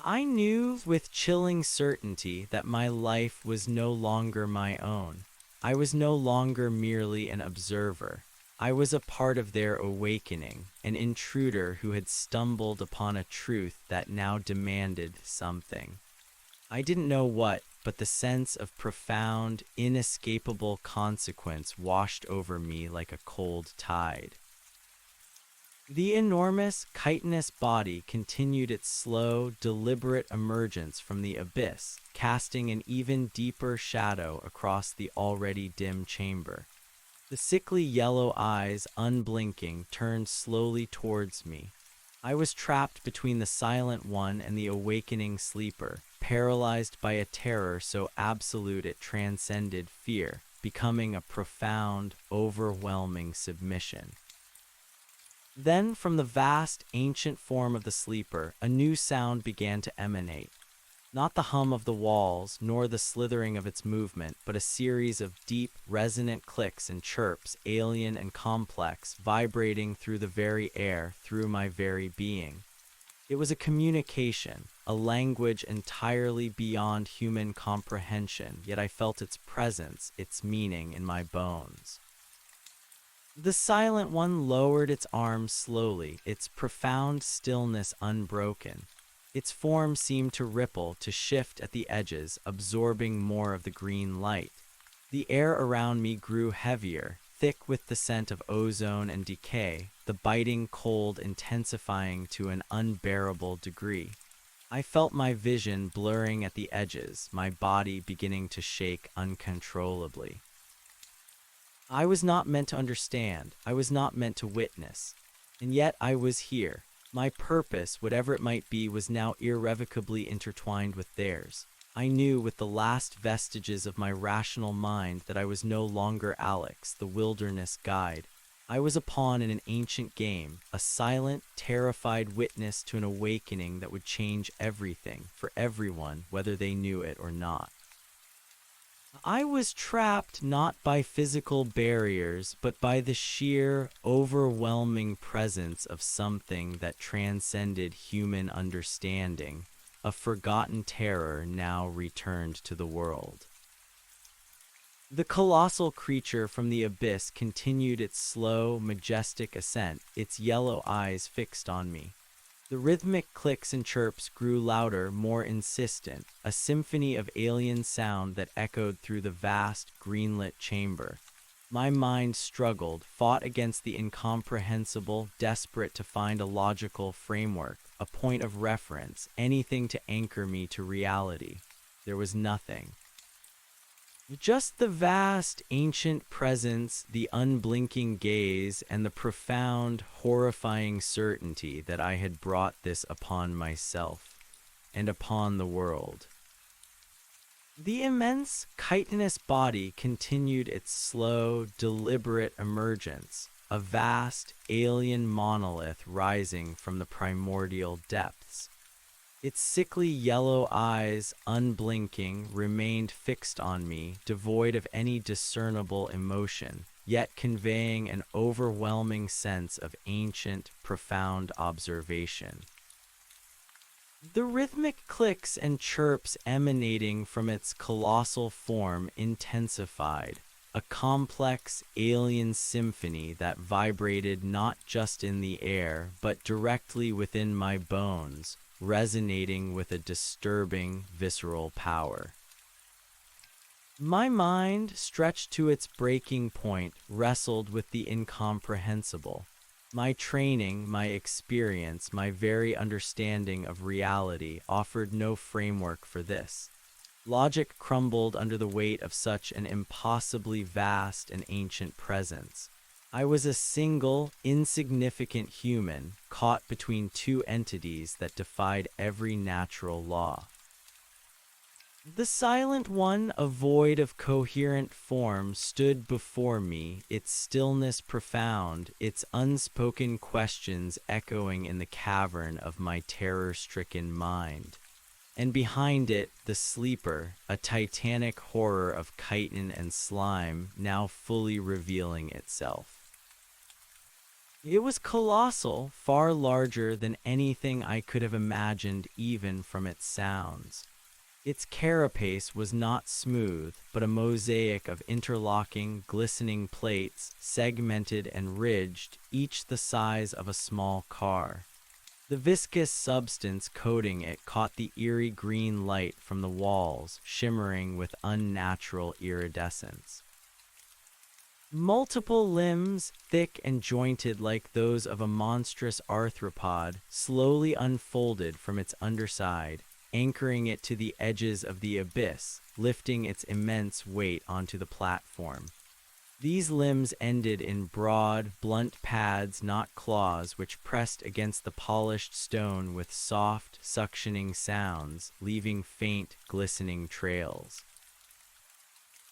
Speaker 1: I knew with chilling certainty that my life was no longer my own. I was no longer merely an observer. I was a part of their awakening, an intruder who had stumbled upon a truth that now demanded something. I didn't know what, but the sense of profound, inescapable consequence washed over me like a cold tide. The enormous, chitinous body continued its slow, deliberate emergence from the abyss, casting an even deeper shadow across the already dim chamber. The sickly yellow eyes, unblinking, turned slowly towards me. I was trapped between the Silent One and the awakening sleeper, paralyzed by a terror so absolute it transcended fear, becoming a profound, overwhelming submission. Then, from the vast, ancient form of the sleeper, a new sound began to emanate. Not the hum of the walls, nor the slithering of its movement, but a series of deep, resonant clicks and chirps, alien and complex, vibrating through the very air, through my very being. It was a communication, a language entirely beyond human comprehension, yet I felt its presence, its meaning in my bones. The Silent One lowered its arms slowly, its profound stillness unbroken. Its form seemed to ripple, to shift at the edges, absorbing more of the green light. The air around me grew heavier, thick with the scent of ozone and decay, the biting cold intensifying to an unbearable degree. I felt my vision blurring at the edges, my body beginning to shake uncontrollably. I was not meant to understand, I was not meant to witness. And yet I was here. My purpose, whatever it might be, was now irrevocably intertwined with theirs. I knew with the last vestiges of my rational mind that I was no longer Alex, the wilderness guide. I was a pawn in an ancient game, a silent, terrified witness to an awakening that would change everything, for everyone, whether they knew it or not. I was trapped not by physical barriers, but by the sheer, overwhelming presence of something that transcended human understanding, a forgotten terror now returned to the world. The colossal creature from the abyss continued its slow, majestic ascent, its yellow eyes fixed on me. The rhythmic clicks and chirps grew louder, more insistent, a symphony of alien sound that echoed through the vast, greenlit chamber. My mind struggled, fought against the incomprehensible, desperate to find a logical framework, a point of reference, anything to anchor me to reality. There was nothing. Just the vast, ancient presence, the unblinking gaze, and the profound, horrifying certainty that I had brought this upon myself and upon the world. The immense, chitinous body continued its slow, deliberate emergence, a vast, alien monolith rising from the primordial depths. Its sickly yellow eyes, unblinking, remained fixed on me, devoid of any discernible emotion, yet conveying an overwhelming sense of ancient, profound observation. The rhythmic clicks and chirps emanating from its colossal form intensified, a complex, alien symphony that vibrated not just in the air, but directly within my bones, resonating with a disturbing, visceral power. My mind, stretched to its breaking point, wrestled with the incomprehensible. My training, my experience, my very understanding of reality offered no framework for this. Logic crumbled under the weight of such an impossibly vast and ancient presence. I was a single, insignificant human caught between two entities that defied every natural law. The silent one, a void of coherent form, stood before me, its stillness profound, its unspoken questions echoing in the cavern of my terror-stricken mind. And behind it, the sleeper, a titanic horror of chitin and slime, now fully revealing itself. It was colossal, far larger than anything I could have imagined even from its sounds. Its carapace was not smooth, but a mosaic of interlocking, glistening plates, segmented and ridged, each the size of a small car. The viscous substance coating it caught the eerie green light from the walls, shimmering with unnatural iridescence. Multiple limbs, thick and jointed like those of a monstrous arthropod, slowly unfolded from its underside, anchoring it to the edges of the abyss, lifting its immense weight onto the platform. These limbs ended in broad, blunt pads, not claws, which pressed against the polished stone with soft, suctioning sounds, leaving faint, glistening trails.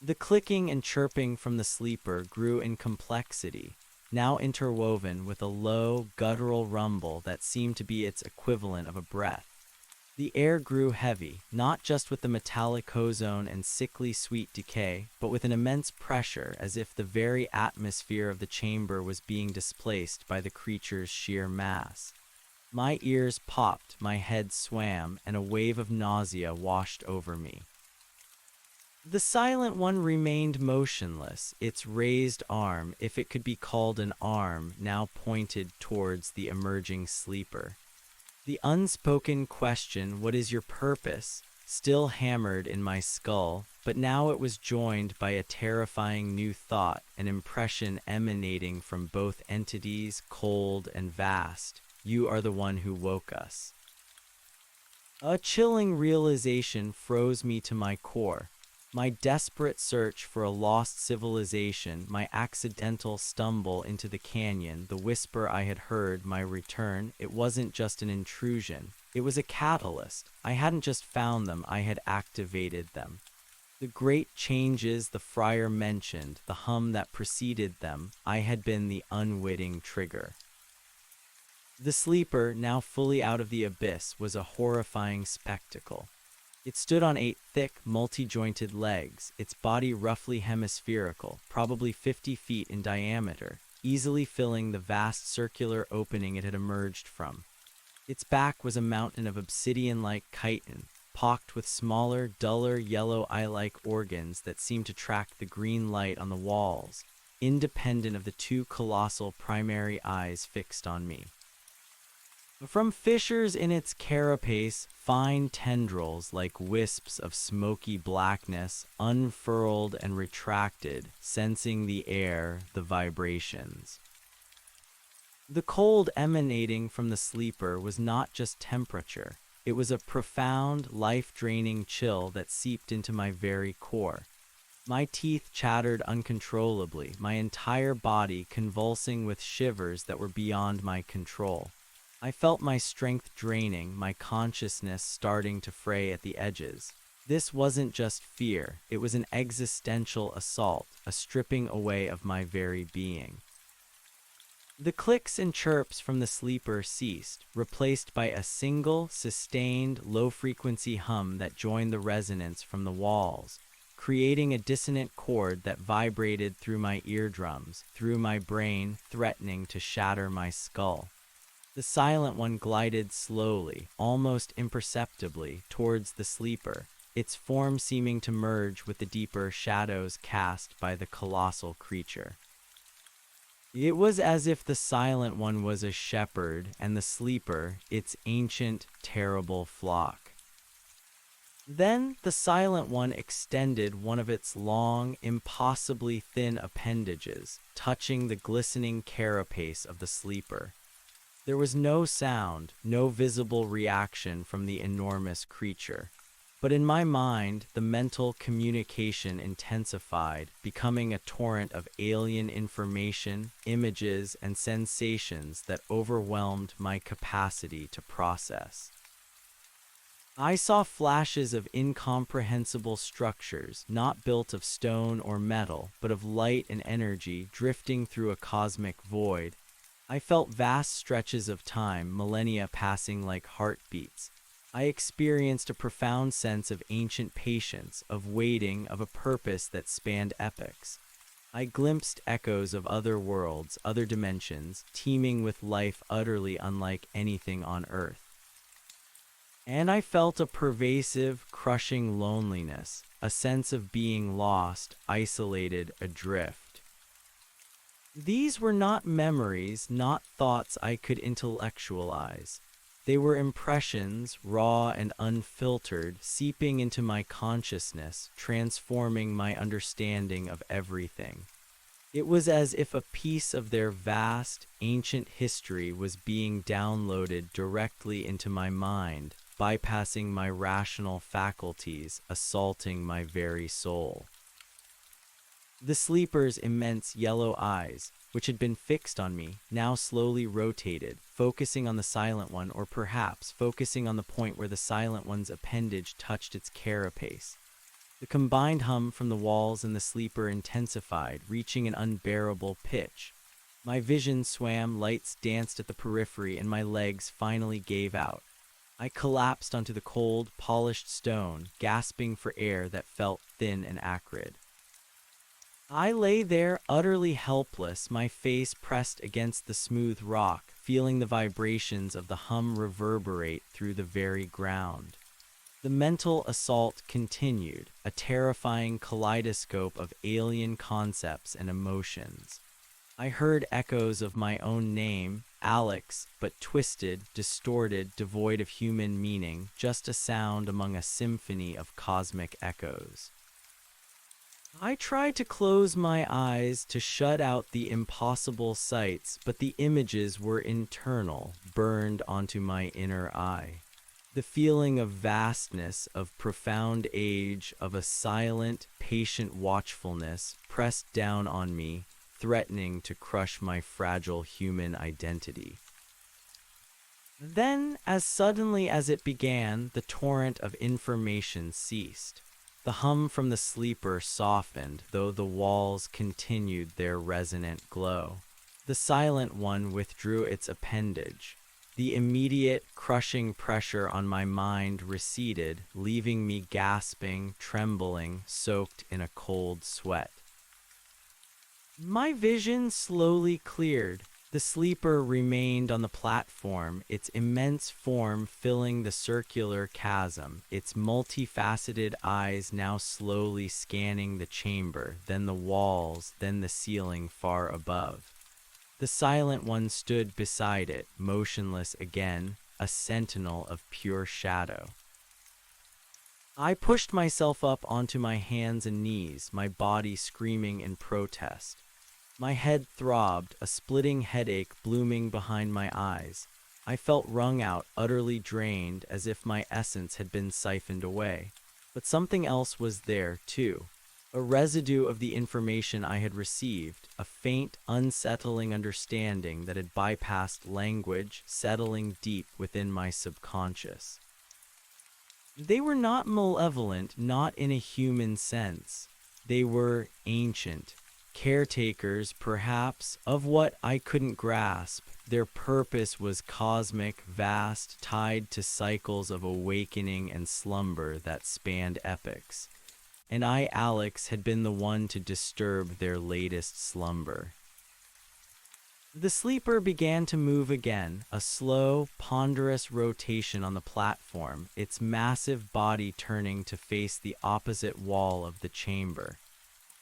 Speaker 1: The clicking and chirping from the sleeper grew in complexity, now interwoven with a low, guttural rumble that seemed to be its equivalent of a breath. The air grew heavy, not just with the metallic ozone and sickly sweet decay, but with an immense pressure, as if the very atmosphere of the chamber was being displaced by the creature's sheer mass. My ears popped, my head swam, and a wave of nausea washed over me. The silent one remained motionless, its raised arm, if it could be called an arm, now pointed towards the emerging sleeper. The unspoken question, "What is your purpose?" still hammered in my skull, but now it was joined by a terrifying new thought, an impression emanating from both entities, cold and vast. "You are the one who woke us." A chilling realization froze me to my core. My desperate search for a lost civilization, my accidental stumble into the canyon, the whisper I had heard, my return, it wasn't just an intrusion. It was a catalyst. I hadn't just found them, I had activated them. The great changes the friar mentioned, the hum that preceded them, I had been the unwitting trigger. The sleeper, now fully out of the abyss, was a horrifying spectacle. It stood on 8 thick, multi-jointed legs, its body roughly hemispherical, probably 50 feet in diameter, easily filling the vast circular opening it had emerged from. Its back was a mountain of obsidian-like chitin, pocked with smaller, duller yellow eye-like organs that seemed to track the green light on the walls, independent of the two colossal primary eyes fixed on me. From fissures in its carapace, fine tendrils like wisps of smoky blackness unfurled and retracted, sensing the air, the vibrations. The cold emanating from the sleeper was not just temperature. It was a profound, life-draining chill that seeped into my very core. My teeth chattered uncontrollably, my entire body convulsing with shivers that were beyond my control. I felt my strength draining, my consciousness starting to fray at the edges. This wasn't just fear, it was an existential assault, a stripping away of my very being. The clicks and chirps from the sleeper ceased, replaced by a single, sustained, low-frequency hum that joined the resonance from the walls, creating a dissonant chord that vibrated through my eardrums, through my brain, threatening to shatter my skull. The silent one glided slowly, almost imperceptibly, towards the sleeper, its form seeming to merge with the deeper shadows cast by the colossal creature. It was as if the silent one was a shepherd, and the sleeper, its ancient, terrible flock. Then the silent one extended one of its long, impossibly thin appendages, touching the glistening carapace of the sleeper. There was no sound, no visible reaction from the enormous creature. But in my mind, the mental communication intensified, becoming a torrent of alien information, images, and sensations that overwhelmed my capacity to process. I saw flashes of incomprehensible structures, not built of stone or metal, but of light and energy drifting through a cosmic void. I felt vast stretches of time, millennia passing like heartbeats. I experienced a profound sense of ancient patience, of waiting, of a purpose that spanned epochs. I glimpsed echoes of other worlds, other dimensions, teeming with life utterly unlike anything on Earth. And I felt a pervasive, crushing loneliness, a sense of being lost, isolated, adrift. These were not memories, not thoughts I could intellectualize. They were impressions, raw and unfiltered, seeping into my consciousness, transforming my understanding of everything. It was as if a piece of their vast, ancient history was being downloaded directly into my mind, bypassing my rational faculties, assaulting my very soul. The sleeper's immense yellow eyes, which had been fixed on me, now slowly rotated, focusing on the silent one, or perhaps focusing on the point where the silent one's appendage touched its carapace. The combined hum from the walls and the sleeper intensified, reaching an unbearable pitch. My vision swam, lights danced at the periphery, and my legs finally gave out. I collapsed onto the cold, polished stone, gasping for air that felt thin and acrid. I lay there, utterly helpless, my face pressed against the smooth rock, feeling the vibrations of the hum reverberate through the very ground. The mental assault continued, a terrifying kaleidoscope of alien concepts and emotions. I heard echoes of my own name, Alex, but twisted, distorted, devoid of human meaning, just a sound among a symphony of cosmic echoes. I tried to close my eyes to shut out the impossible sights, but the images were internal, burned onto my inner eye. The feeling of vastness, of profound age, of a silent, patient watchfulness pressed down on me, threatening to crush my fragile human identity. Then, as suddenly as it began, the torrent of information ceased. The hum from the sleeper softened, though the walls continued their resonant glow. The silent one withdrew its appendage. The immediate, crushing pressure on my mind receded, leaving me gasping, trembling, soaked in a cold sweat. My vision slowly cleared. The sleeper remained on the platform, its immense form filling the circular chasm, its multifaceted eyes now slowly scanning the chamber, then the walls, then the ceiling far above. The silent one stood beside it, motionless again, a sentinel of pure shadow. I pushed myself up onto my hands and knees, my body screaming in protest. My head throbbed, a splitting headache blooming behind my eyes. I felt wrung out, utterly drained, as if my essence had been siphoned away. But something else was there, too. A residue of the information I had received, a faint, unsettling understanding that had bypassed language, settling deep within my subconscious. They were not malevolent, not in a human sense. They were ancient. Caretakers, perhaps, of what I couldn't grasp. Their purpose was cosmic, vast, tied to cycles of awakening and slumber that spanned epochs. And I, Alex, had been the one to disturb their latest slumber. The sleeper began to move again, a slow, ponderous rotation on the platform, its massive body turning to face the opposite wall of the chamber.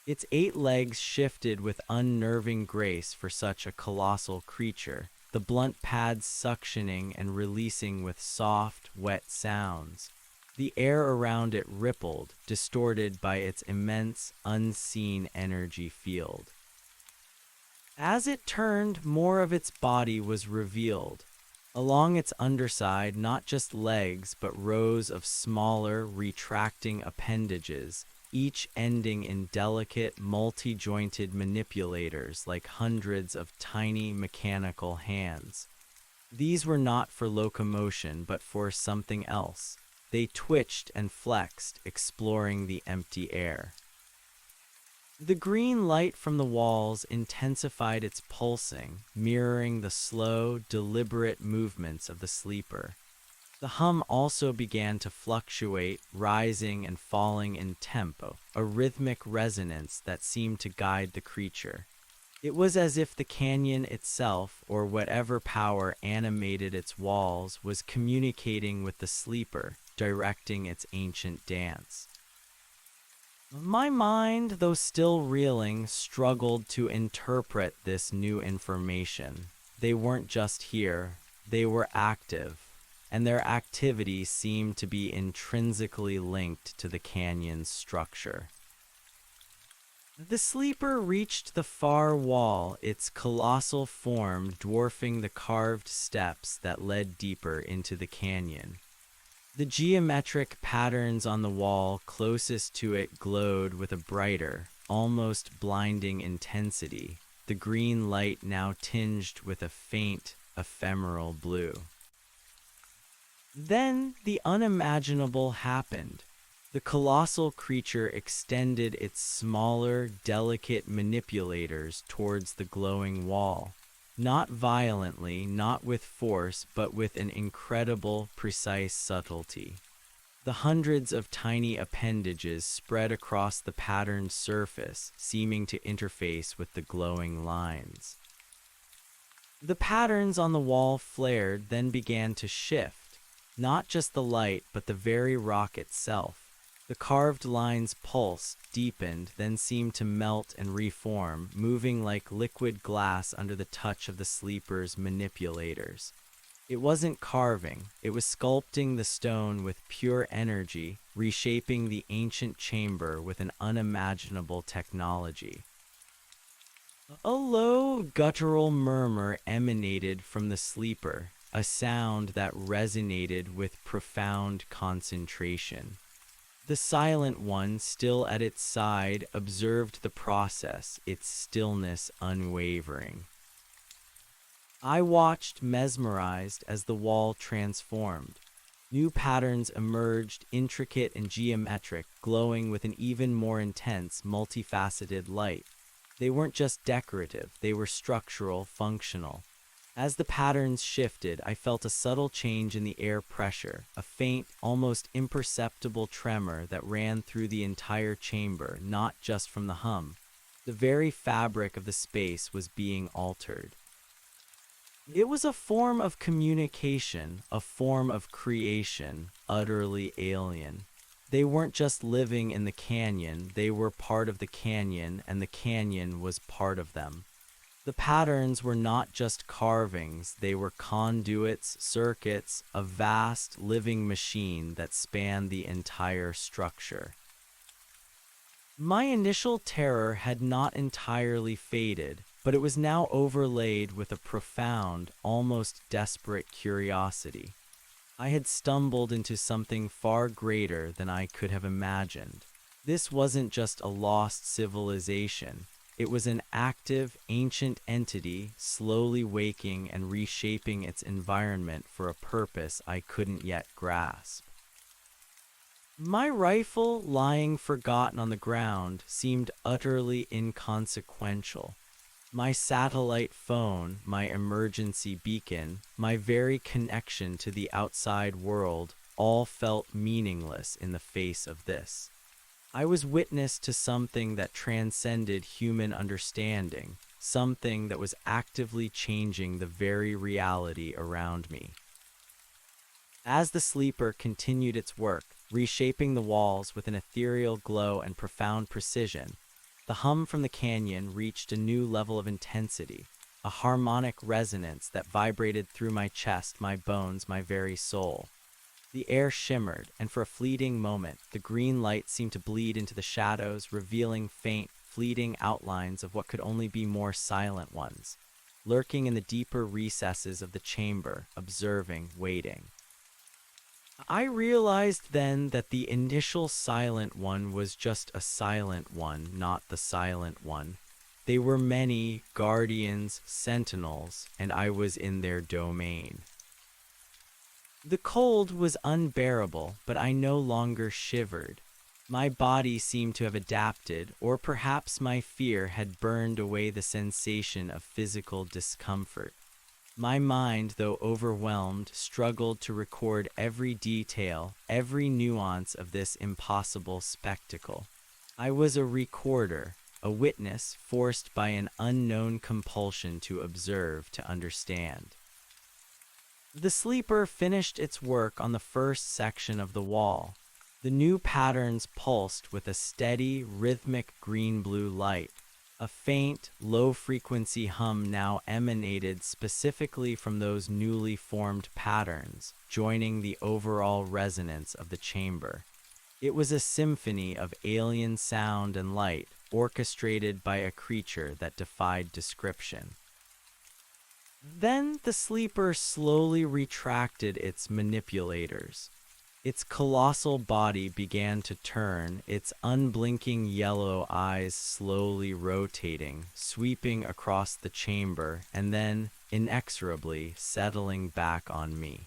Speaker 1: Its 8 legs shifted with unnerving grace for such a colossal creature, the blunt pads suctioning and releasing with soft, wet sounds. The air around it rippled, distorted by its immense, unseen energy field. As it turned, more of its body was revealed. Along its underside, not just legs, but rows of smaller, retracting appendages, each ending in delicate, multi-jointed manipulators like hundreds of tiny mechanical hands. These were not for locomotion, but for something else. They twitched and flexed, exploring the empty air. The green light from the walls intensified its pulsing, mirroring the slow, deliberate movements of the sleeper. The hum also began to fluctuate, rising and falling in tempo, a rhythmic resonance that seemed to guide the creature. It was as if the canyon itself, or whatever power animated its walls, was communicating with the sleeper, directing its ancient dance. My mind, though still reeling, struggled to interpret this new information. They weren't just here, they were active, and their activity seemed to be intrinsically linked to the canyon's structure. The sleeper reached the far wall, its colossal form dwarfing the carved steps that led deeper into the canyon. The geometric patterns on the wall closest to it glowed with a brighter, almost blinding intensity, the green light now tinged with a faint, ephemeral blue. Then the unimaginable happened. The colossal creature extended its smaller, delicate manipulators towards the glowing wall. Not violently, not with force, but with an incredible, precise subtlety. The hundreds of tiny appendages spread across the patterned surface, seeming to interface with the glowing lines. The patterns on the wall flared, then began to shift. Not just the light, but the very rock itself. The carved lines pulsed, deepened, then seemed to melt and reform, moving like liquid glass under the touch of the sleeper's manipulators. It wasn't carving, it was sculpting the stone with pure energy, reshaping the ancient chamber with an unimaginable technology. A low, guttural murmur emanated from the sleeper, a sound that resonated with profound concentration. The silent one, still at its side, observed the process, its stillness unwavering. I watched, mesmerized, as the wall transformed. New patterns emerged, intricate and geometric, glowing with an even more intense, multifaceted light. They weren't just decorative, they were structural, functional. As the patterns shifted, I felt a subtle change in the air pressure, a faint, almost imperceptible tremor that ran through the entire chamber, not just from the hum. The very fabric of the space was being altered. It was a form of communication, a form of creation, utterly alien. They weren't just living in the canyon, they were part of the canyon, and the canyon was part of them. The patterns were not just carvings, they were conduits, circuits, a vast, living machine that spanned the entire structure. My initial terror had not entirely faded, but it was now overlaid with a profound, almost desperate curiosity. I had stumbled into something far greater than I could have imagined. This wasn't just a lost civilization. It was an active, ancient entity, slowly waking and reshaping its environment for a purpose I couldn't yet grasp. My rifle, lying forgotten on the ground, seemed utterly inconsequential. My satellite phone, my emergency beacon, my very connection to the outside world, all felt meaningless in the face of this. I was witness to something that transcended human understanding, something that was actively changing the very reality around me. As the sleeper continued its work, reshaping the walls with an ethereal glow and profound precision, the hum from the canyon reached a new level of intensity, a harmonic resonance that vibrated through my chest, my bones, my very soul. The air shimmered, and for a fleeting moment, the green light seemed to bleed into the shadows, revealing faint, fleeting outlines of what could only be more silent ones. lurking in the deeper recesses of the chamber, observing, waiting. I realized then that the initial silent one was just a silent one, not the silent one. They were many guardians, sentinels, and I was in their domain. The cold was unbearable, but I no longer shivered. My body seemed to have adapted, or perhaps my fear had burned away the sensation of physical discomfort. My mind, though overwhelmed, struggled to record every detail, every nuance of this impossible spectacle. I was a recorder, a witness forced by an unknown compulsion to observe, to understand. The sleeper finished its work on the first section of the wall. The new patterns pulsed with a steady, rhythmic green-blue light. A faint, low-frequency hum now emanated specifically from those newly formed patterns, joining the overall resonance of the chamber. It was a symphony of alien sound and light, orchestrated by a creature that defied description. Then the sleeper slowly retracted its manipulators. Its colossal body began to turn, its unblinking yellow eyes slowly rotating, sweeping across the chamber, and then, inexorably, settling back on me.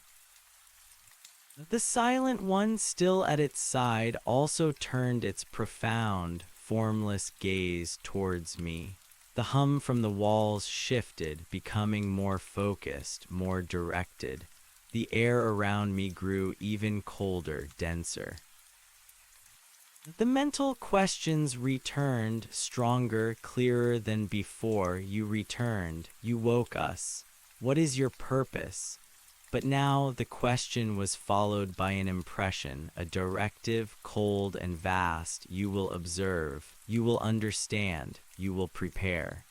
Speaker 1: The silent one still at its side also turned its profound, formless gaze towards me. The hum from the walls shifted, becoming more focused, more directed. The air around me grew even colder, denser. The mental questions returned, stronger, clearer than before. You returned. You woke us. What is your purpose? But now the question was followed by an impression, a directive, cold and vast. You will observe. You will understand. You will prepare.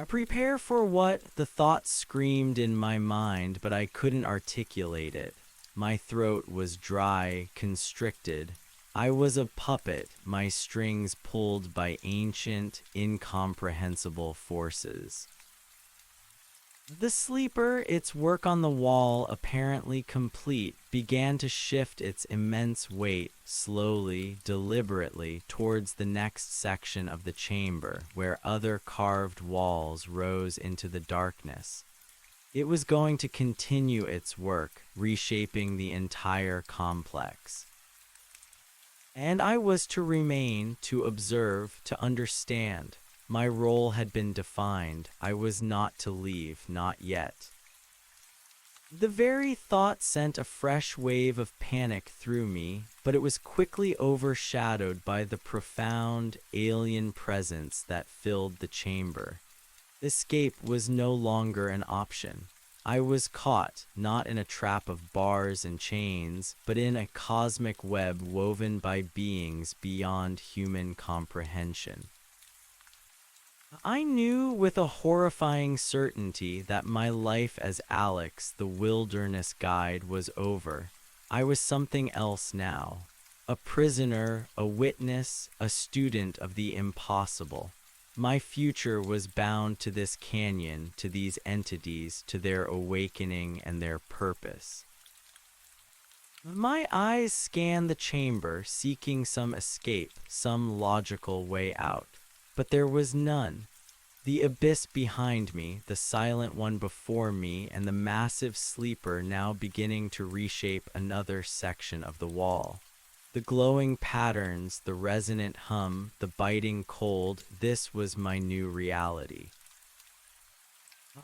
Speaker 1: Prepare for what? The thought screamed in my mind, but I couldn't articulate it. My throat was dry, constricted. I was a puppet, my strings pulled by ancient, incomprehensible forces. The sleeper, its work on the wall apparently complete, began to shift its immense weight slowly, deliberately towards the next section of the chamber, where other carved walls rose into the darkness. It was going to continue its work, reshaping the entire complex. And I was to remain, to observe, to understand. My role had been defined. I was not to leave, not yet. The very thought sent a fresh wave of panic through me, but it was quickly overshadowed by the profound, alien presence that filled the chamber. Escape was no longer an option. I was caught, not in a trap of bars and chains, but in a cosmic web woven by beings beyond human comprehension. I knew with a horrifying certainty that my life as Alex, the wilderness guide, was over. I was something else now. A prisoner, a witness, a student of the impossible. My future was bound to this canyon, to these entities, to their awakening and their purpose. My eyes scanned the chamber, seeking some escape, some logical way out. But there was none. The abyss behind me, the silent one before me, and the massive sleeper now beginning to reshape another section of the wall. The glowing patterns, the resonant hum, the biting cold, this was my new reality.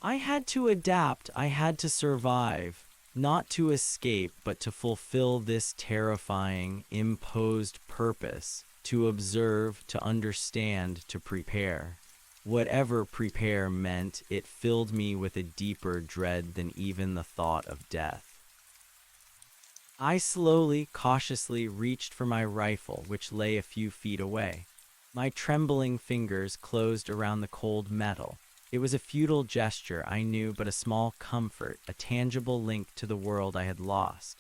Speaker 1: I had to adapt, I had to survive, not to escape, but to fulfill this terrifying, imposed purpose. To observe, to understand, to prepare. Whatever prepare meant, it filled me with a deeper dread than even the thought of death. I slowly, cautiously reached for my rifle, which lay a few feet away. My trembling fingers closed around the cold metal. It was a futile gesture, I knew, but a small comfort, a tangible link to the world I had lost.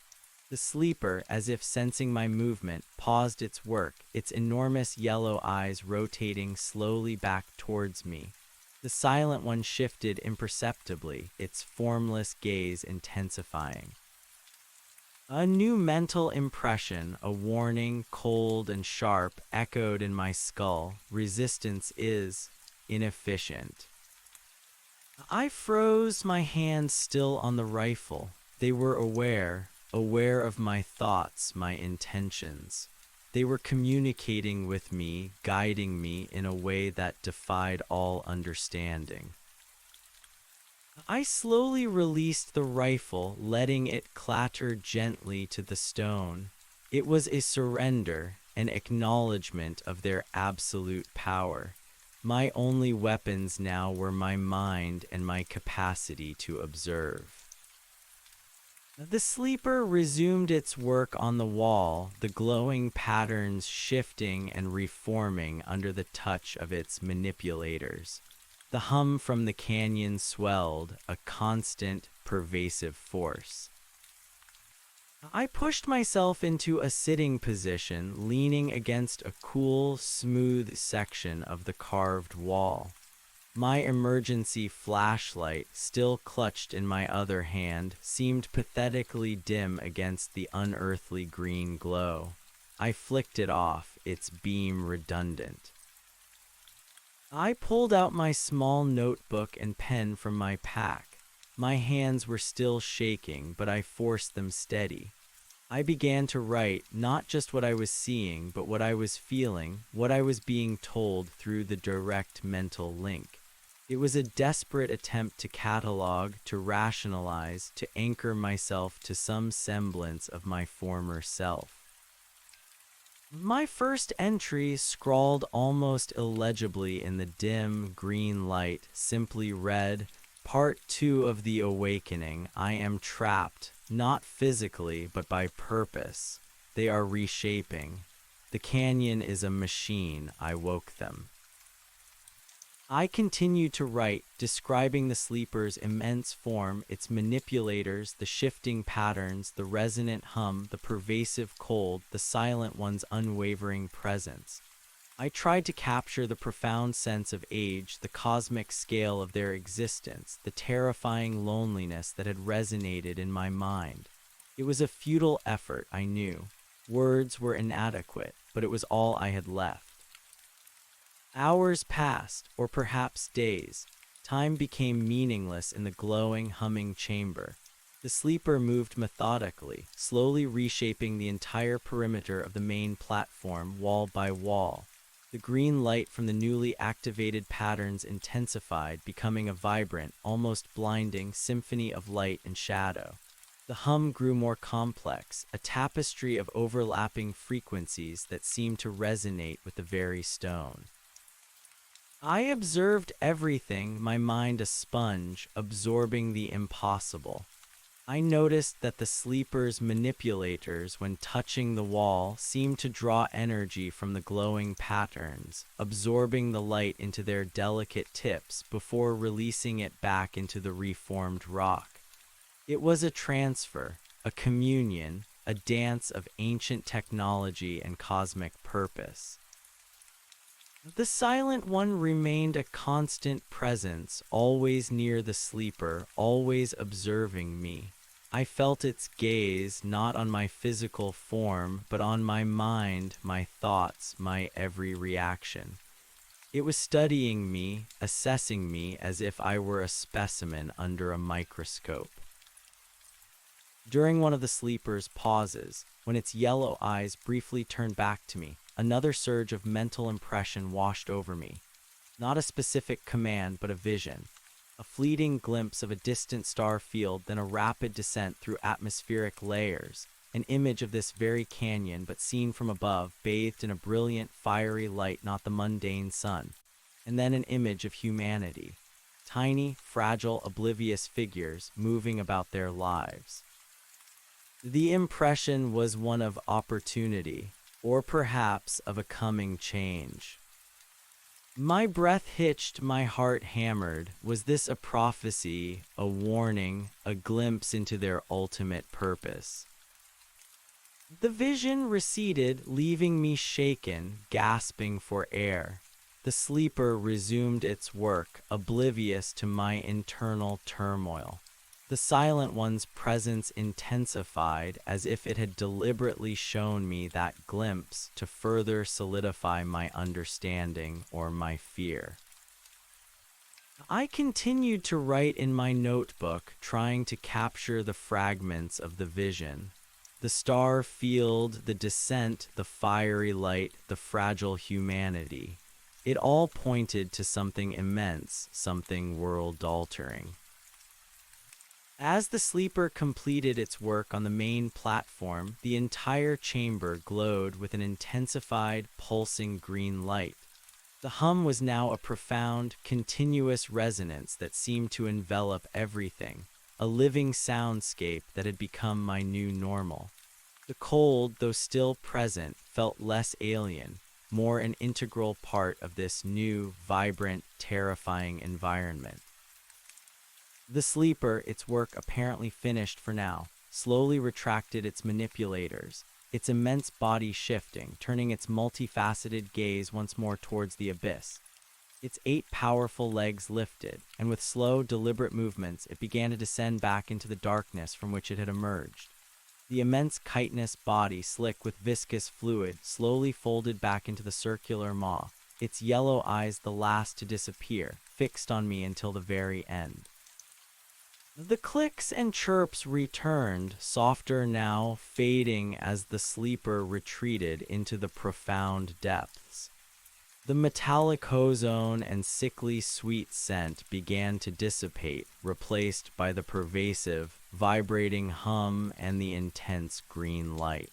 Speaker 1: The sleeper, as if sensing my movement, paused its work, its enormous yellow eyes rotating slowly back towards me. The silent one shifted imperceptibly, its formless gaze intensifying. A new mental impression, a warning, cold and sharp, echoed in my skull. Resistance is inefficient. I froze, my hands still on the rifle. They were aware of my thoughts, my intentions. They were communicating with me, guiding me in a way that defied all understanding. I slowly released the rifle, letting it clatter gently to the stone. It was a surrender, an acknowledgement of their absolute power. My only weapons now were my mind and my capacity to observe. The sleeper resumed its work on the wall, the glowing patterns shifting and reforming under the touch of its manipulators. The hum from the canyon swelled, a constant, pervasive force. I pushed myself into a sitting position, leaning against a cool, smooth section of the carved wall. My emergency flashlight, still clutched in my other hand, seemed pathetically dim against the unearthly green glow. I flicked it off, its beam redundant. I pulled out my small notebook and pen from my pack. My hands were still shaking, but I forced them steady. I began to write not just what I was seeing, but what I was feeling, what I was being told through the direct mental link. It was a desperate attempt to catalog, to rationalize, to anchor myself to some semblance of my former self. My first entry, scrawled almost illegibly in the dim, green light, simply read, Part 2 of the Awakening. I am trapped, not physically, but by purpose. They are reshaping. The canyon is a machine. I woke them. I continued to write, describing the sleeper's immense form, its manipulators, the shifting patterns, the resonant hum, the pervasive cold, the silent one's unwavering presence. I tried to capture the profound sense of age, the cosmic scale of their existence, the terrifying loneliness that had resonated in my mind. It was a futile effort, I knew. Words were inadequate, but it was all I had left. Hours passed, or perhaps days. Time became meaningless in the glowing, humming chamber. The sleeper moved methodically, slowly reshaping the entire perimeter of the main platform, wall by wall. The green light from the newly activated patterns intensified, becoming a vibrant, almost blinding symphony of light and shadow. The hum grew more complex, a tapestry of overlapping frequencies that seemed to resonate with the very stone. I observed everything, my mind a sponge, absorbing the impossible. I noticed that the sleeper's manipulators, when touching the wall, seemed to draw energy from the glowing patterns, absorbing the light into their delicate tips before releasing it back into the reformed rock. It was a transfer, a communion, a dance of ancient technology and cosmic purpose. The silent one remained a constant presence, always near the sleeper, always observing me. I felt its gaze, not on my physical form, but on my mind, my thoughts, my every reaction. It was studying me, assessing me as if I were a specimen under a microscope. During one of the sleeper's pauses, when its yellow eyes briefly turned back to me, another surge of mental impression washed over me. Not a specific command, but a vision. A fleeting glimpse of a distant star field, then a rapid descent through atmospheric layers. An image of this very canyon, but seen from above, bathed in a brilliant, fiery light, not the mundane sun. And then an image of humanity. Tiny, fragile, oblivious figures moving about their lives. The impression was one of opportunity, or perhaps of a coming change. My breath hitched, my heart hammered. Was this a prophecy, a warning, a glimpse into their ultimate purpose? The vision receded, leaving me shaken, gasping for air. The sleeper resumed its work, oblivious to my internal turmoil. The Silent One's presence intensified, as if it had deliberately shown me that glimpse to further solidify my understanding or my fear. I continued to write in my notebook, trying to capture the fragments of the vision. The star field, the descent, the fiery light, the fragile humanity. It all pointed to something immense, something world-altering. As the sleeper completed its work on the main platform, the entire chamber glowed with an intensified, pulsing green light. The hum was now a profound, continuous resonance that seemed to envelop everything, a living soundscape that had become my new normal. The cold, though still present, felt less alien, more an integral part of this new, vibrant, terrifying environment. The sleeper, its work apparently finished for now, slowly retracted its manipulators, its immense body shifting, turning its multifaceted gaze once more towards the abyss. Its 8 powerful legs lifted, and with slow, deliberate movements, it began to descend back into the darkness from which it had emerged. The immense chitinous body, slick with viscous fluid, slowly folded back into the circular maw, its yellow eyes the last to disappear, fixed on me until the very end. The clicks and chirps returned, softer now, fading as the sleeper retreated into the profound depths. The metallic ozone and sickly sweet scent began to dissipate, replaced by the pervasive, vibrating hum and the intense green light.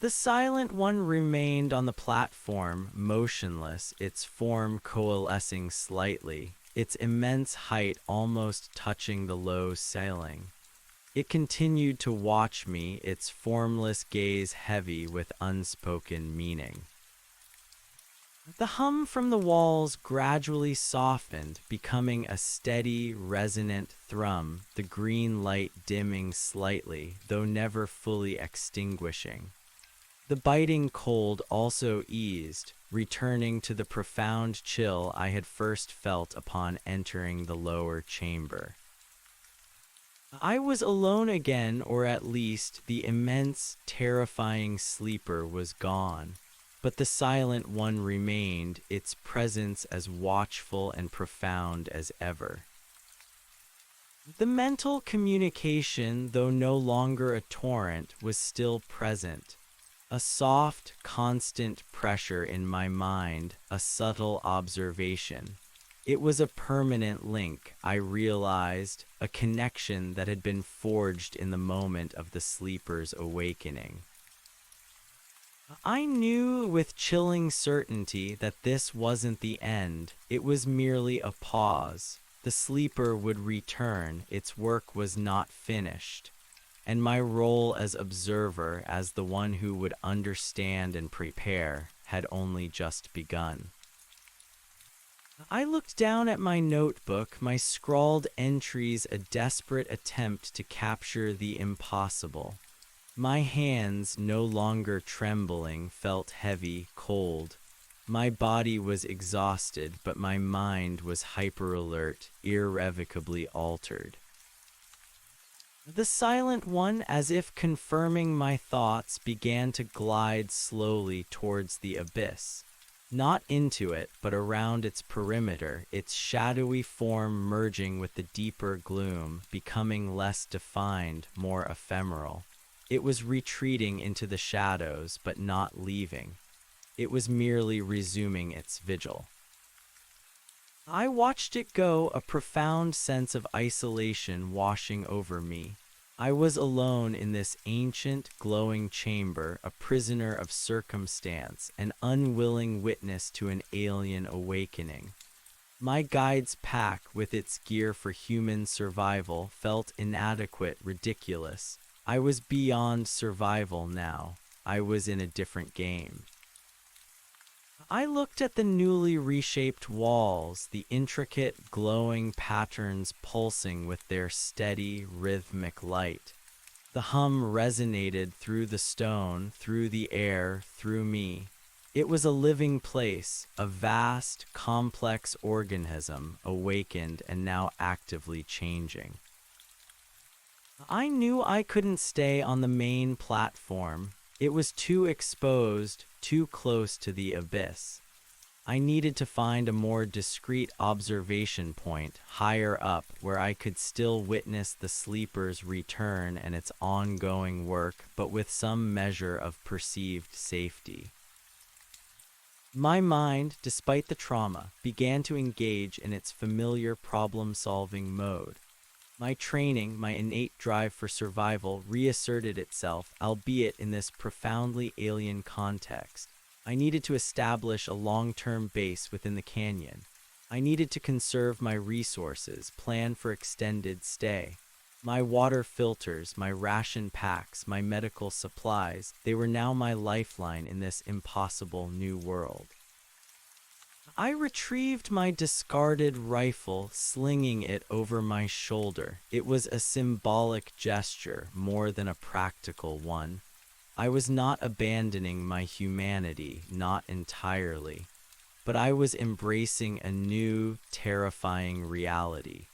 Speaker 1: The Silent One remained on the platform, motionless, its form coalescing slightly, its immense height almost touching the low ceiling. It continued to watch me, its formless gaze heavy with unspoken meaning. The hum from the walls gradually softened, becoming a steady, resonant thrum, the green light dimming slightly, though never fully extinguishing. The biting cold also eased, returning to the profound chill I had first felt upon entering the lower chamber. I was alone again, or at least the immense, terrifying sleeper was gone. But the Silent One remained, its presence as watchful and profound as ever. The mental communication, though no longer a torrent, was still present. A soft, constant pressure in my mind, a subtle observation. It was a permanent link, I realized, a connection that had been forged in the moment of the sleeper's awakening. I knew with chilling certainty that this wasn't the end, it was merely a pause. The sleeper would return, its work was not finished, and my role as observer, as the one who would understand and prepare, had only just begun. I looked down at my notebook, my scrawled entries a desperate attempt to capture the impossible. My hands, no longer trembling, felt heavy, cold. My body was exhausted, but my mind was hyper-alert, irrevocably altered. The Silent One, as if confirming my thoughts, began to glide slowly towards the abyss. Not into it, but around its perimeter, its shadowy form merging with the deeper gloom, becoming less defined, more ephemeral. It was retreating into the shadows, but not leaving. It was merely resuming its vigil. I watched it go, a profound sense of isolation washing over me. I was alone in this ancient, glowing chamber, a prisoner of circumstance, an unwilling witness to an alien awakening. My guide's pack, with its gear for human survival, felt inadequate, ridiculous. I was beyond survival now. I was in a different game. I looked at the newly reshaped walls, the intricate, glowing patterns pulsing with their steady, rhythmic light. The hum resonated through the stone, through the air, through me. It was a living place, a vast, complex organism, awakened and now actively changing. I knew I couldn't stay on the main platform. It was too exposed, too close to the abyss. I needed to find a more discreet observation point higher up where I could still witness the sleeper's return and its ongoing work, but with some measure of perceived safety. My mind, despite the trauma, began to engage in its familiar problem-solving mode. My training, my innate drive for survival, reasserted itself, albeit in this profoundly alien context. I needed to establish a long-term base within the canyon. I needed to conserve my resources, plan for extended stay. My water filters, my ration packs, my medical supplies, they were now my lifeline in this impossible new world. I retrieved my discarded rifle, slinging it over my shoulder. It was a symbolic gesture more than a practical one. I was not abandoning my humanity, not entirely, but I was embracing a new, terrifying reality.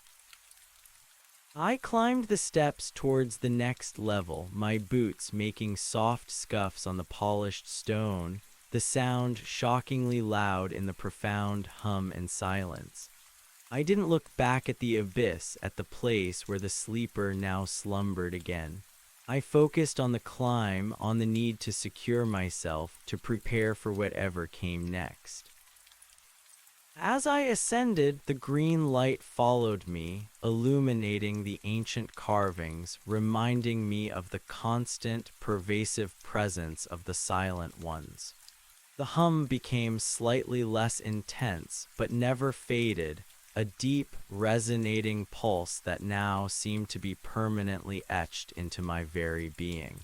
Speaker 1: I climbed the steps towards the next level, my boots making soft scuffs on the polished stone, the sound shockingly loud in the profound hum and silence. I didn't look back at the abyss, at the place where the sleeper now slumbered again. I focused on the climb, on the need to secure myself, to prepare for whatever came next. As I ascended, the green light followed me, illuminating the ancient carvings, reminding me of the constant, pervasive presence of the Silent Ones. The hum became slightly less intense, but never faded, a deep, resonating pulse that now seemed to be permanently etched into my very being.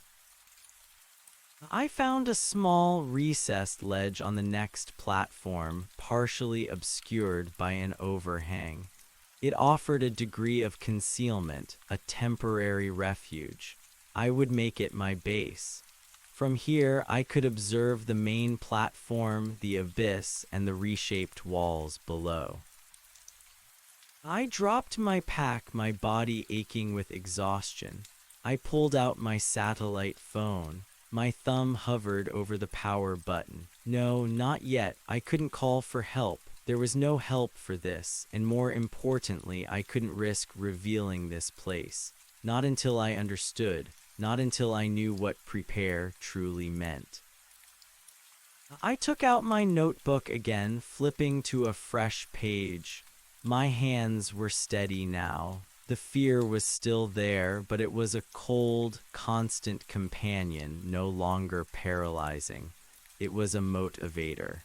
Speaker 1: I found a small, recessed ledge on the next platform, partially obscured by an overhang. It offered a degree of concealment, a temporary refuge. I would make it my base. From here, I could observe the main platform, the abyss, and the reshaped walls below. I dropped my pack, my body aching with exhaustion. I pulled out my satellite phone. My thumb hovered over the power button. No, not yet. I couldn't call for help. There was no help for this, and more importantly, I couldn't risk revealing this place. Not until I understood, not until I knew what prepare truly meant. I took out my notebook again, flipping to a fresh page. My hands were steady now. The fear was still there, but it was a cold, constant companion, no longer paralyzing. It was a motivator.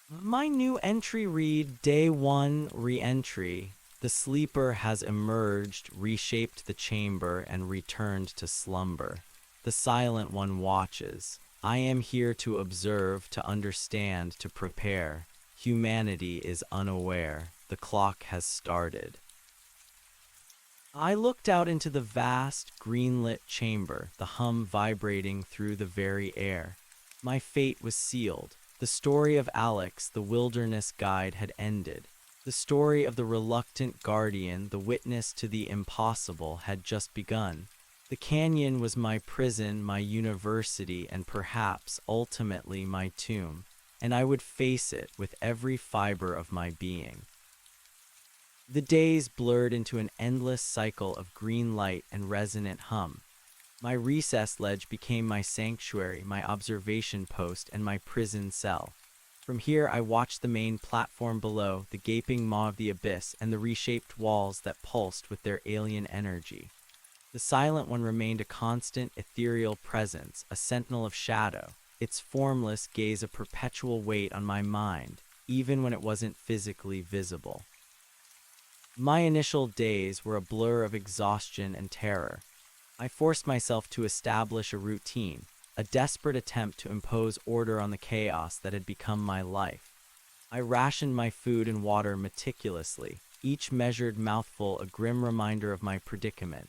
Speaker 1: My new entry read, Day 1, Re-entry. The sleeper has emerged, reshaped the chamber, and returned to slumber. The Silent One watches. I am here to observe, to understand, to prepare. Humanity is unaware. The clock has started. I looked out into the vast, green-lit chamber, the hum vibrating through the very air. My fate was sealed. The story of Alex, the wilderness guide, had ended. The story of the reluctant guardian, the witness to the impossible, had just begun. The canyon was my prison, my university, and perhaps, ultimately, my tomb, and I would face it with every fiber of my being. The days blurred into an endless cycle of green light and resonant hum. My recess ledge became my sanctuary, my observation post, and my prison cell. From here, I watched the main platform below, the gaping maw of the abyss, and the reshaped walls that pulsed with their alien energy. The Silent One remained a constant, ethereal presence, a sentinel of shadow, its formless gaze a perpetual weight on my mind, even when it wasn't physically visible. My initial days were a blur of exhaustion and terror. I forced myself to establish a routine, a desperate attempt to impose order on the chaos that had become my life. I rationed my food and water meticulously, each measured mouthful a grim reminder of my predicament.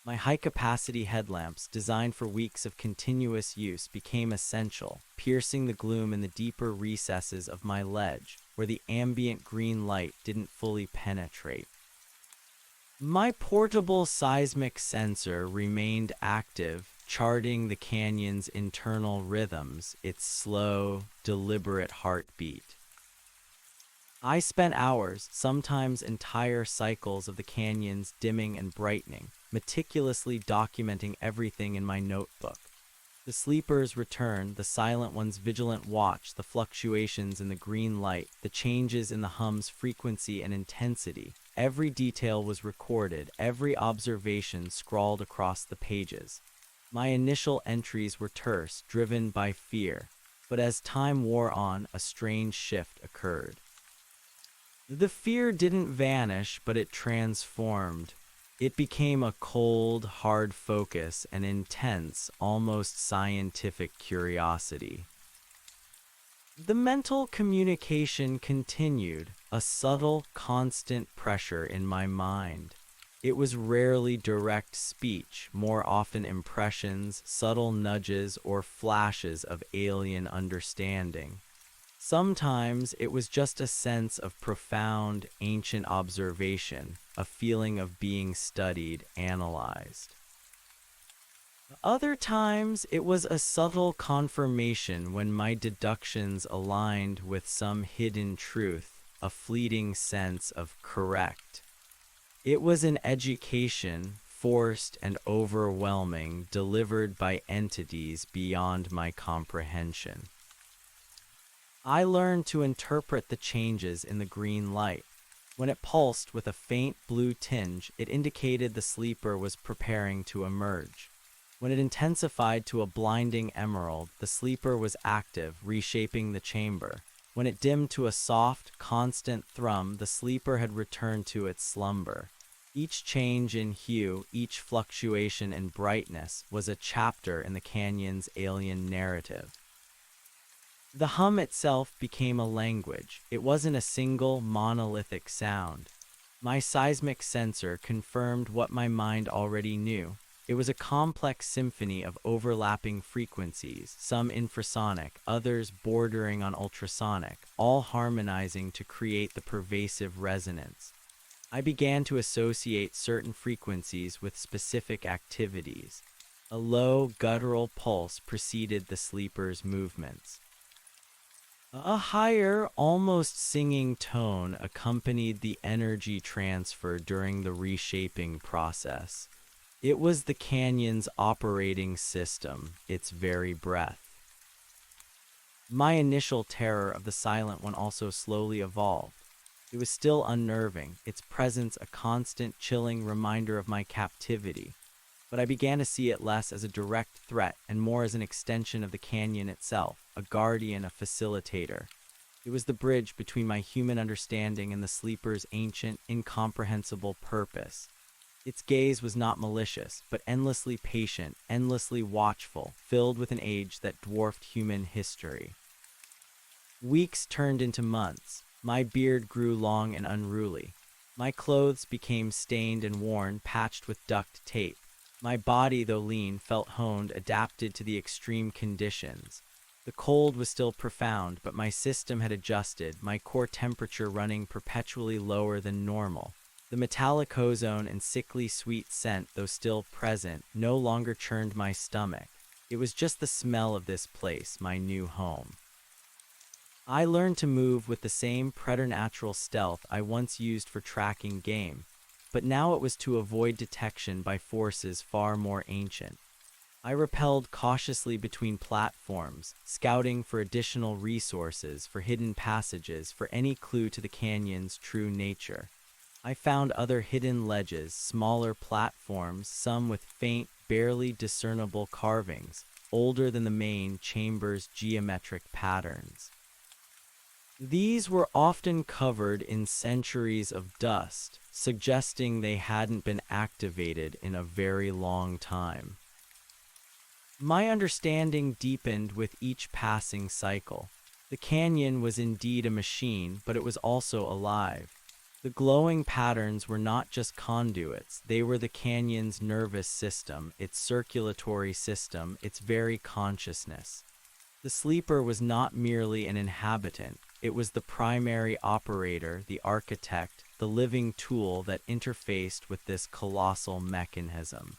Speaker 1: My high-capacity headlamps, designed for weeks of continuous use, became essential, piercing the gloom in the deeper recesses of my ledge, where the ambient green light didn't fully penetrate. My portable seismic sensor remained active, charting the canyon's internal rhythms, its slow, deliberate heartbeat. I spent hours, sometimes entire cycles of the canyon's dimming and brightening, meticulously documenting everything in my notebook. The sleeper's return, the silent one's vigilant watch, the fluctuations in the green light, the changes in the hum's frequency and intensity. Every detail was recorded, every observation scrawled across the pages. My initial entries were terse, driven by fear, but as time wore on, a strange shift occurred. The fear didn't vanish, but it transformed. It became a cold, hard focus, an intense, almost scientific curiosity. The mental communication continued, a subtle, constant pressure in my mind. It was rarely direct speech, more often impressions, subtle nudges, or flashes of alien understanding. Sometimes it was just a sense of profound, ancient observation, a feeling of being studied, analyzed. Other times it was a subtle confirmation when my deductions aligned with some hidden truth, a fleeting sense of correct. It was an education, forced and overwhelming, delivered by entities beyond my comprehension. I learned to interpret the changes in the green light. When it pulsed with a faint blue tinge, it indicated the sleeper was preparing to emerge. When it intensified to a blinding emerald, the sleeper was active, reshaping the chamber. When it dimmed to a soft, constant thrum, the sleeper had returned to its slumber. Each change in hue, each fluctuation in brightness, was a chapter in the canyon's alien narrative. The hum itself became a language. It wasn't a single, monolithic sound. My seismic sensor confirmed what my mind already knew. It was a complex symphony of overlapping frequencies, some infrasonic, others bordering on ultrasonic, all harmonizing to create the pervasive resonance. I began to associate certain frequencies with specific activities. A low, guttural pulse preceded the sleeper's movements. A higher, almost singing tone accompanied the energy transfer during the reshaping process. It was the canyon's operating system, its very breath. My initial terror of the silent one also slowly evolved. It was still unnerving, its presence a constant, chilling reminder of my captivity. But I began to see it less as a direct threat and more as an extension of the canyon itself, a guardian, a facilitator. It was the bridge between my human understanding and the sleeper's ancient, incomprehensible purpose. Its gaze was not malicious, but endlessly patient, endlessly watchful, filled with an age that dwarfed human history. Weeks turned into months. My beard grew long and unruly. My clothes became stained and worn, patched with duct tape. My body, though lean, felt honed, adapted to the extreme conditions. The cold was still profound, but my system had adjusted, my core temperature running perpetually lower than normal. The metallic ozone and sickly sweet scent, though still present, no longer churned my stomach. It was just the smell of this place, my new home. I learned to move with the same preternatural stealth I once used for tracking game, but now it was to avoid detection by forces far more ancient. I rappelled cautiously between platforms, scouting for additional resources, for hidden passages, for any clue to the canyon's true nature. I found other hidden ledges, smaller platforms, some with faint, barely discernible carvings, older than the main chamber's geometric patterns. These were often covered in centuries of dust, suggesting they hadn't been activated in a very long time. My understanding deepened with each passing cycle. The canyon was indeed a machine, but it was also alive. The glowing patterns were not just conduits, they were the canyon's nervous system, its circulatory system, its very consciousness. The sleeper was not merely an inhabitant, it was the primary operator, the architect, the living tool that interfaced with this colossal mechanism.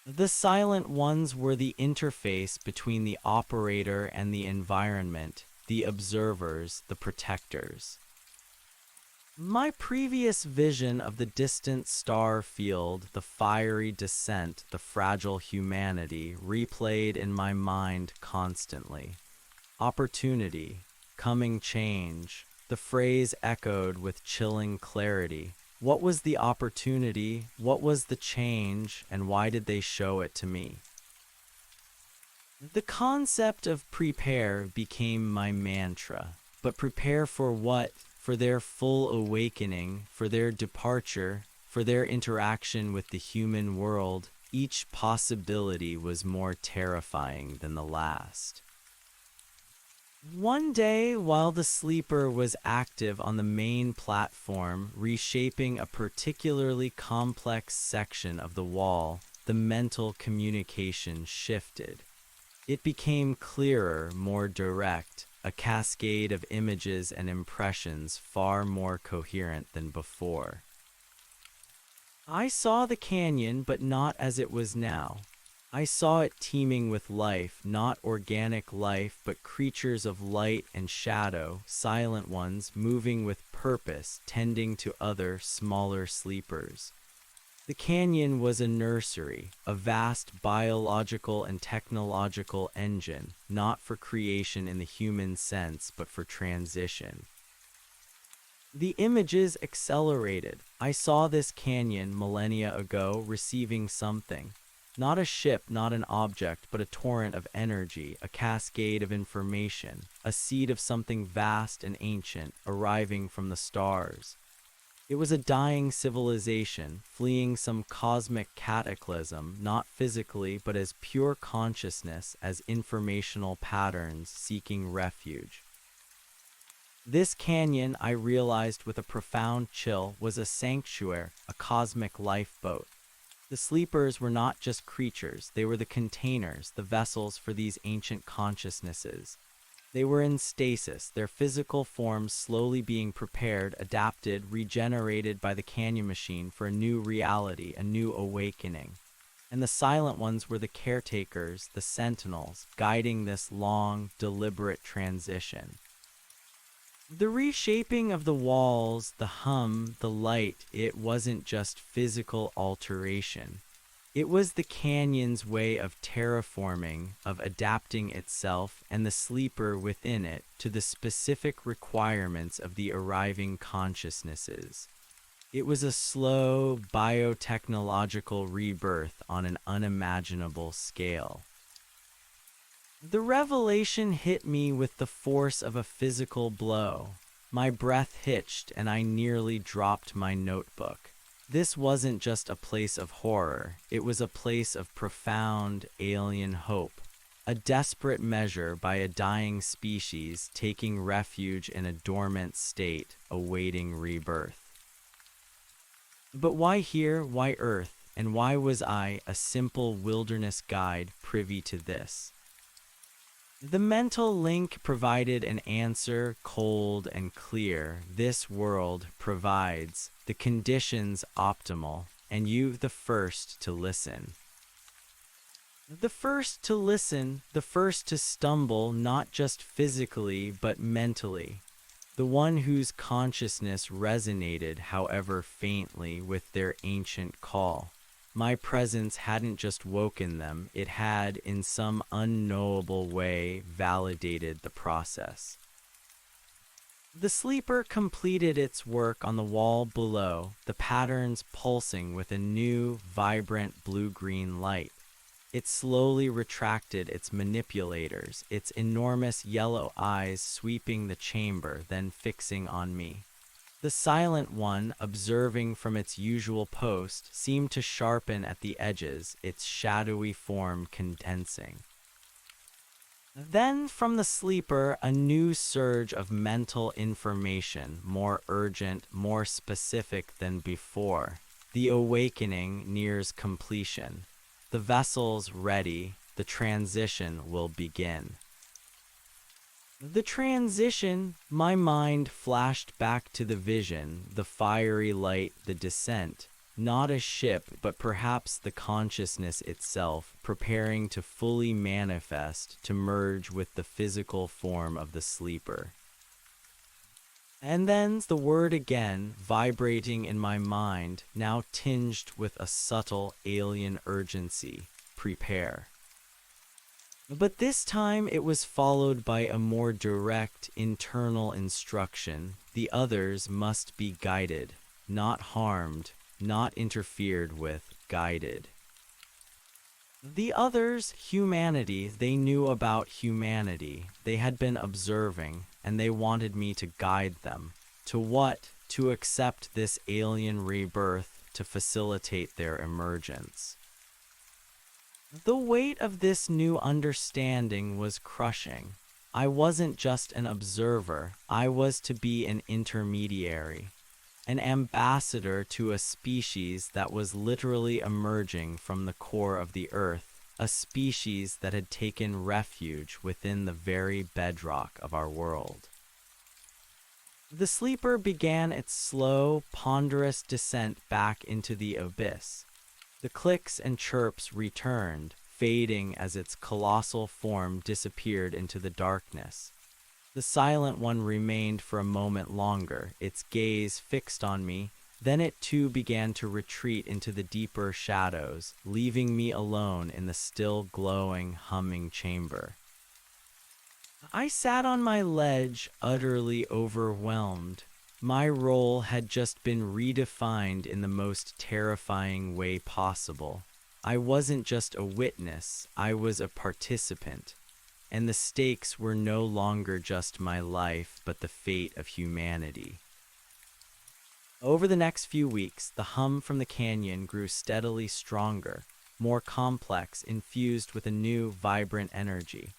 Speaker 1: The silent ones were the interface between the operator and the environment, the observers, the protectors. My previous vision of the distant star field, the fiery descent, the fragile humanity, replayed in my mind constantly. Opportunity, coming change. The phrase echoed with chilling clarity. What was the opportunity? What was the change? And why did they show it to me? The concept of prepare became my mantra. But prepare for what? For their full awakening, for their departure, for their interaction with the human world. Each possibility was more terrifying than the last. One day, while the sleeper was active on the main platform, reshaping a particularly complex section of the wall, the mental communication shifted. It became clearer, more direct, a cascade of images and impressions far more coherent than before. I saw the canyon, but not as it was now. I saw it teeming with life, not organic life, but creatures of light and shadow, silent ones, moving with purpose, tending to other, smaller sleepers. The canyon was a nursery, a vast biological and technological engine, not for creation in the human sense, but for transition. The images accelerated. I saw this canyon millennia ago receiving something. Not a ship, not an object, but a torrent of energy, a cascade of information, a seed of something vast and ancient, arriving from the stars. It was a dying civilization, fleeing some cosmic cataclysm, not physically, but as pure consciousness, as informational patterns seeking refuge. This canyon, I realized with a profound chill, was a sanctuary, a cosmic lifeboat. The sleepers were not just creatures, they were the containers, the vessels for these ancient consciousnesses. They were in stasis, their physical forms slowly being prepared, adapted, regenerated by the canyon machine for a new reality, a new awakening. And the silent ones were the caretakers, the sentinels, guiding this long, deliberate transition. The reshaping of the walls, the hum, the light, it wasn't just physical alteration. It was the canyon's way of terraforming, of adapting itself and the sleeper within it to the specific requirements of the arriving consciousnesses. It was a slow, biotechnological rebirth on an unimaginable scale. The revelation hit me with the force of a physical blow. My breath hitched and I nearly dropped my notebook. This wasn't just a place of horror, it was a place of profound, alien hope. A desperate measure by a dying species taking refuge in a dormant state, awaiting rebirth. But why here, why Earth, and why was I, a simple wilderness guide, privy to this? The mental link provided an answer, cold and clear. This world provides the conditions optimal, and you the first to listen. The first to listen, the first to stumble, not just physically, but mentally. The one whose consciousness resonated, however faintly, with their ancient call. My presence hadn't just woken them, it had, in some unknowable way, validated the process. The sleeper completed its work on the wall below, the patterns pulsing with a new, vibrant blue-green light. It slowly retracted its manipulators, its enormous yellow eyes sweeping the chamber, then fixing on me. The silent one, observing from its usual post, seemed to sharpen at the edges, its shadowy form condensing. Then from the sleeper, a new surge of mental information, more urgent, more specific than before. The awakening nears completion. The vessel's ready. The transition will begin. The transition, my mind flashed back to the vision, the fiery light, the descent. Not a ship, but perhaps the consciousness itself, preparing to fully manifest, to merge with the physical form of the sleeper. And then the word again, vibrating in my mind, now tinged with a subtle alien urgency: prepare. But this time it was followed by a more direct internal instruction: the others must be guided, not harmed, not interfered with, guided. The others, humanity, they knew about humanity. They had been observing, and they wanted me to guide them. To what? To accept this alien rebirth, to facilitate their emergence. The weight of this new understanding was crushing. I wasn't just an observer, I was to be an intermediary. An ambassador to a species that was literally emerging from the core of the earth, a species that had taken refuge within the very bedrock of our world. The sleeper began its slow, ponderous descent back into the abyss. The clicks and chirps returned, fading as its colossal form disappeared into the darkness. The silent one remained for a moment longer, its gaze fixed on me. Then it too began to retreat into the deeper shadows, leaving me alone in the still glowing, humming chamber. I sat on my ledge, utterly overwhelmed. My role had just been redefined in the most terrifying way possible. I wasn't just a witness, I was a participant. And the stakes were no longer just my life, but the fate of humanity. Over the next few weeks, the hum from the canyon grew steadily stronger, more complex, infused with a new, vibrant energy.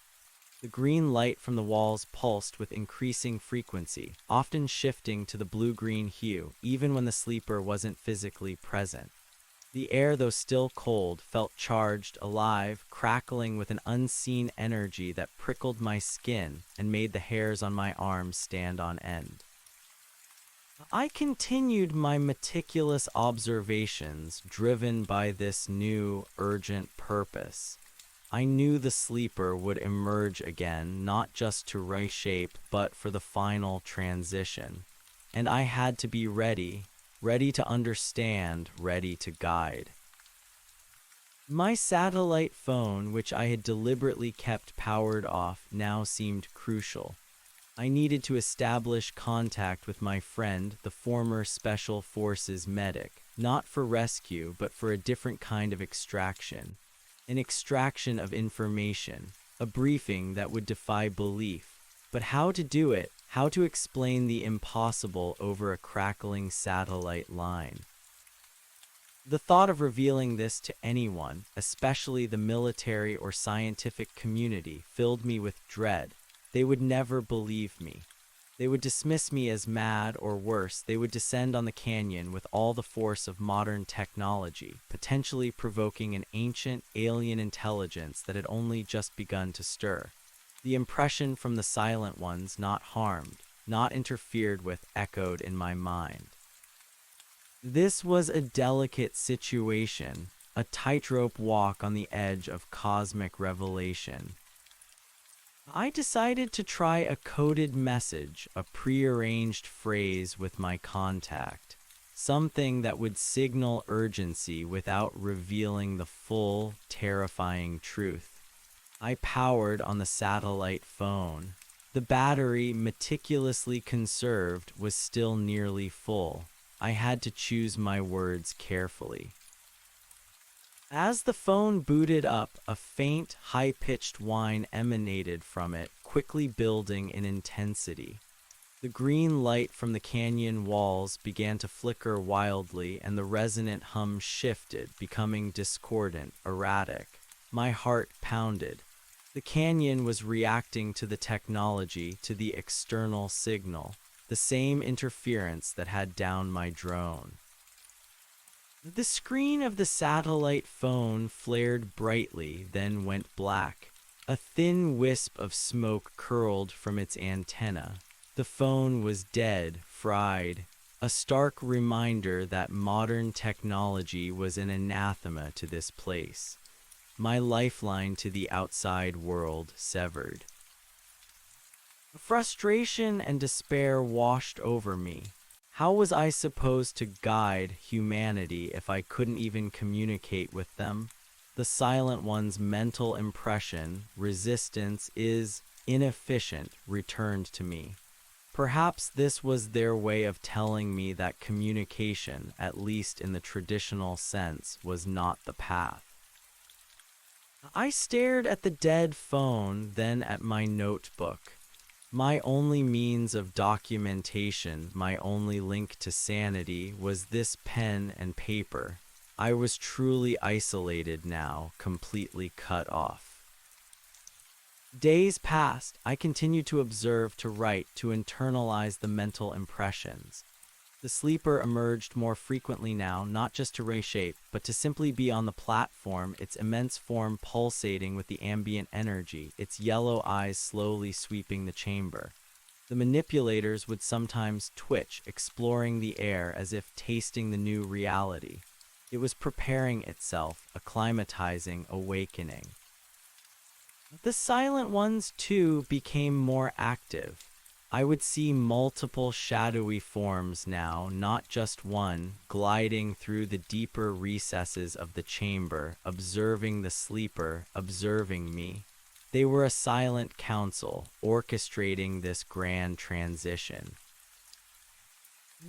Speaker 1: The green light from the walls pulsed with increasing frequency, often shifting to the blue-green hue, even when the sleeper wasn't physically present. The air, though still cold, felt charged, alive, crackling with an unseen energy that prickled my skin and made the hairs on my arms stand on end. I continued my meticulous observations, driven by this new, urgent purpose. I knew the sleeper would emerge again, not just to reshape, but for the final transition. And I had to be ready. Ready to understand, ready to guide. My satellite phone, which I had deliberately kept powered off, now seemed crucial. I needed to establish contact with my friend, the former Special Forces medic, not for rescue, but for a different kind of extraction. An extraction of information, a briefing that would defy belief. But how to do it? How to explain the impossible over a crackling satellite line? The thought of revealing this to anyone, especially the military or scientific community, filled me with dread. They would never believe me. They would dismiss me as mad, or worse, they would descend on the canyon with all the force of modern technology, potentially provoking an ancient, alien intelligence that had only just begun to stir. The impression from the silent ones, not harmed, not interfered with, echoed in my mind. This was a delicate situation, a tightrope walk on the edge of cosmic revelation. I decided to try a coded message, a prearranged phrase with my contact, something that would signal urgency without revealing the full, terrifying truth. I powered on the satellite phone. The battery, meticulously conserved, was still nearly full. I had to choose my words carefully. As the phone booted up, a faint, high-pitched whine emanated from it, quickly building in intensity. The green light from the canyon walls began to flicker wildly, and the resonant hum shifted, becoming discordant, erratic. My heart pounded. The canyon was reacting to the technology, to the external signal, the same interference that had downed my drone. The screen of the satellite phone flared brightly, then went black. A thin wisp of smoke curled from its antenna. The phone was dead, fried, a stark reminder that modern technology was an anathema to this place. My lifeline to the outside world severed. Frustration and despair washed over me. How was I supposed to guide humanity if I couldn't even communicate with them? The Silent One's mental impression, resistance is inefficient, returned to me. Perhaps this was their way of telling me that communication, at least in the traditional sense, was not the path. I stared at the dead phone, then at my notebook. My only means of documentation, my only link to sanity, was this pen and paper. I was truly isolated now, completely cut off. Days passed. I continued to observe, to write, to internalize the mental impressions. The sleeper emerged more frequently now, not just to reshape, but to simply be on the platform, its immense form pulsating with the ambient energy, its yellow eyes slowly sweeping the chamber. The manipulators would sometimes twitch, exploring the air as if tasting the new reality. It was preparing itself, acclimatizing, awakening. The Silent Ones, too, became more active. I would see multiple shadowy forms now, not just one, gliding through the deeper recesses of the chamber, observing the sleeper, observing me. They were a silent council, orchestrating this grand transition.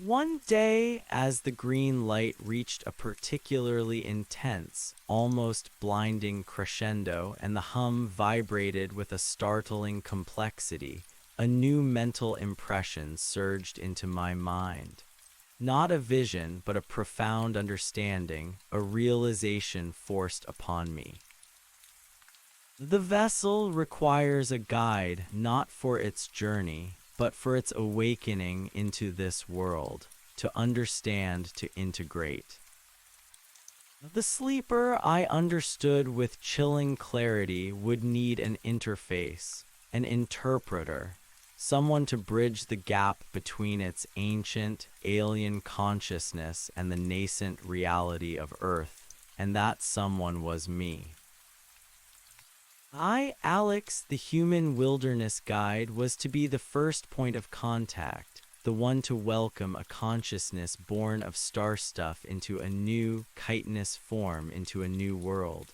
Speaker 1: One day, as the green light reached a particularly intense, almost blinding crescendo, and the hum vibrated with a startling complexity, a new mental impression surged into my mind. Not a vision, but a profound understanding, a realization forced upon me. The vessel requires a guide, not for its journey, but for its awakening into this world, to understand, to integrate. The sleeper, I understood with chilling clarity, would need an interface, an interpreter, someone to bridge the gap between its ancient, alien consciousness and the nascent reality of Earth, and that someone was me. I, Alex, the human wilderness guide, was to be the first point of contact, the one to welcome a consciousness born of star stuff into a new, chitinous form, into a new world.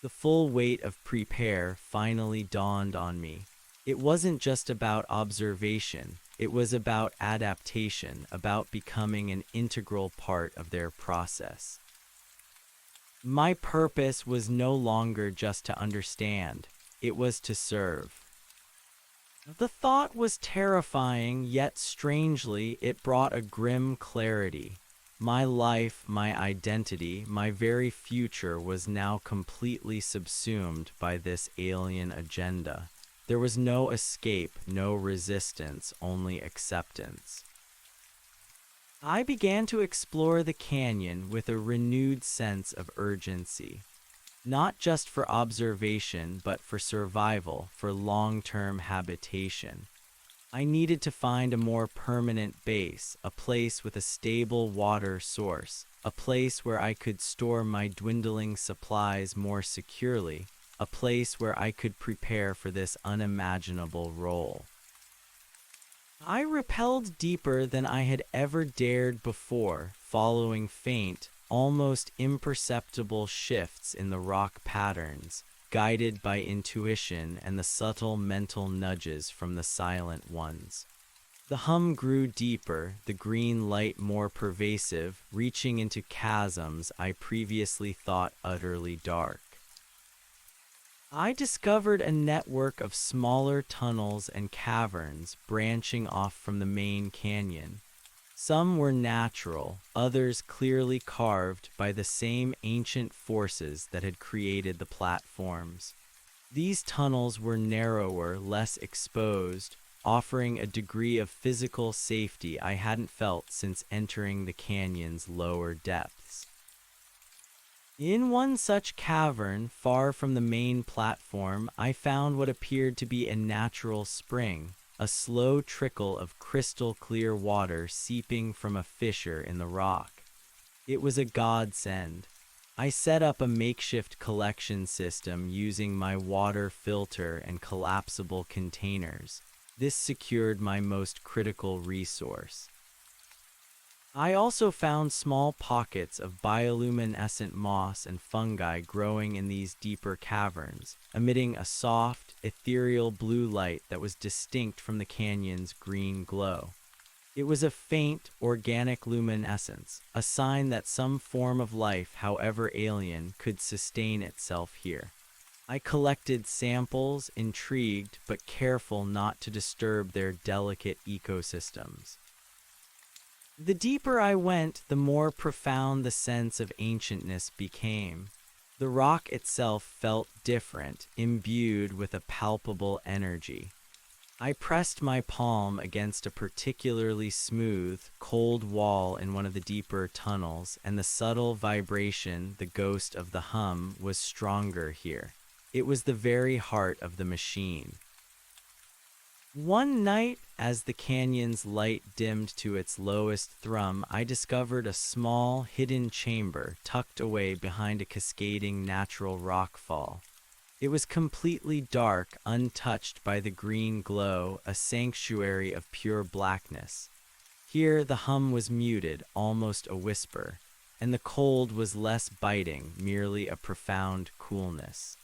Speaker 1: The full weight of prepare finally dawned on me. It wasn't just about observation, it was about adaptation, about becoming an integral part of their process. My purpose was no longer just to understand, it was to serve. The thought was terrifying, yet strangely, it brought a grim clarity. My life, my identity, my very future was now completely subsumed by this alien agenda. There was no escape, no resistance, only acceptance. I began to explore the canyon with a renewed sense of urgency. Not just for observation, but for survival, for long-term habitation. I needed to find a more permanent base, a place with a stable water source, a place where I could store my dwindling supplies more securely, a place where I could prepare for this unimaginable role. I rappelled deeper than I had ever dared before, following faint, almost imperceptible shifts in the rock patterns, guided by intuition and the subtle mental nudges from the Silent Ones. The hum grew deeper, the green light more pervasive, reaching into chasms I previously thought utterly dark. I discovered a network of smaller tunnels and caverns branching off from the main canyon. Some were natural, others clearly carved by the same ancient forces that had created the platforms. These tunnels were narrower, less exposed, offering a degree of physical safety I hadn't felt since entering the canyon's lower depths. In one such cavern, far from the main platform, I found what appeared to be a natural spring, a slow trickle of crystal clear water seeping from a fissure in the rock. It was a godsend. I set up a makeshift collection system using my water filter and collapsible containers. This secured my most critical resource. I also found small pockets of bioluminescent moss and fungi growing in these deeper caverns, emitting a soft, ethereal blue light that was distinct from the canyon's green glow. It was a faint, organic luminescence, a sign that some form of life, however alien, could sustain itself here. I collected samples, intrigued but careful not to disturb their delicate ecosystems. The deeper I went, the more profound the sense of ancientness became. The rock itself felt different, imbued with a palpable energy. I pressed my palm against a particularly smooth, cold wall in one of the deeper tunnels, and the subtle vibration, the ghost of the hum, was stronger here. It was the very heart of the machine. One night, as the canyon's light dimmed to its lowest thrum, I discovered a small, hidden chamber tucked away behind a cascading natural rockfall. It was completely dark, untouched by the green glow, a sanctuary of pure blackness. Here the hum was muted, almost a whisper, and the cold was less biting, merely a profound coolness.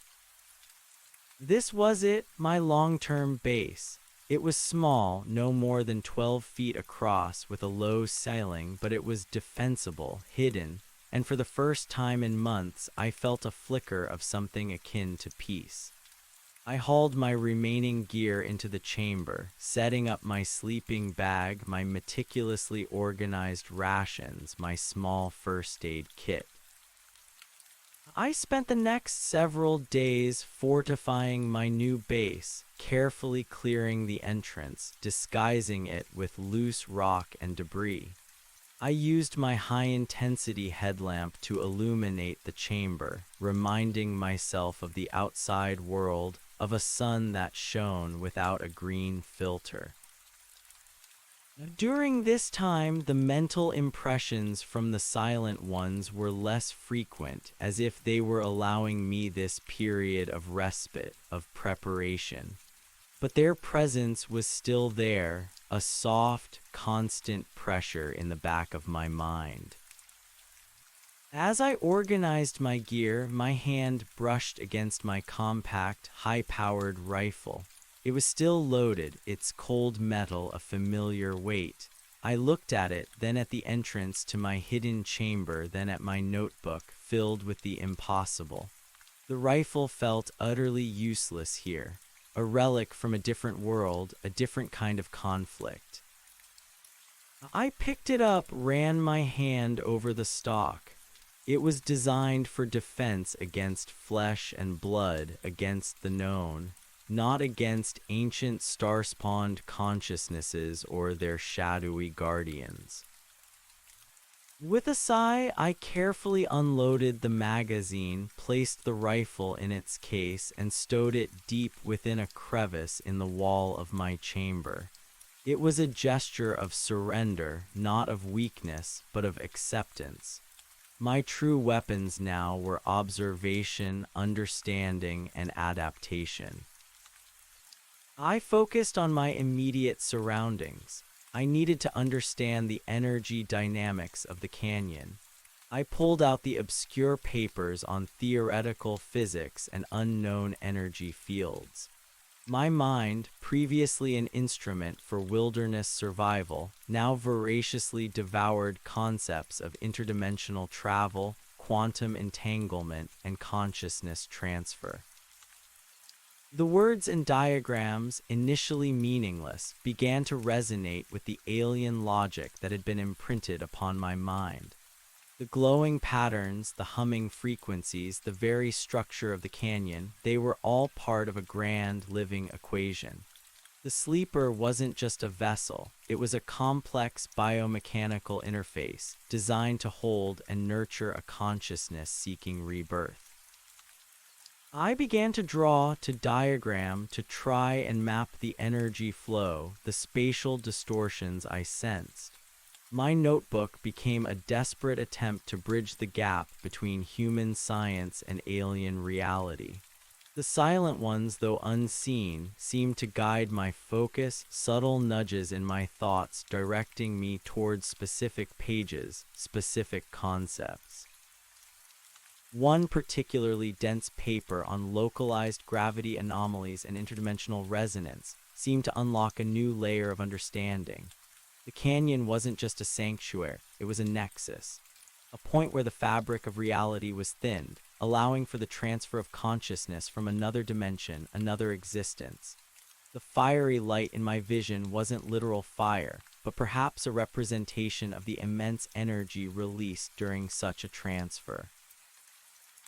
Speaker 1: This was it, my long-term base. It was small, no more than 12 feet across, with a low ceiling, but it was defensible, hidden, and for the first time in months I felt a flicker of something akin to peace. I hauled my remaining gear into the chamber, setting up my sleeping bag, my meticulously organized rations, my small first aid kit. I spent the next several days fortifying my new base, carefully clearing the entrance, disguising it with loose rock and debris. I used my high-intensity headlamp to illuminate the chamber, reminding myself of the outside world, of a sun that shone without a green filter. During this time, the mental impressions from the silent ones were less frequent, as if they were allowing me this period of respite, of preparation. But their presence was still there, a soft, constant pressure in the back of my mind. As I organized my gear, my hand brushed against my compact, high-powered rifle. It was still loaded, its cold metal a familiar weight. I looked at it, then at the entrance to my hidden chamber, then at my notebook, filled with the impossible. The rifle felt utterly useless here, a relic from a different world, a different kind of conflict. I picked it up, ran my hand over the stock. It was designed for defense against flesh and blood, against the known, not against ancient star-spawned consciousnesses or their shadowy guardians. With a sigh, I carefully unloaded the magazine, placed the rifle in its case, and stowed it deep within a crevice in the wall of my chamber. It was a gesture of surrender, not of weakness, but of acceptance. My true weapons now were observation, understanding, and adaptation. I focused on my immediate surroundings. I needed to understand the energy dynamics of the canyon. I pulled out the obscure papers on theoretical physics and unknown energy fields. My mind, previously an instrument for wilderness survival, now voraciously devoured concepts of interdimensional travel, quantum entanglement, and consciousness transfer. The words and diagrams, initially meaningless, began to resonate with the alien logic that had been imprinted upon my mind. The glowing patterns, the humming frequencies, the very structure of the canyon, they were all part of a grand living equation. The sleeper wasn't just a vessel, it was a complex biomechanical interface designed to hold and nurture a consciousness seeking rebirth. I began to draw, to diagram, to try and map the energy flow, the spatial distortions I sensed. My notebook became a desperate attempt to bridge the gap between human science and alien reality. The silent ones, though unseen, seemed to guide my focus, subtle nudges in my thoughts directing me towards specific pages, specific concepts. One particularly dense paper on localized gravity anomalies and interdimensional resonance seemed to unlock a new layer of understanding. The canyon wasn't just a sanctuary, it was a nexus, a point where the fabric of reality was thinned, allowing for the transfer of consciousness from another dimension, another existence. The fiery light in my vision wasn't literal fire, but perhaps a representation of the immense energy released during such a transfer.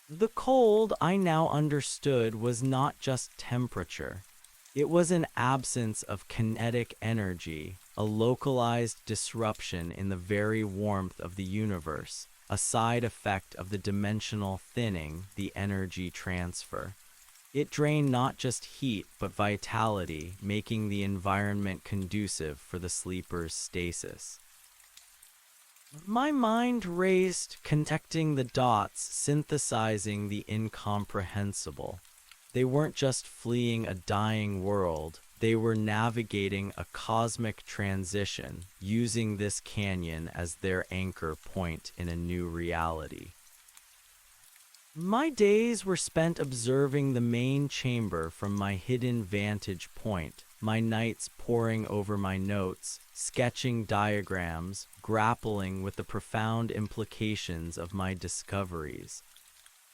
Speaker 1: The cold, I now understood, was not just temperature. It was an absence of kinetic energy, a localized disruption in the very warmth of the universe, a side effect of the dimensional thinning, the energy transfer. It drained not just heat, but vitality, making the environment conducive for the sleeper's stasis. My mind raced, connecting the dots, synthesizing the incomprehensible. They weren't just fleeing a dying world, they were navigating a cosmic transition, using this canyon as their anchor point in a new reality. My days were spent observing the main chamber from my hidden vantage point, my nights poring over my notes, sketching diagrams, grappling with the profound implications of my discoveries.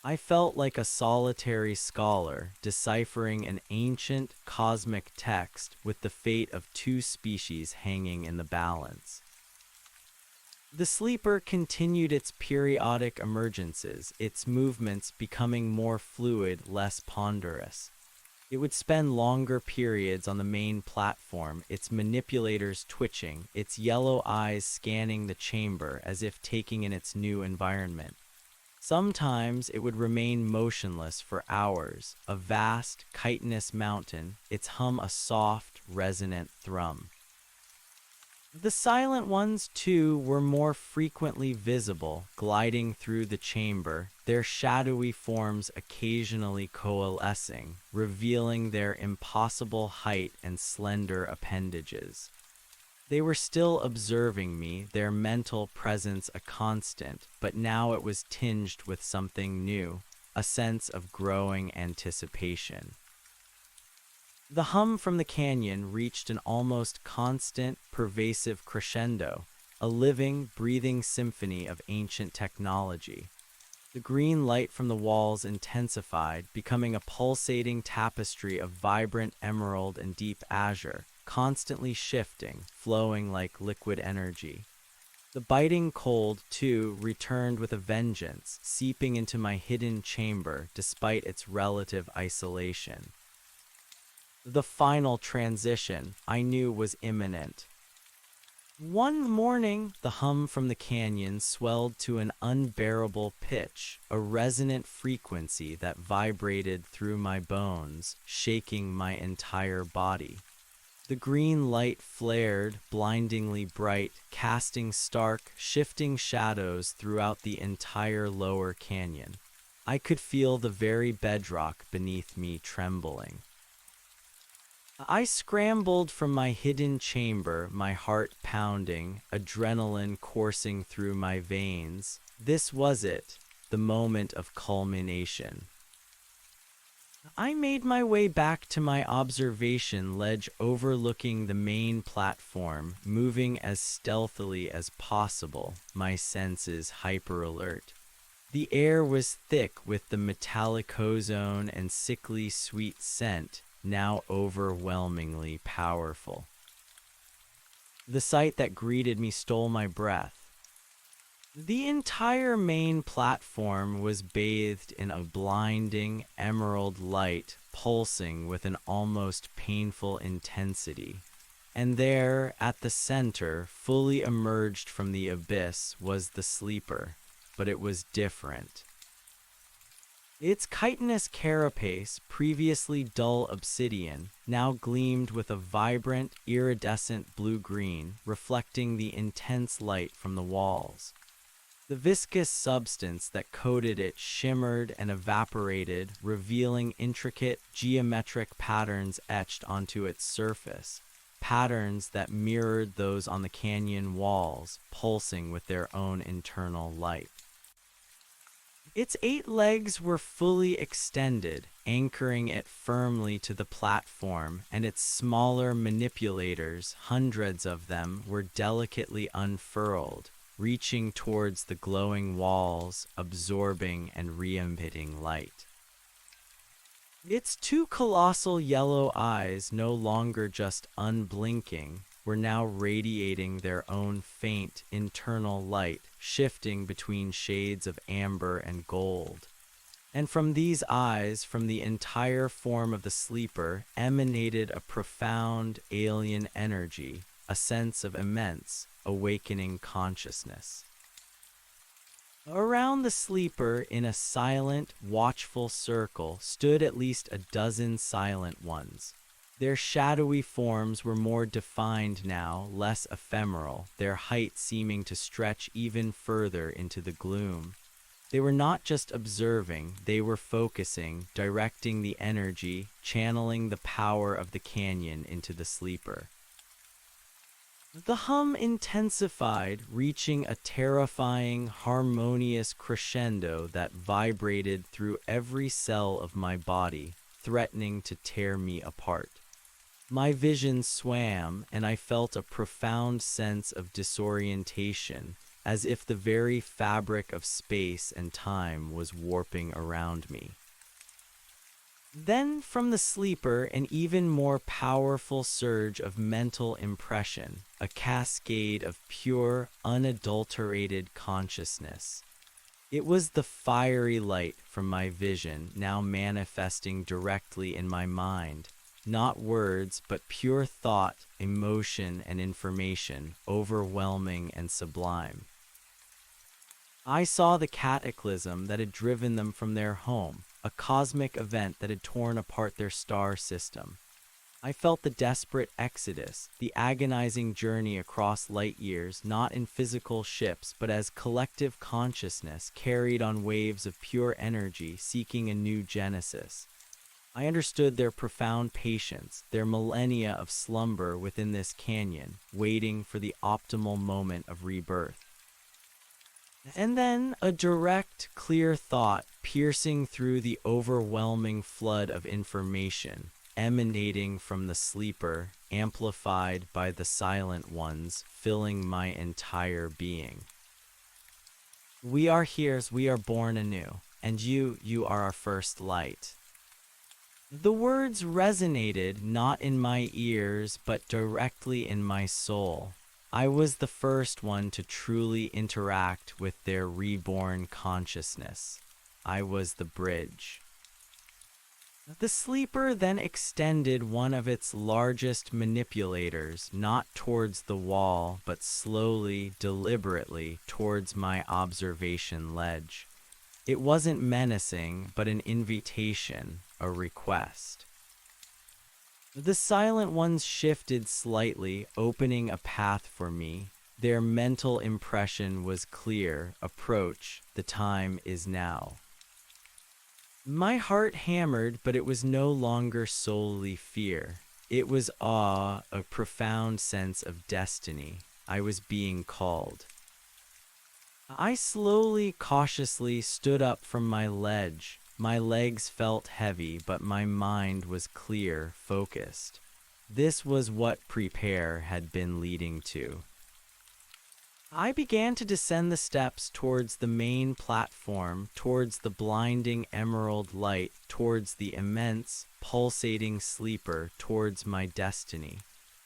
Speaker 1: I felt like a solitary scholar deciphering an ancient cosmic text with the fate of two species hanging in the balance. The sleeper continued its periodic emergences, its movements becoming more fluid, less ponderous. It would spend longer periods on the main platform, its manipulators twitching, its yellow eyes scanning the chamber as if taking in its new environment. Sometimes it would remain motionless for hours, a vast, chitinous mountain, its hum a soft, resonant thrum. The silent ones, too, were more frequently visible, gliding through the chamber, their shadowy forms occasionally coalescing, revealing their impossible height and slender appendages. They were still observing me, their mental presence a constant, but now it was tinged with something new, a sense of growing anticipation. The hum from the canyon reached an almost constant, pervasive crescendo, a living, breathing symphony of ancient technology. The green light from the walls intensified, becoming a pulsating tapestry of vibrant emerald and deep azure, constantly shifting, flowing like liquid energy. The biting cold, too, returned with a vengeance, seeping into my hidden chamber despite its relative isolation. The final transition, I knew, was imminent. One morning, the hum from the canyon swelled to an unbearable pitch, a resonant frequency that vibrated through my bones, shaking my entire body. The green light flared, blindingly bright, casting stark, shifting shadows throughout the entire lower canyon. I could feel the very bedrock beneath me trembling. I scrambled from my hidden chamber, my heart pounding, adrenaline coursing through my veins. This was it, the moment of culmination. I made my way back to my observation ledge overlooking the main platform, moving as stealthily as possible, my senses hyper-alert. The air was thick with the metallic ozone and sickly sweet scent, now overwhelmingly powerful. The sight that greeted me stole my breath. The entire main platform was bathed in a blinding emerald light, pulsing with an almost painful intensity. And there, at the center, fully emerged from the abyss, was the sleeper. But it was different. Its chitinous carapace, previously dull obsidian, now gleamed with a vibrant, iridescent blue-green, reflecting the intense light from the walls. The viscous substance that coated it shimmered and evaporated, revealing intricate, geometric patterns etched onto its surface, patterns that mirrored those on the canyon walls, pulsing with their own internal light. Its 8 legs were fully extended, anchoring it firmly to the platform, and its smaller manipulators, hundreds of them, were delicately unfurled, reaching towards the glowing walls, absorbing and re-emitting light. Its 2 colossal yellow eyes, no longer just unblinking, were now radiating their own faint internal light, shifting between shades of amber and gold. And from these eyes, from the entire form of the sleeper, emanated a profound alien energy, a sense of immense, awakening consciousness. Around the sleeper, in a silent, watchful circle, stood at least a dozen silent ones. Their shadowy forms were more defined now, less ephemeral, their height seeming to stretch even further into the gloom. They were not just observing, they were focusing, directing the energy, channeling the power of the canyon into the sleeper. The hum intensified, reaching a terrifying, harmonious crescendo that vibrated through every cell of my body, threatening to tear me apart. My vision swam, and I felt a profound sense of disorientation, as if the very fabric of space and time was warping around me. Then, from the sleeper, an even more powerful surge of mental impression, a cascade of pure, unadulterated consciousness. It was the fiery light from my vision now manifesting directly in my mind, not words, but pure thought, emotion, and information, overwhelming and sublime. I saw the cataclysm that had driven them from their home, a cosmic event that had torn apart their star system. I felt the desperate exodus, the agonizing journey across light years, not in physical ships, but as collective consciousness carried on waves of pure energy seeking a new genesis. I understood their profound patience, their millennia of slumber within this canyon, waiting for the optimal moment of rebirth. And then a direct, clear thought piercing through the overwhelming flood of information, emanating from the sleeper, amplified by the silent ones, filling my entire being. We are here as we are born anew, and you are our first light. The words resonated not in my ears, but directly in my soul. I was the first one to truly interact with their reborn consciousness. I was the bridge. The sleeper then extended one of its largest manipulators, not towards the wall, but slowly, deliberately, towards my observation ledge. It wasn't menacing, but an invitation, a request. The silent ones shifted slightly, opening a path for me. Their mental impression was clear. Approach, the time is now. My heart hammered, but it was no longer solely fear. It was awe, a profound sense of destiny. I was being called. I slowly, cautiously stood up from my ledge. My legs felt heavy, but my mind was clear, focused. This was what prepare had been leading to. I began to descend the steps towards the main platform, towards the blinding emerald light, towards the immense, pulsating sleeper, towards my destiny.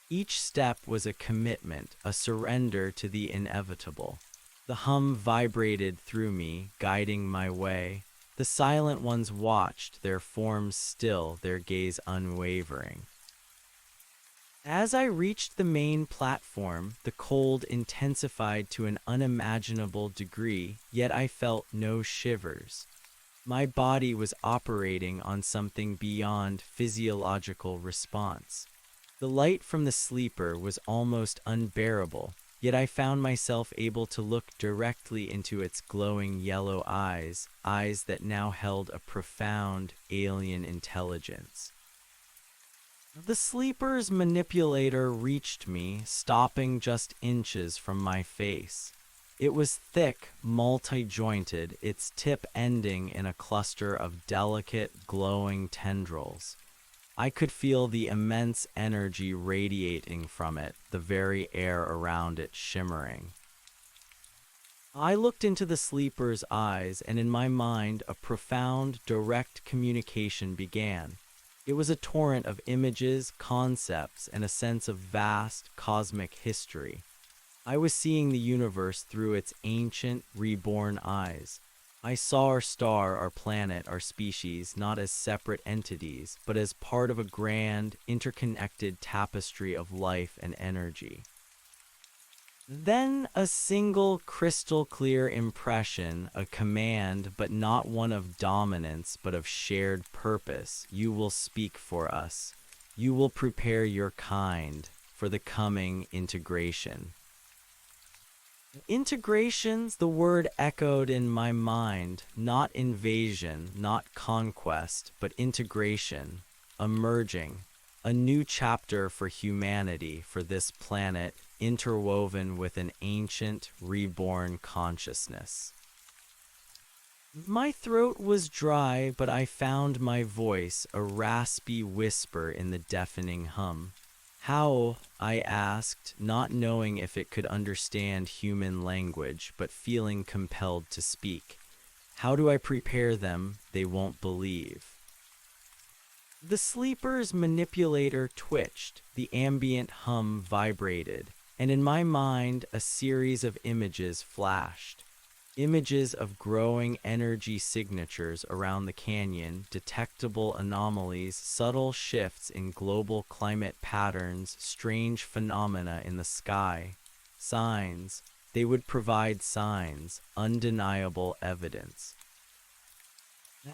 Speaker 1: Each step was a commitment, a surrender to the inevitable. The hum vibrated through me, guiding my way. The silent ones watched, their forms still, their gaze unwavering. As I reached the main platform, the cold intensified to an unimaginable degree, yet I felt no shivers. My body was operating on something beyond physiological response. The light from the sleeper was almost unbearable, yet I found myself able to look directly into its glowing yellow eyes, eyes that now held a profound alien intelligence. The sleeper's manipulator reached me, stopping just inches from my face. It was thick, multi-jointed, its tip ending in a cluster of delicate, glowing tendrils. I could feel the immense energy radiating from it, the very air around it shimmering. I looked into the sleeper's eyes, and in my mind, a profound, direct communication began. It was a torrent of images, concepts, and a sense of vast, cosmic history. I was seeing the universe through its ancient, reborn eyes. I saw our star, our planet, our species, not as separate entities, but as part of a grand, interconnected tapestry of life and energy. Then a single crystal-clear impression, a command, but not one of dominance, but of shared purpose. You will speak for us. You will prepare your kind for the coming integration. Integrations, the word echoed in my mind, not invasion, not conquest, but integration, emerging, a new chapter for humanity, for this planet, interwoven with an ancient, reborn consciousness. My throat was dry, but I found my voice, a raspy whisper in the deafening hum. How, I asked, not knowing if it could understand human language, but feeling compelled to speak. How do I prepare them? They won't believe. The sleeper's manipulator twitched, the ambient hum vibrated, and in my mind a series of images flashed. Images of growing energy signatures around the canyon, detectable anomalies, subtle shifts in global climate patterns, strange phenomena in the sky. Signs. They would provide signs, undeniable evidence.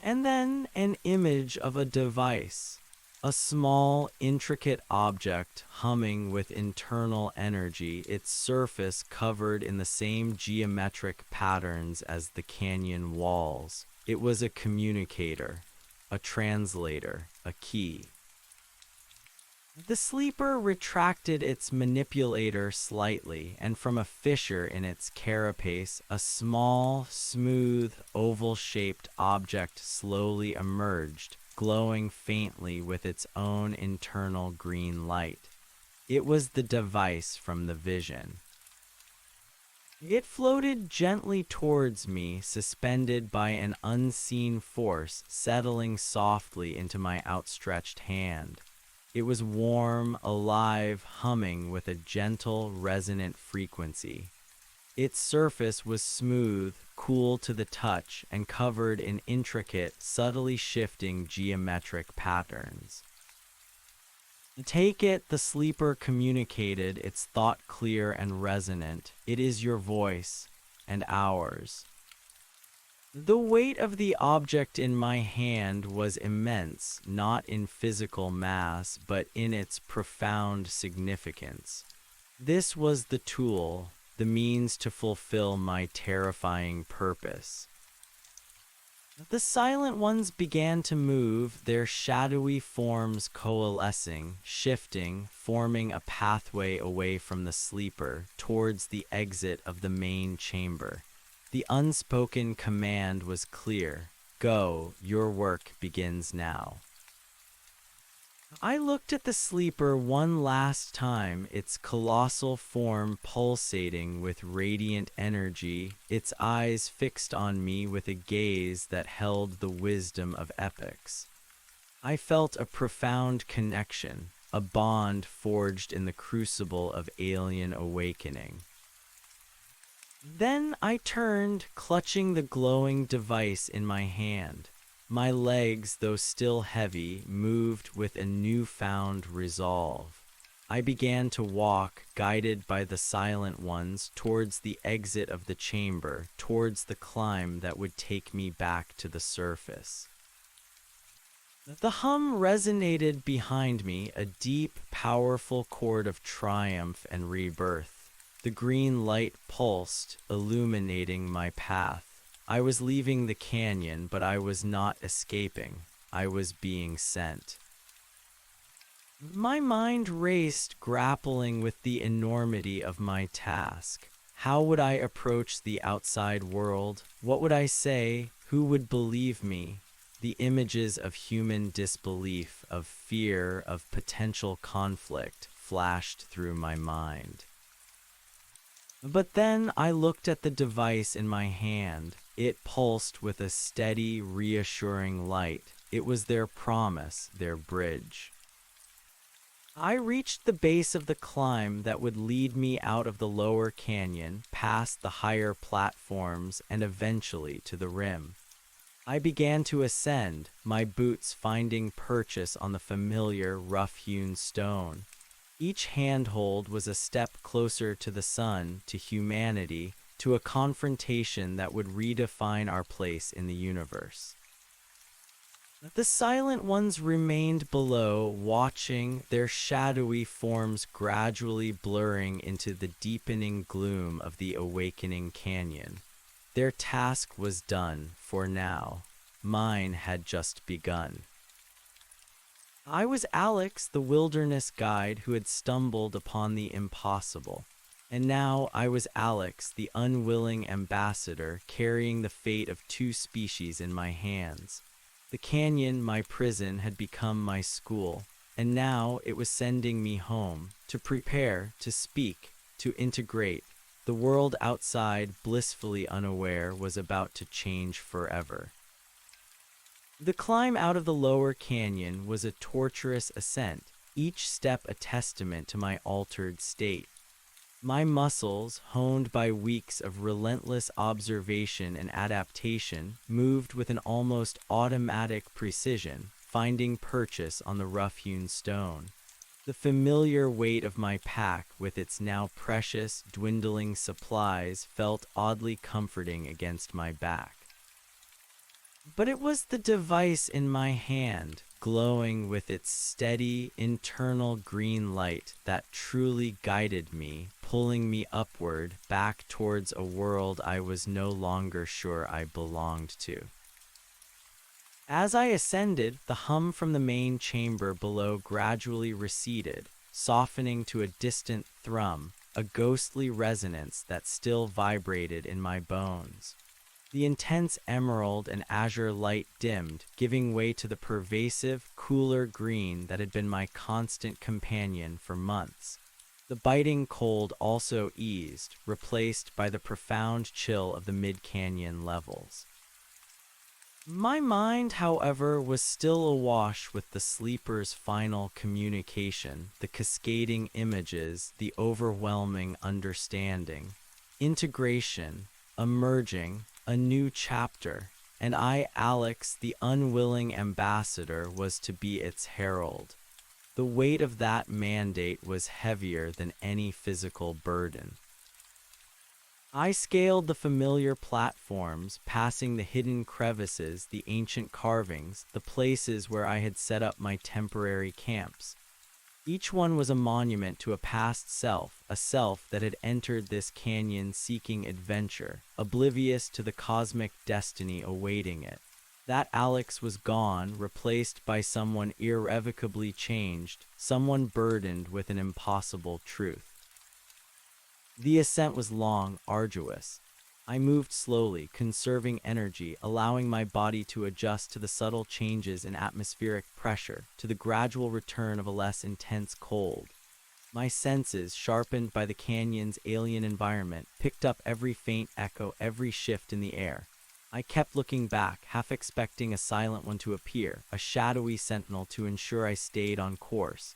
Speaker 1: And then an image of a device. A small, intricate object humming with internal energy, its surface covered in the same geometric patterns as the canyon walls. It was a communicator, a translator, a key. The sleeper retracted its manipulator slightly, and from a fissure in its carapace, a small, smooth, oval-shaped object slowly emerged, glowing faintly with its own internal green light. It was the device from the vision. It floated gently towards me, suspended by an unseen force, settling softly into my outstretched hand. It was warm, alive, humming with a gentle, resonant frequency. Its surface was smooth, cool to the touch, and covered in intricate, subtly shifting geometric patterns. Take it, the sleeper communicated, its thought clear and resonant. It is your voice, and ours. The weight of the object in my hand was immense, not in physical mass, but in its profound significance. This was the tool, the means to fulfill my terrifying purpose. The silent ones began to move, their shadowy forms coalescing, shifting, forming a pathway away from the sleeper, towards the exit of the main chamber. The unspoken command was clear. Go, your work begins now. I looked at the sleeper one last time, its colossal form pulsating with radiant energy, its eyes fixed on me with a gaze that held the wisdom of epochs. I felt a profound connection, a bond forged in the crucible of alien awakening. Then I turned, clutching the glowing device in my hand. My legs, though still heavy, moved with a newfound resolve. I began to walk, guided by the silent ones, towards the exit of the chamber, towards the climb that would take me back to the surface. The hum resonated behind me, a deep, powerful chord of triumph and rebirth. The green light pulsed, illuminating my path. I was leaving the canyon, but I was not escaping. I was being sent. My mind raced, grappling with the enormity of my task. How would I approach the outside world? What would I say? Who would believe me? The images of human disbelief, of fear, of potential conflict flashed through my mind. But then I looked at the device in my hand. It pulsed with a steady, reassuring light. It was their promise, their bridge. I reached the base of the climb that would lead me out of the lower canyon, past the higher platforms, and eventually to the rim. I began to ascend, my boots finding purchase on the familiar, rough-hewn stone. Each handhold was a step closer to the sun, to humanity, to a confrontation that would redefine our place in the universe. The silent ones remained below, watching, their shadowy forms gradually blurring into the deepening gloom of the awakening canyon. Their task was done, for now. Mine had just begun. I was Alex, the wilderness guide who had stumbled upon the impossible. And now I was Alex, the unwilling ambassador, carrying the fate of two species in my hands. The canyon, my prison, had become my school, and now it was sending me home, to prepare, to speak, to integrate. The world outside, blissfully unaware, was about to change forever. The climb out of the lower canyon was a torturous ascent, each step a testament to my altered state. My muscles, honed by weeks of relentless observation and adaptation, moved with an almost automatic precision, finding purchase on the rough-hewn stone. The familiar weight of my pack, with its now precious, dwindling supplies, felt oddly comforting against my back. But it was the device in my hand, glowing with its steady, internal green light, that truly guided me, pulling me upward, back towards a world I was no longer sure I belonged to. As I ascended, the hum from the main chamber below gradually receded, softening to a distant thrum, a ghostly resonance that still vibrated in my bones. The intense emerald and azure light dimmed, giving way to the pervasive, cooler green that had been my constant companion for months. The biting cold also eased, replaced by the profound chill of the mid-canyon levels. My mind, however, was still awash with the sleeper's final communication, the cascading images, the overwhelming understanding. Integration, emerging, a new chapter, and I, Alex, the unwilling ambassador, was to be its herald. The weight of that mandate was heavier than any physical burden. I scaled the familiar platforms, passing the hidden crevices, the ancient carvings, the places where I had set up my temporary camps. Each one was a monument to a past self, a self that had entered this canyon seeking adventure, oblivious to the cosmic destiny awaiting it. That Alex was gone, replaced by someone irrevocably changed, someone burdened with an impossible truth. The ascent was long, arduous. I moved slowly, conserving energy, allowing my body to adjust to the subtle changes in atmospheric pressure, to the gradual return of a less intense cold. My senses, sharpened by the canyon's alien environment, picked up every faint echo, every shift in the air. I kept looking back, half expecting a silent one to appear, a shadowy sentinel to ensure I stayed on course.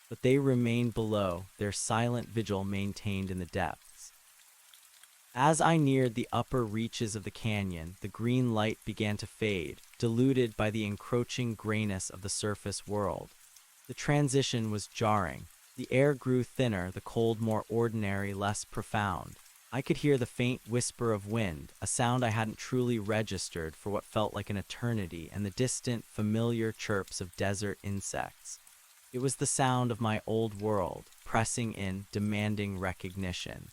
Speaker 1: But they remained below, their silent vigil maintained in the depths. As I neared the upper reaches of the canyon, the green light began to fade, diluted by the encroaching grayness of the surface world. The transition was jarring. The air grew thinner, the cold more ordinary, less profound. I could hear the faint whisper of wind, a sound I hadn't truly registered for what felt like an eternity, and the distant, familiar chirps of desert insects. It was the sound of my old world, pressing in, demanding recognition.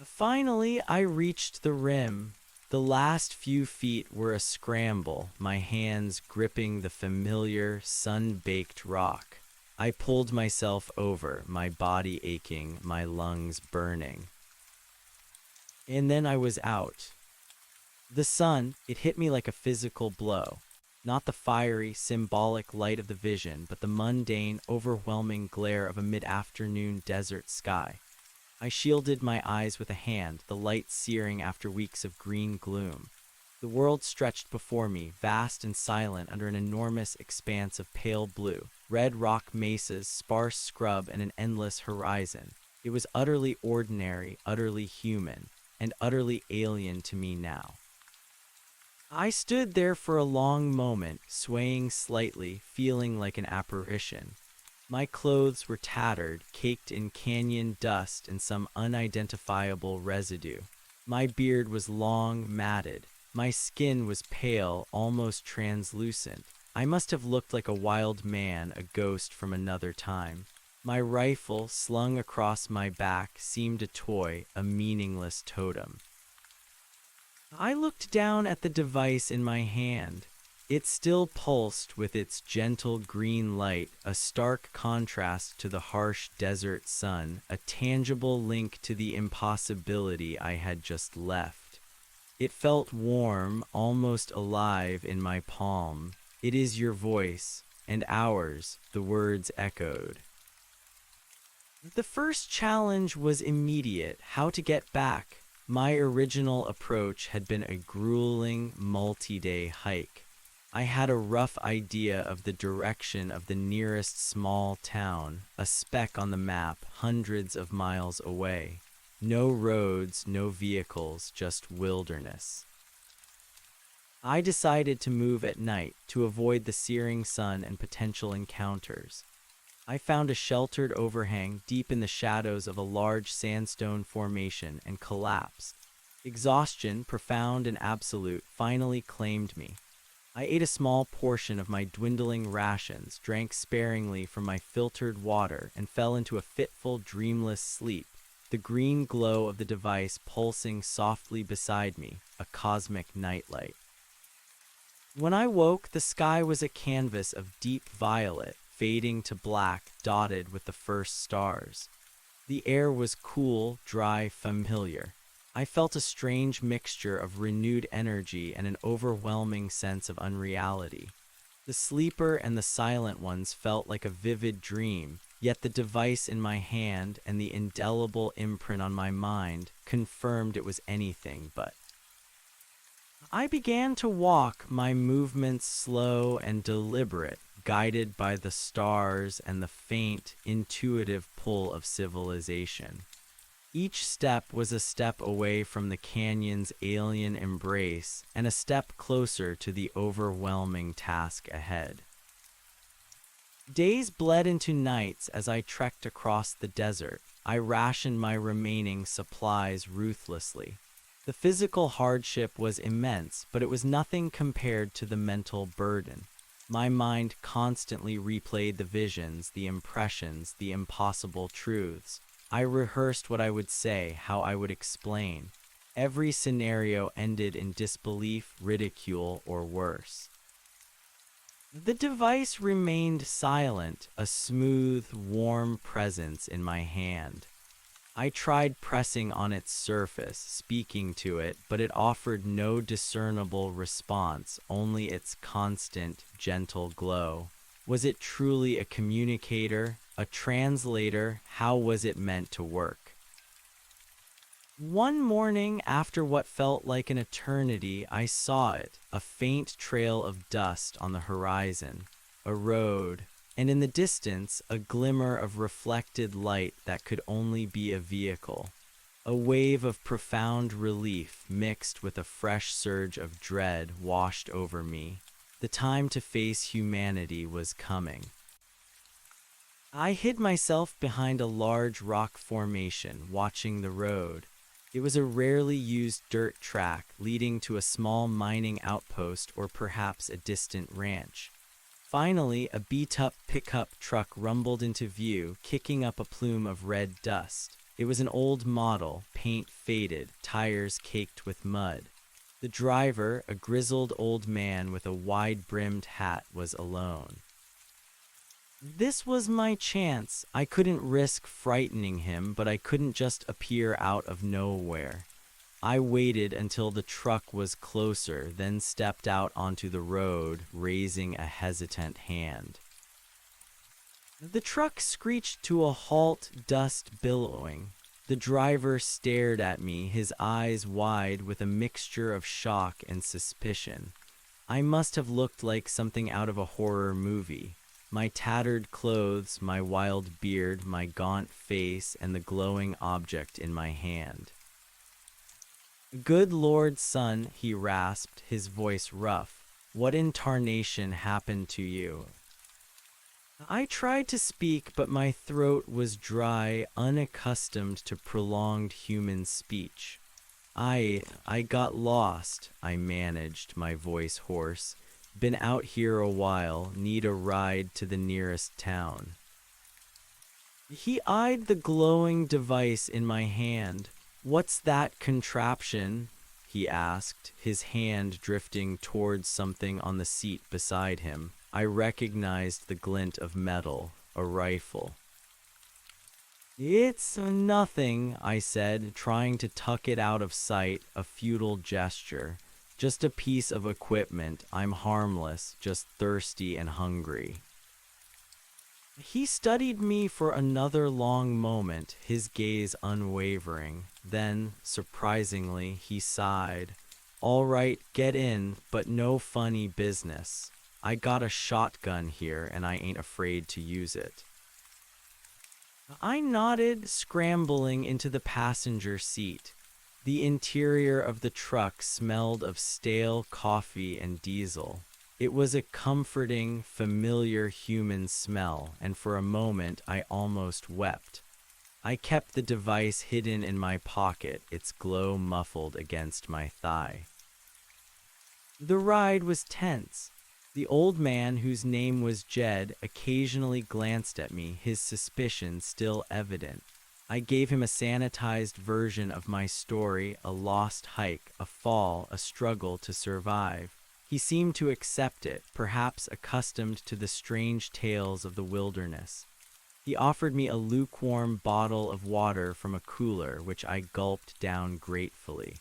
Speaker 1: Finally, I reached the rim. The last few feet were a scramble, my hands gripping the familiar, sun-baked rock. I pulled myself over, my body aching, my lungs burning. And then I was out. The sun, it hit me like a physical blow. Not the fiery, symbolic light of the vision, but the mundane, overwhelming glare of a mid-afternoon desert sky. I shielded my eyes with a hand, the light searing after weeks of green gloom. The world stretched before me, vast and silent under an enormous expanse of pale blue, red rock mesas, sparse scrub, and an endless horizon. It was utterly ordinary, utterly human, and utterly alien to me now. I stood there for a long moment, swaying slightly, feeling like an apparition. My clothes were tattered, caked in canyon dust and some unidentifiable residue. My beard was long, matted. My skin was pale, almost translucent. I must have looked like a wild man, a ghost from another time. My rifle, slung across my back, seemed a toy, a meaningless totem. I looked down at the device in my hand. It still pulsed with its gentle green light, a stark contrast to the harsh desert sun, a tangible link to the impossibility I had just left. It felt warm, almost alive in my palm. "It is your voice, and ours," the words echoed. The first challenge was immediate: how to get back. My original approach had been a grueling, multi-day hike. I had a rough idea of the direction of the nearest small town, a speck on the map, hundreds of miles away. No roads, no vehicles, just wilderness. I decided to move at night to avoid the searing sun and potential encounters. I found a sheltered overhang deep in the shadows of a large sandstone formation and collapsed. Exhaustion, profound and absolute, finally claimed me. I ate a small portion of my dwindling rations, drank sparingly from my filtered water, and fell into a fitful, dreamless sleep, the green glow of the device pulsing softly beside me, a cosmic nightlight. When I woke, the sky was a canvas of deep violet, fading to black, dotted with the first stars. The air was cool, dry, familiar. I felt a strange mixture of renewed energy and an overwhelming sense of unreality. The sleeper and the silent ones felt like a vivid dream, yet the device in my hand and the indelible imprint on my mind confirmed it was anything but. I began to walk, my movements slow and deliberate, guided by the stars and the faint, intuitive pull of civilization. Each step was a step away from the canyon's alien embrace and a step closer to the overwhelming task ahead. Days bled into nights as I trekked across the desert. I rationed my remaining supplies ruthlessly. The physical hardship was immense, but it was nothing compared to the mental burden. My mind constantly replayed the visions, the impressions, the impossible truths. I rehearsed what I would say, how I would explain. Every scenario ended in disbelief, ridicule, or worse. The device remained silent, a smooth, warm presence in my hand. I tried pressing on its surface, speaking to it, but it offered no discernible response, only its constant, gentle glow. Was it truly a communicator, a translator? How was it meant to work? One morning, after what felt like an eternity, I saw it, a faint trail of dust on the horizon, a road, and in the distance, a glimmer of reflected light that could only be a vehicle. A wave of profound relief mixed with a fresh surge of dread washed over me. The time to face humanity was coming. I hid myself behind a large rock formation, watching the road. It was a rarely used dirt track leading to a small mining outpost or perhaps a distant ranch. Finally, a beat-up pickup truck rumbled into view, kicking up a plume of red dust. It was an old model, paint faded, tires caked with mud. The driver, a grizzled old man with a wide-brimmed hat, was alone. This was my chance. I couldn't risk frightening him, but I couldn't just appear out of nowhere. I waited until the truck was closer, then stepped out onto the road, raising a hesitant hand. The truck screeched to a halt, dust billowing. The driver stared at me, his eyes wide with a mixture of shock and suspicion. I must have looked like something out of a horror movie. My tattered clothes, my wild beard, my gaunt face, and the glowing object in my hand. "Good Lord, son," he rasped, his voice rough. "What in tarnation happened to you?" I tried to speak, but my throat was dry, unaccustomed to prolonged human speech. I got lost," I managed, my voice hoarse. "Been out here a while, need a ride to the nearest town." He eyed the glowing device in my hand. "What's that contraption?" he asked, his hand drifting towards something on the seat beside him. I recognized the glint of metal, a rifle. "It's nothing," I said, trying to tuck it out of sight, a futile gesture. "Just a piece of equipment. I'm harmless, just thirsty and hungry." He studied me for another long moment, his gaze unwavering. Then, surprisingly, he sighed. "All right, get in, but no funny business. I got a shotgun here and I ain't afraid to use it." I nodded, scrambling into the passenger seat. The interior of the truck smelled of stale coffee and diesel. It was a comforting, familiar human smell, and for a moment I almost wept. I kept the device hidden in my pocket, its glow muffled against my thigh. The ride was tense. The old man, whose name was Jed, occasionally glanced at me, his suspicion still evident. I gave him a sanitized version of my story, a lost hike, a fall, a struggle to survive. He seemed to accept it, perhaps accustomed to the strange tales of the wilderness. He offered me a lukewarm bottle of water from a cooler, which I gulped down gratefully.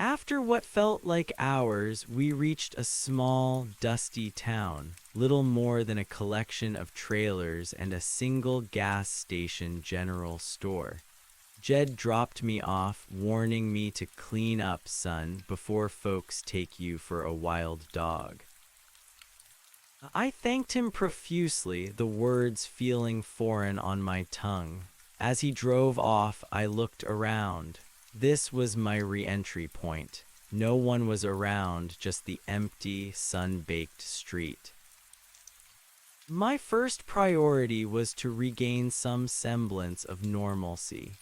Speaker 1: After what felt like hours, we reached a small, dusty town, little more than a collection of trailers and a single gas station general store. Jed dropped me off, warning me to clean up, son, before folks take you for a wild dog. I thanked him profusely, the words feeling foreign on my tongue. As he drove off, I looked around. This was my re-entry point. No one was around, just the empty, sun-baked street. My first priority was to regain some semblance of normalcy.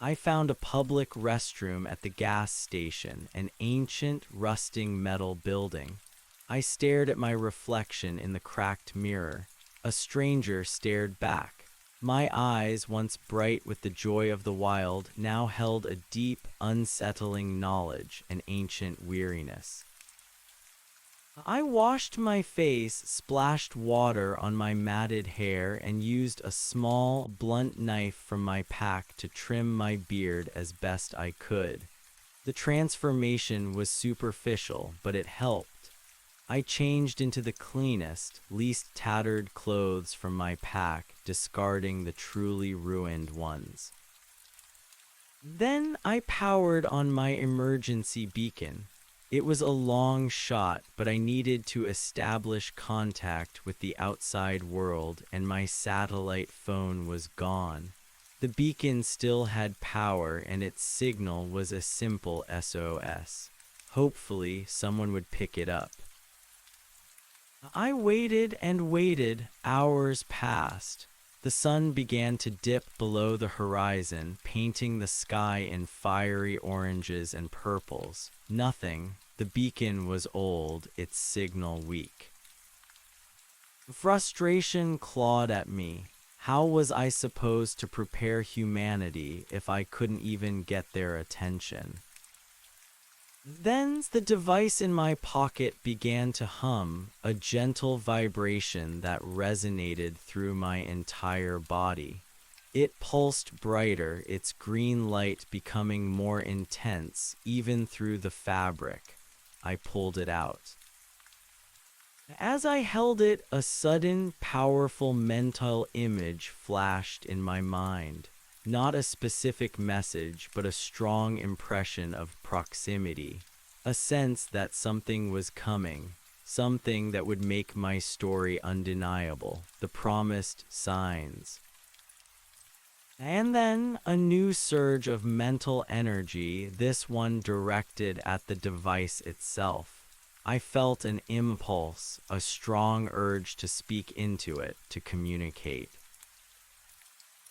Speaker 1: I found a public restroom at the gas station, an ancient, rusting metal building. I stared at my reflection in the cracked mirror. A stranger stared back. My eyes, once bright with the joy of the wild, now held a deep, unsettling knowledge, an ancient weariness. I washed my face, splashed water on my matted hair, and used a small, blunt knife from my pack to trim my beard as best I could. The transformation was superficial, but it helped. I changed into the cleanest, least tattered clothes from my pack, discarding the truly ruined ones. Then I powered on my emergency beacon. It was a long shot, but I needed to establish contact with the outside world, and my satellite phone was gone. The beacon still had power, and its signal was a simple SOS. Hopefully, someone would pick it up. I waited and waited. Hours passed. The sun began to dip below the horizon, painting the sky in fiery oranges and purples. Nothing. The beacon was old, its signal weak. Frustration clawed at me. How was I supposed to prepare humanity if I couldn't even get their attention? Then the device in my pocket began to hum, a gentle vibration that resonated through my entire body. It pulsed brighter, its green light becoming more intense, even through the fabric. I pulled it out. As I held it, a sudden, powerful mental image flashed in my mind. Not a specific message, but a strong impression of proximity. A sense that something was coming, something that would make my story undeniable, the promised signs. And then a new surge of mental energy, this one directed at the device itself. I felt an impulse, a strong urge to speak into it, to communicate.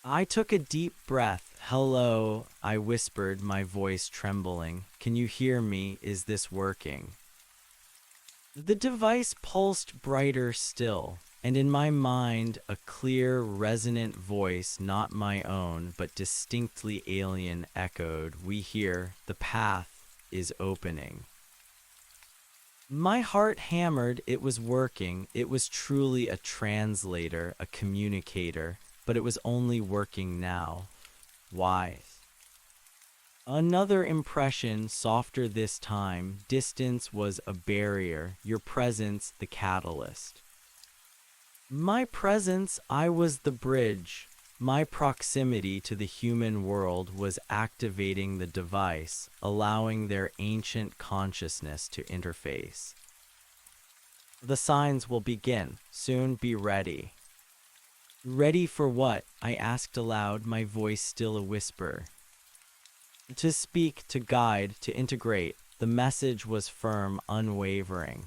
Speaker 1: I took a deep breath. "Hello," I whispered, my voice trembling. "Can you hear me? Is this working?" The device pulsed brighter still, and in my mind, a clear, resonant voice, not my own, but distinctly alien, echoed, "We hear, the path is opening." My heart hammered. It was working. It was truly a translator, a communicator, but it was only working now. Why? Another impression, softer this time. Distance was a barrier, your presence the catalyst. My presence, I was the bridge. My proximity to the human world was activating the device, allowing their ancient consciousness to interface. The signs will begin. Soon, be ready. Ready for what? I asked aloud, my voice still a whisper. To speak, to guide, to integrate. The message was firm, unwavering.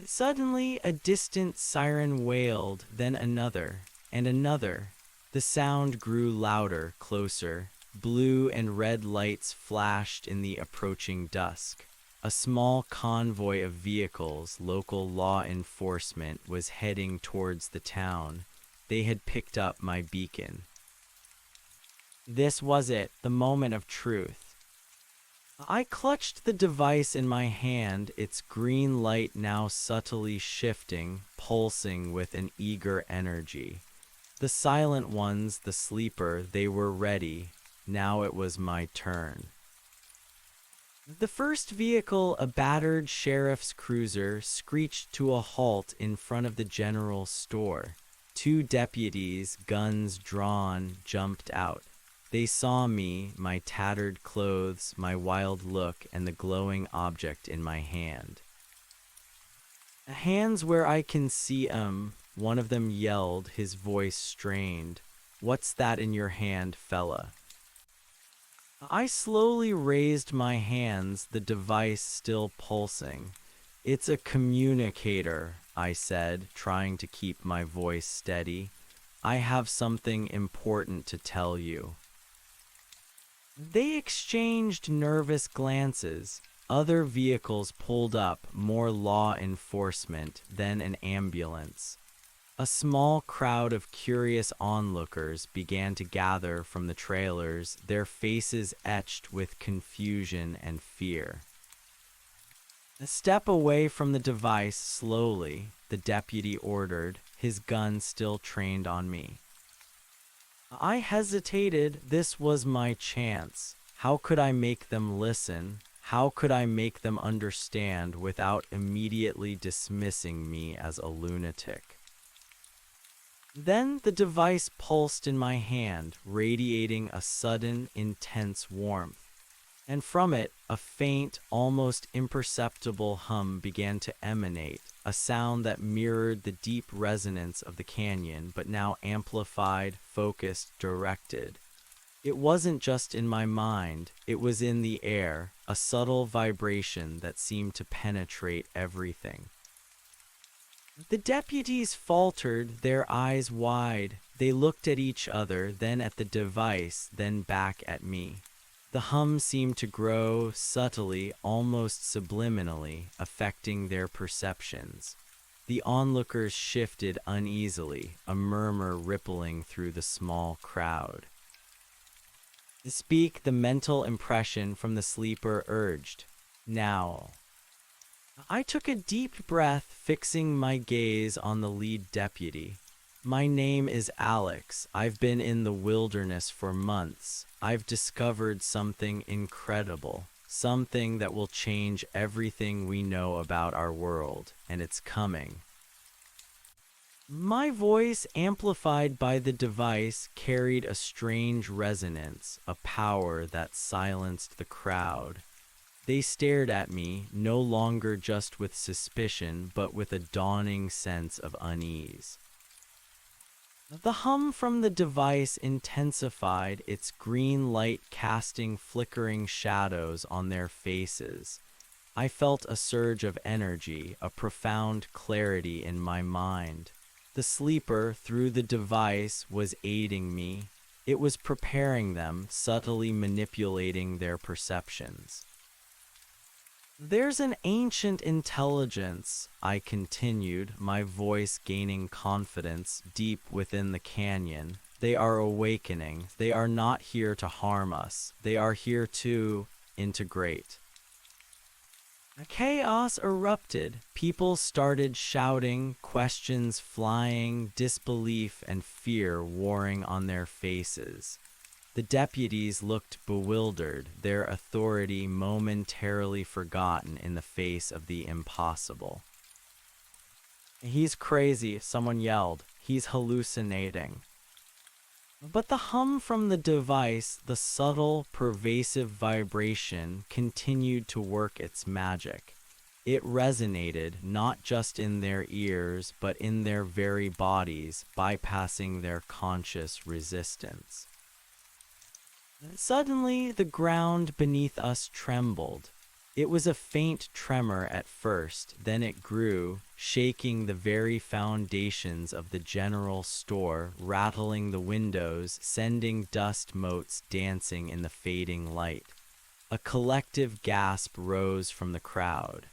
Speaker 1: Suddenly, a distant siren wailed, then another, and another. The sound grew louder, closer. Blue and red lights flashed in the approaching dusk. A small convoy of vehicles, local law enforcement, was heading towards the town. They had picked up my beacon. This was it, the moment of truth. I clutched the device in my hand, its green light now subtly shifting, pulsing with an eager energy. The silent ones, the sleeper, they were ready. Now it was my turn. The first vehicle, a battered sheriff's cruiser, screeched to a halt in front of the general store. Two deputies, guns drawn, jumped out. They saw me, my tattered clothes, my wild look, and the glowing object in my hand. "Hands where I can see 'em," one of them yelled, his voice strained. "What's that in your hand, fella?" I slowly raised my hands, the device still pulsing. "It's a communicator," I said, trying to keep my voice steady. "I have something important to tell you." They exchanged nervous glances. Other vehicles pulled up, more law enforcement, then an ambulance. A small crowd of curious onlookers began to gather from the trailers, their faces etched with confusion and fear. "Step away from the device slowly," the deputy ordered, his gun still trained on me. I hesitated. This was my chance. How could I make them listen? How could I make them understand without immediately dismissing me as a lunatic? Then the device pulsed in my hand, radiating a sudden, intense warmth. and from it, a faint, almost imperceptible hum began to emanate, a sound that mirrored the deep resonance of the canyon, but now amplified, focused, directed. It wasn't just in my mind, it was in the air, a subtle vibration that seemed to penetrate everything. The deputies faltered, their eyes wide. They looked at each other, then at the device, then back at me. The hum seemed to grow subtly, almost subliminally, affecting their perceptions. The onlookers shifted uneasily, a murmur rippling through the small crowd. Speak, the mental impression from the sleeper urged. Now. I took a deep breath, fixing my gaze on the lead deputy. My name is Alex. I've been in the wilderness for months. I've discovered something incredible, something that will change everything we know about our world, and it's coming. My voice, amplified by the device, carried a strange resonance, a power that silenced the crowd. They stared at me, no longer just with suspicion, but with a dawning sense of unease. The hum from the device intensified, its green light casting flickering shadows on their faces. I felt a surge of energy, a profound clarity in my mind. The sleeper, through the device, was aiding me. It was preparing them, subtly manipulating their perceptions. There's an ancient intelligence, I continued, my voice gaining confidence deep within the canyon. They are awakening. They are not here to harm us. They are here to integrate. Chaos erupted. People started shouting, questions flying, disbelief and fear warring on their faces. The deputies looked bewildered, their authority momentarily forgotten in the face of the impossible. He's crazy, someone yelled. He's hallucinating. But the hum from the device, the subtle, pervasive vibration, continued to work its magic. It resonated not just in their ears, but in their very bodies, bypassing their conscious resistance. Suddenly, the ground beneath us trembled. It was a faint tremor at first, then it grew, shaking the very foundations of the general store, rattling the windows, sending dust motes dancing in the fading light. A collective gasp rose from the crowd.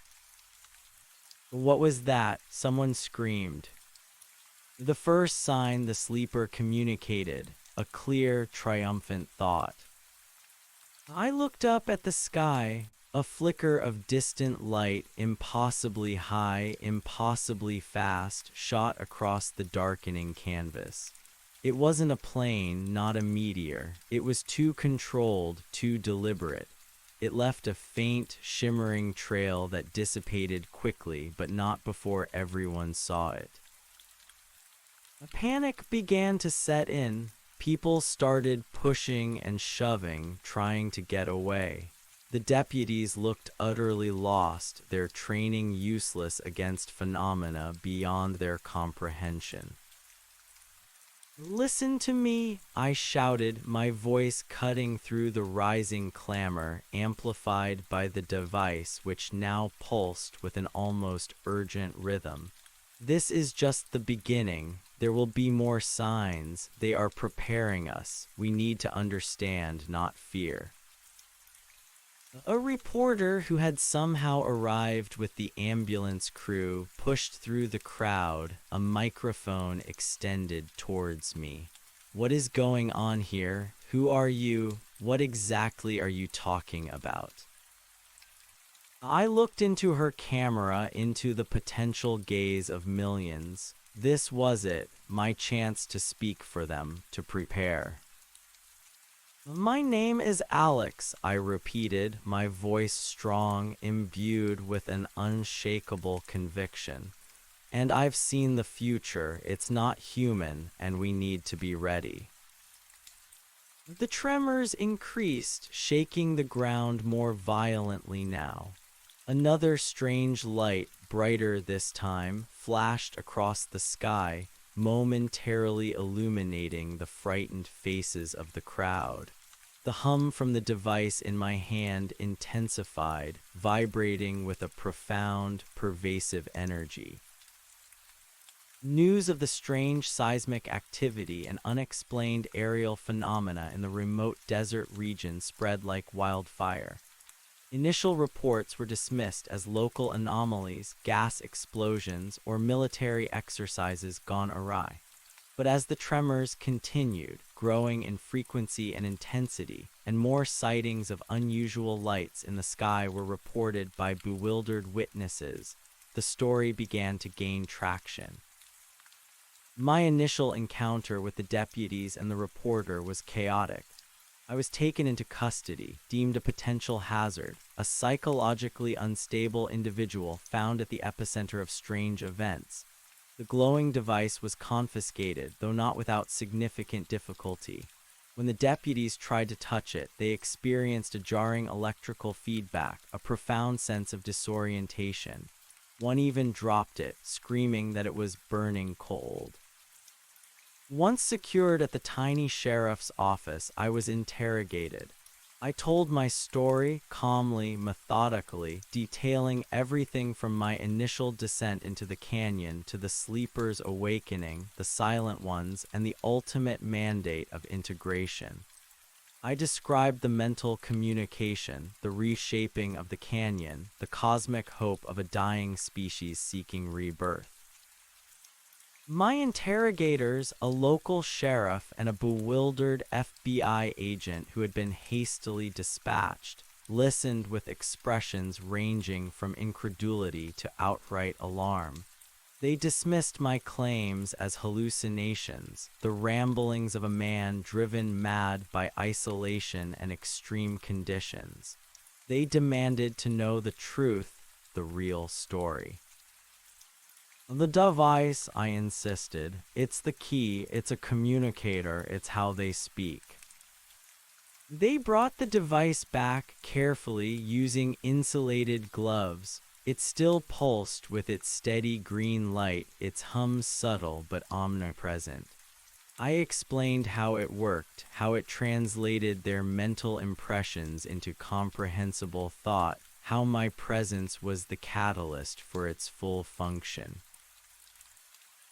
Speaker 1: What was that? Someone screamed. The first sign the sleeper communicated. A clear, triumphant thought. I looked up at the sky, a flicker of distant light, impossibly high, impossibly fast, shot across the darkening canvas. It wasn't a plane, not a meteor. It was too controlled, too deliberate. It left a faint, shimmering trail that dissipated quickly, but not before everyone saw it. A panic began to set in. People started pushing and shoving, trying to get away. The deputies looked utterly lost, their training useless against phenomena beyond their comprehension. Listen to me, I shouted, my voice cutting through the rising clamor, amplified by the device which now pulsed with an almost urgent rhythm. This is just the beginning. There will be more signs. They are preparing us. We need to understand, not fear. A reporter who had somehow arrived with the ambulance crew pushed through the crowd, a microphone extended towards me. What is going on here? Who are you? What exactly are you talking about? I looked into her camera, into the potential gaze of millions. This was it, my chance to speak for them, to prepare. My name is Alex, I repeated, my voice strong, imbued with an unshakable conviction. And I've seen the future. It's not human, and we need to be ready. The tremors increased, shaking the ground more violently now. Another strange light, brighter this time, flashed across the sky, momentarily illuminating the frightened faces of the crowd. The hum from the device in my hand intensified, vibrating with a profound, pervasive energy. News of the strange seismic activity and unexplained aerial phenomena in the remote desert region spread like wildfire. Initial reports were dismissed as local anomalies, gas explosions, or military exercises gone awry. But as the tremors continued, growing in frequency and intensity, and more sightings of unusual lights in the sky were reported by bewildered witnesses, the story began to gain traction. My initial encounter with the deputies and the reporter was chaotic. I was taken into custody, deemed a potential hazard, a psychologically unstable individual found at the epicenter of strange events. The glowing device was confiscated, though not without significant difficulty. When the deputies tried to touch it, they experienced a jarring electrical feedback, a profound sense of disorientation. One even dropped it, screaming that it was burning cold. Once secured at the tiny sheriff's office, I was interrogated. I told my story calmly, methodically, detailing everything from my initial descent into the canyon to the sleepers' awakening, the silent ones, and the ultimate mandate of integration. I described the mental communication, the reshaping of the canyon, the cosmic hope of a dying species seeking rebirth. My interrogators, a local sheriff and a bewildered FBI agent who had been hastily dispatched, listened with expressions ranging from incredulity to outright alarm. They dismissed my claims as hallucinations, the ramblings of a man driven mad by isolation and extreme conditions. They demanded to know the truth, the real story. The device, I insisted. It's the key, it's a communicator, it's how they speak. They brought the device back carefully using insulated gloves. It still pulsed with its steady green light, its hum subtle but omnipresent. I explained how it worked, how it translated their mental impressions into comprehensible thought, how my presence was the catalyst for its full function.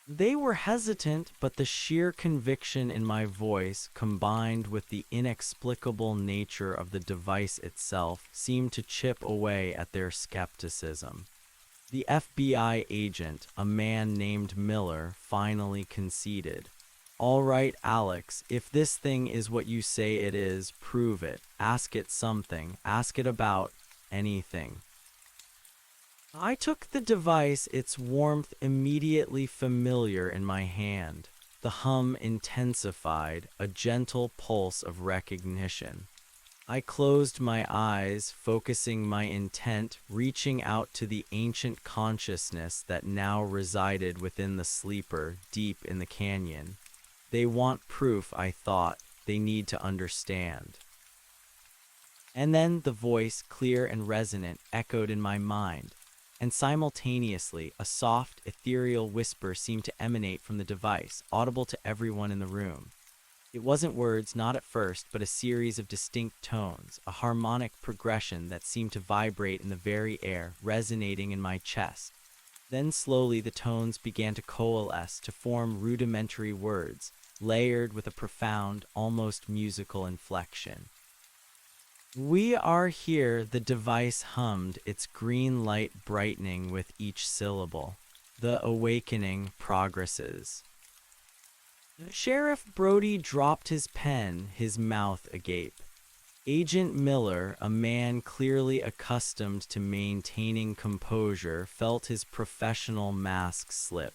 Speaker 1: They were hesitant, but the sheer conviction in my voice, combined with the inexplicable nature of the device itself, seemed to chip away at their skepticism. The FBI agent, a man named Miller, finally conceded. "All right, Alex, if this thing is what you say it is, prove it. Ask it something. Ask it about anything." I took the device, its warmth immediately familiar in my hand. The hum intensified, a gentle pulse of recognition. I closed my eyes, focusing my intent, reaching out to the ancient consciousness that now resided within the sleeper, deep in the canyon. They want proof, I thought. They need to understand. And then the voice, clear and resonant, echoed in my mind. And simultaneously, a soft, ethereal whisper seemed to emanate from the device, audible to everyone in the room. It wasn't words, not at first, but a series of distinct tones, a harmonic progression that seemed to vibrate in the very air, resonating in my chest. Then slowly the tones began to coalesce to form rudimentary words, layered with a profound, almost musical inflection. "We are here," the device hummed, its green light brightening with each syllable. "The awakening progresses." Sheriff Brody dropped his pen, his mouth agape. Agent Miller, a man clearly accustomed to maintaining composure, felt his professional mask slip.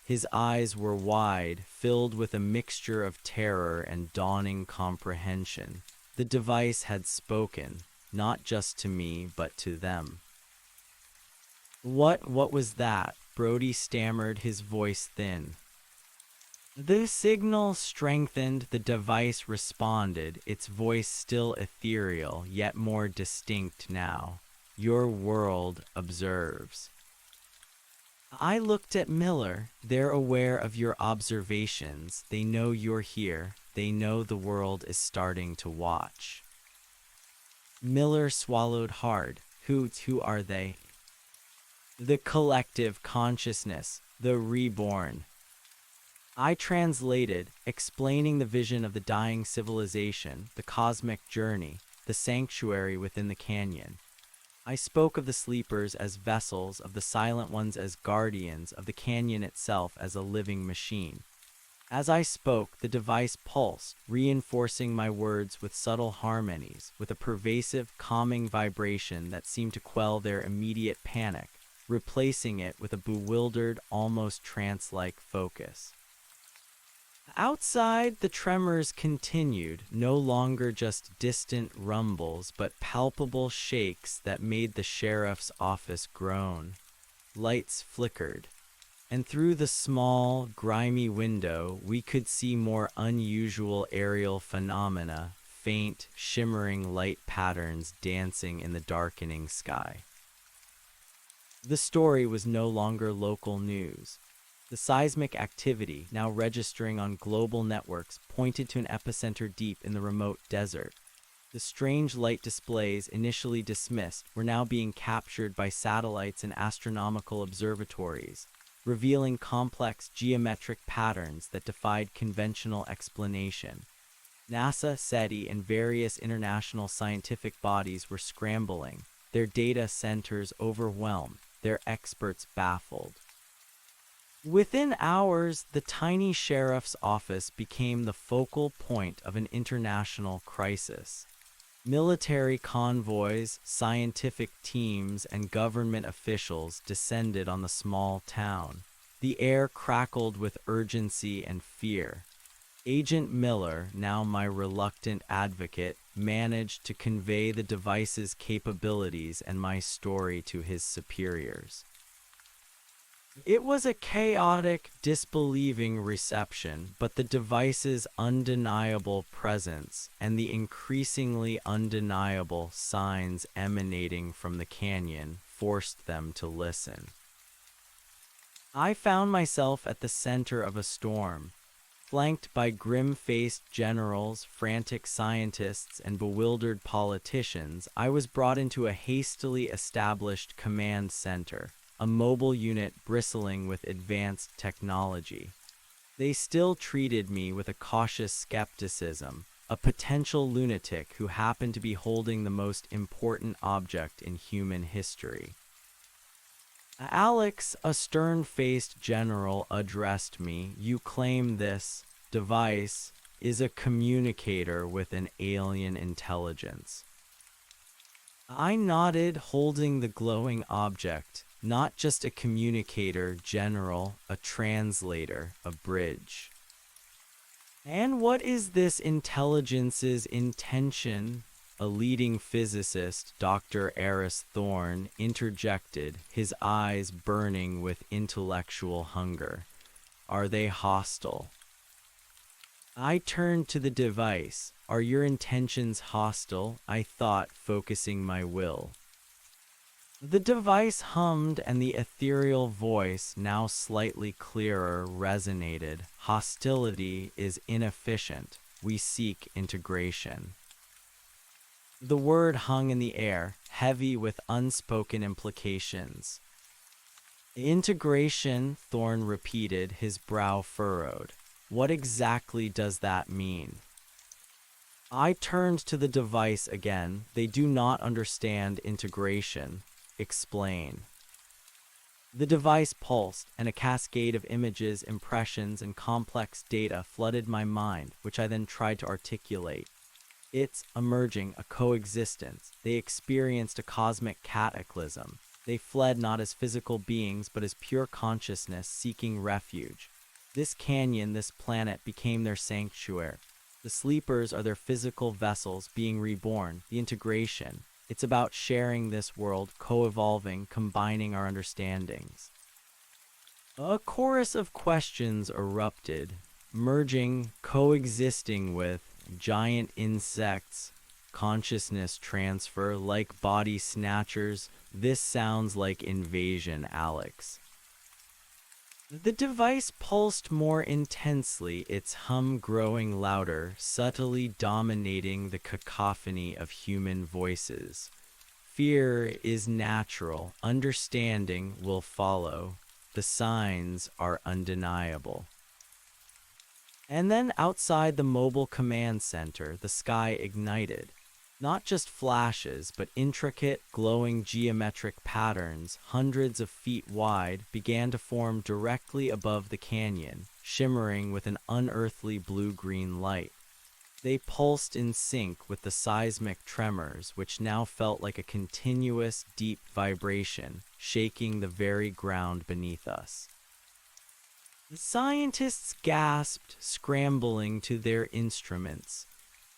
Speaker 1: His eyes were wide, filled with a mixture of terror and dawning comprehension. The device had spoken, not just to me, but to them. What was that?" Brody stammered, his voice thin. The signal strengthened, the device responded, its voice still ethereal, yet more distinct now. Your world observes. I looked at Miller. They're aware of your observations. They know you're here. They know the world is starting to watch. Miller swallowed hard. Who are they? The collective consciousness, the reborn. I translated, explaining the vision of the dying civilization, the cosmic journey, the sanctuary within the canyon. I spoke of the sleepers as vessels, of the silent ones as guardians, of the canyon itself as a living machine. As I spoke, the device pulsed, reinforcing my words with subtle harmonies, with a pervasive, calming vibration that seemed to quell their immediate panic, replacing it with a bewildered, almost trance-like focus. Outside, the tremors continued, no longer just distant rumbles, but palpable shakes that made the sheriff's office groan. Lights flickered, and through the small, grimy window, we could see more unusual aerial phenomena, faint, shimmering light patterns dancing in the darkening sky. The story was no longer local news. The seismic activity, now registering on global networks, pointed to an epicenter deep in the remote desert. The strange light displays, initially dismissed, were now being captured by satellites and astronomical observatories, revealing complex geometric patterns that defied conventional explanation. NASA, SETI, and various international scientific bodies were scrambling, their data centers overwhelmed, their experts baffled. Within hours, the tiny sheriff's office became the focal point of an international crisis. Military convoys, scientific teams, and government officials descended on the small town. The air crackled with urgency and fear. Agent Miller, now my reluctant advocate, managed to convey the device's capabilities and my story to his superiors. It was a chaotic, disbelieving reception, but the device's undeniable presence and the increasingly undeniable signs emanating from the canyon forced them to listen. I found myself at the center of a storm. Flanked by grim-faced generals, frantic scientists, and bewildered politicians, I was brought into a hastily established command center, a mobile unit bristling with advanced technology. They still treated me with a cautious skepticism, a potential lunatic who happened to be holding the most important object in human history. Alex, a stern-faced general, addressed me. You claim this device is a communicator with an alien intelligence. I nodded, holding the glowing object. Not just a communicator, General, a translator, a bridge. And what is this intelligence's intention? A leading physicist, Dr. Eris Thorne, interjected, his eyes burning with intellectual hunger. Are they hostile? I turned to the device. Are your intentions hostile? I thought, focusing my will. The device hummed, and the ethereal voice, now slightly clearer, resonated. Hostility is inefficient. We seek integration. The word hung in the air, heavy with unspoken implications. Integration, Thorne repeated, his brow furrowed. What exactly does that mean? I turned to the device again. They do not understand integration. Explain. The device pulsed, and a cascade of images, impressions, and complex data flooded my mind, which I then tried to articulate. It's emerging, a coexistence. They experienced a cosmic cataclysm. They fled not as physical beings, but as pure consciousness seeking refuge. This canyon, this planet, became their sanctuary. The sleepers are their physical vessels being reborn, the integration. It's about sharing this world, co-evolving, combining our understandings. A chorus of questions erupted. merging, coexisting with giant insects, consciousness transfer like body snatchers. This sounds like invasion, Alex. The device pulsed more intensely, its hum growing louder, subtly dominating the cacophony of human voices. Fear is natural, understanding will follow. The signs are undeniable. And then outside the mobile command center, the sky ignited. Not just flashes, but intricate, glowing geometric patterns, hundreds of feet wide, began to form directly above the canyon, shimmering with an unearthly blue-green light. They pulsed in sync with the seismic tremors, which now felt like a continuous, deep vibration, shaking the very ground beneath us. The scientists gasped, scrambling to their instruments.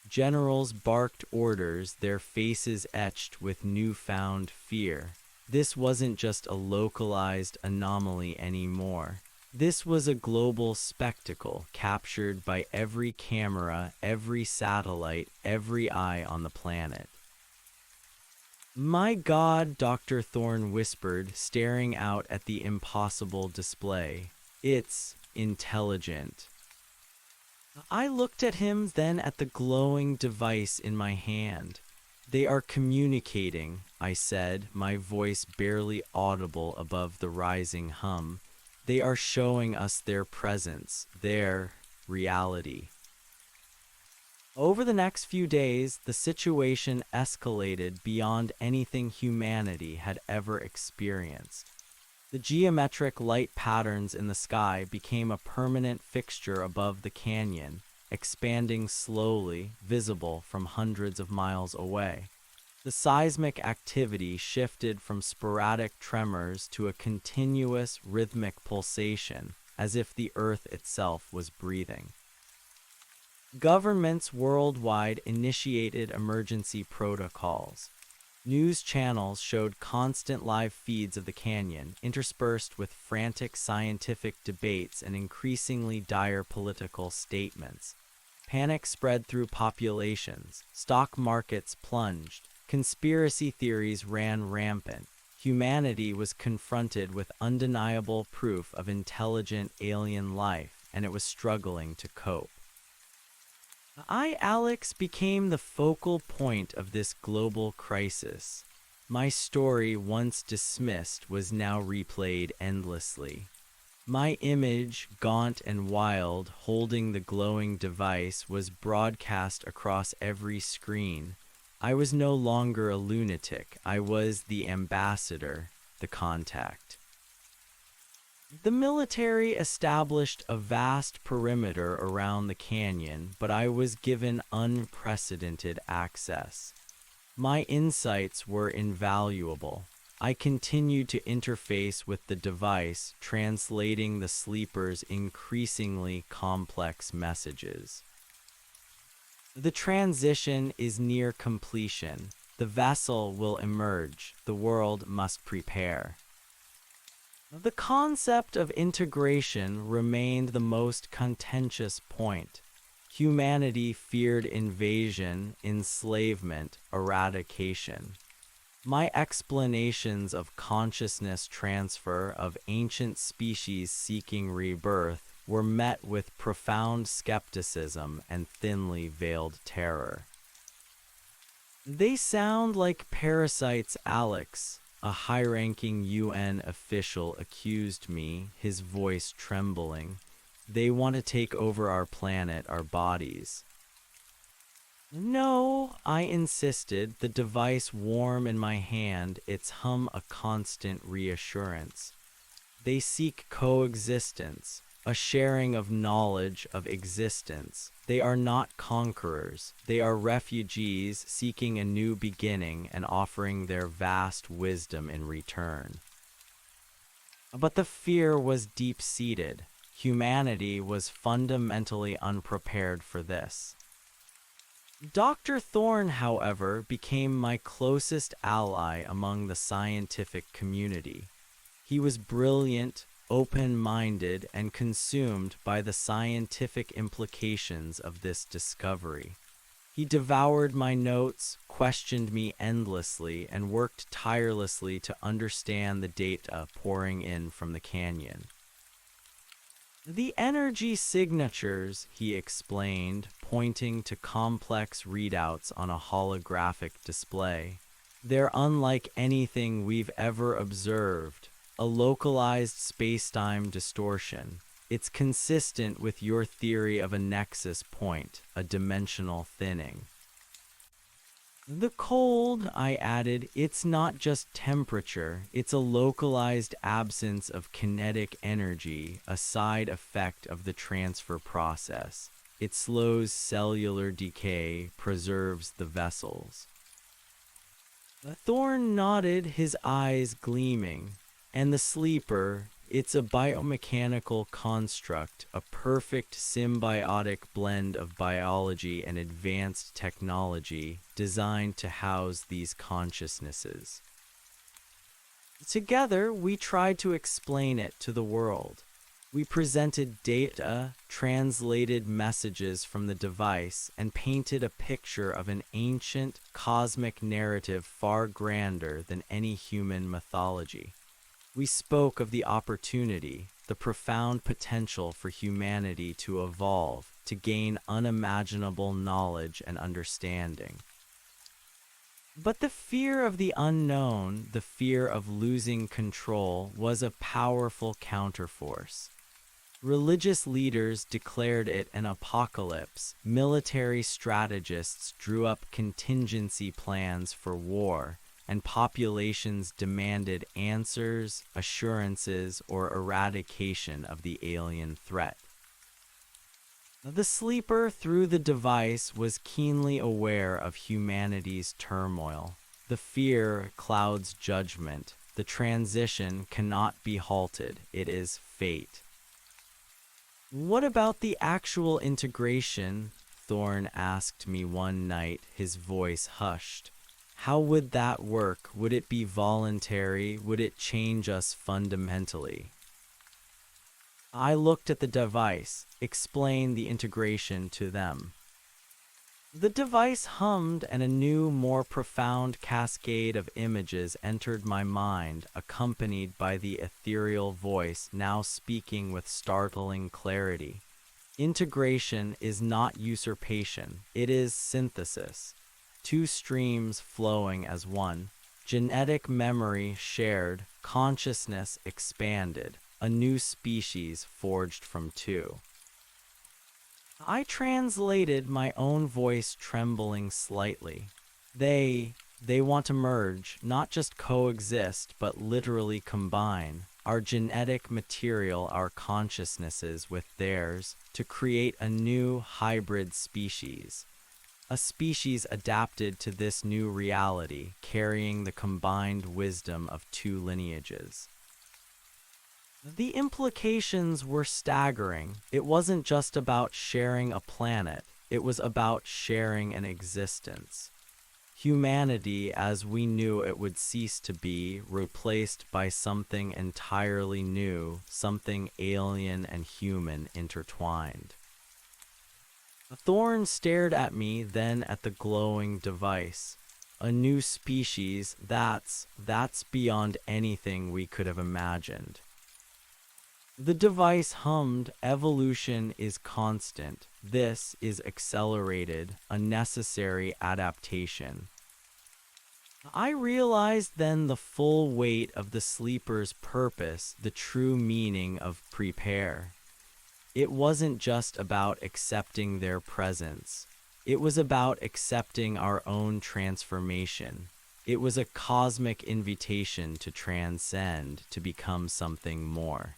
Speaker 1: Generals barked orders, their faces etched with newfound fear. This wasn't just a localized anomaly anymore. This was a global spectacle captured by every camera, every satellite, every eye on the planet. "My God," Dr. Thorne whispered, staring out at the impossible display. "It's intelligent." I looked at him, then at the glowing device in my hand. "They are communicating," I said, my voice barely audible above the rising hum. "They are showing us their presence, their reality." Over the next few days, the situation escalated beyond anything humanity had ever experienced. The geometric light patterns in the sky became a permanent fixture above the canyon, expanding slowly, visible from hundreds of miles away. The seismic activity shifted from sporadic tremors to a continuous, rhythmic pulsation, as if the Earth itself was breathing. Governments worldwide initiated emergency protocols. News channels showed constant live feeds of the canyon, interspersed with frantic scientific debates and increasingly dire political statements. Panic spread through populations, stock markets plunged, conspiracy theories ran rampant. Humanity was confronted with undeniable proof of intelligent alien life, and it was struggling to cope. Alex, became the focal point of this global crisis. My story, once dismissed, was now replayed endlessly. My image, gaunt and wild, holding the glowing device, was broadcast across every screen. I was no longer a lunatic. I was the ambassador, the contact. The military established a vast perimeter around the canyon, but I was given unprecedented access. My insights were invaluable. I continued to interface with the device, translating the sleeper's increasingly complex messages. The transition is near completion. The vessel will emerge. The world must prepare. The concept of integration remained the most contentious point. Humanity feared invasion, enslavement, eradication. My explanations of consciousness transfer, of ancient species seeking rebirth, were met with profound skepticism and thinly veiled terror. "They sound like parasites, Alex," a high-ranking UN official accused me, his voice trembling. "They want to take over our planet, our bodies." "No," I insisted, the device warm in my hand, its hum a constant reassurance. "They seek coexistence, a sharing of knowledge, of existence. They are not conquerors. They are refugees seeking a new beginning and offering their vast wisdom in return." But the fear was deep-seated. Humanity was fundamentally unprepared for this. Dr. Thorne, however, became my closest ally among the scientific community. He was brilliant, open-minded and consumed by the scientific implications of this discovery. He devoured my notes, questioned me endlessly, and worked tirelessly to understand the data pouring in from the canyon. The energy signatures, he explained, pointing to complex readouts on a holographic display. They're unlike anything we've ever observed, a localized spacetime distortion. It's consistent with your theory of a nexus point, a dimensional thinning. The cold, I added, it's not just temperature, it's a localized absence of kinetic energy, a side effect of the transfer process. It slows cellular decay, preserves the vessels. Thorn nodded, his eyes gleaming. And the sleeper, it's a biomechanical construct, a perfect symbiotic blend of biology and advanced technology designed to house these consciousnesses. Together, we tried to explain it to the world. We presented data, translated messages from the device, and painted a picture of an ancient, cosmic narrative far grander than any human mythology. We spoke of the opportunity, the profound potential for humanity to evolve, to gain unimaginable knowledge and understanding. But the fear of the unknown, the fear of losing control, was a powerful counterforce. Religious leaders declared it an apocalypse. Military strategists drew up contingency plans for war, and populations demanded answers, assurances, or eradication of the alien threat. The sleeper, through the device, was keenly aware of humanity's turmoil. The fear clouds judgment. The transition cannot be halted. It is fate. What about the actual integration? Thorn asked me one night, his voice hushed. How would that work? Would it be voluntary? Would it change us fundamentally? I looked at the device, explained the integration to them. The device hummed, and a new, more profound cascade of images entered my mind, accompanied by the ethereal voice now speaking with startling clarity. Integration is not usurpation, it is synthesis. Two streams flowing as one. Genetic memory shared, consciousness expanded, a new species forged from two. I translated, my own voice trembling slightly. They want to merge, not just coexist, but literally combine our genetic material, our consciousnesses with theirs, to create a new hybrid species. A species adapted to this new reality, carrying the combined wisdom of two lineages. The implications were staggering. It wasn't just about sharing a planet, it was about sharing an existence. Humanity, as we knew it would cease to be, replaced by something entirely new, something alien and human intertwined. Thorn stared at me, then at the glowing device. A new species, that's beyond anything we could have imagined. The device hummed, evolution is constant. This is accelerated, a necessary adaptation. I realized then the full weight of the sleeper's purpose, the true meaning of prepare. It wasn't just about accepting their presence. It was about accepting our own transformation. It was a cosmic invitation to transcend, to become something more.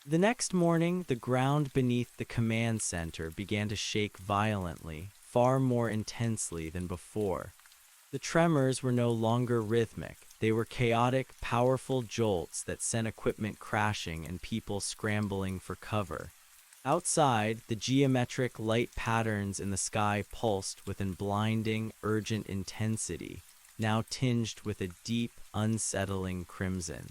Speaker 1: The next morning, the ground beneath the command center began to shake violently, far more intensely than before. The tremors were no longer rhythmic. They were chaotic, powerful jolts that sent equipment crashing and people scrambling for cover. Outside, the geometric light patterns in the sky pulsed with a blinding, urgent intensity, now tinged with a deep, unsettling crimson.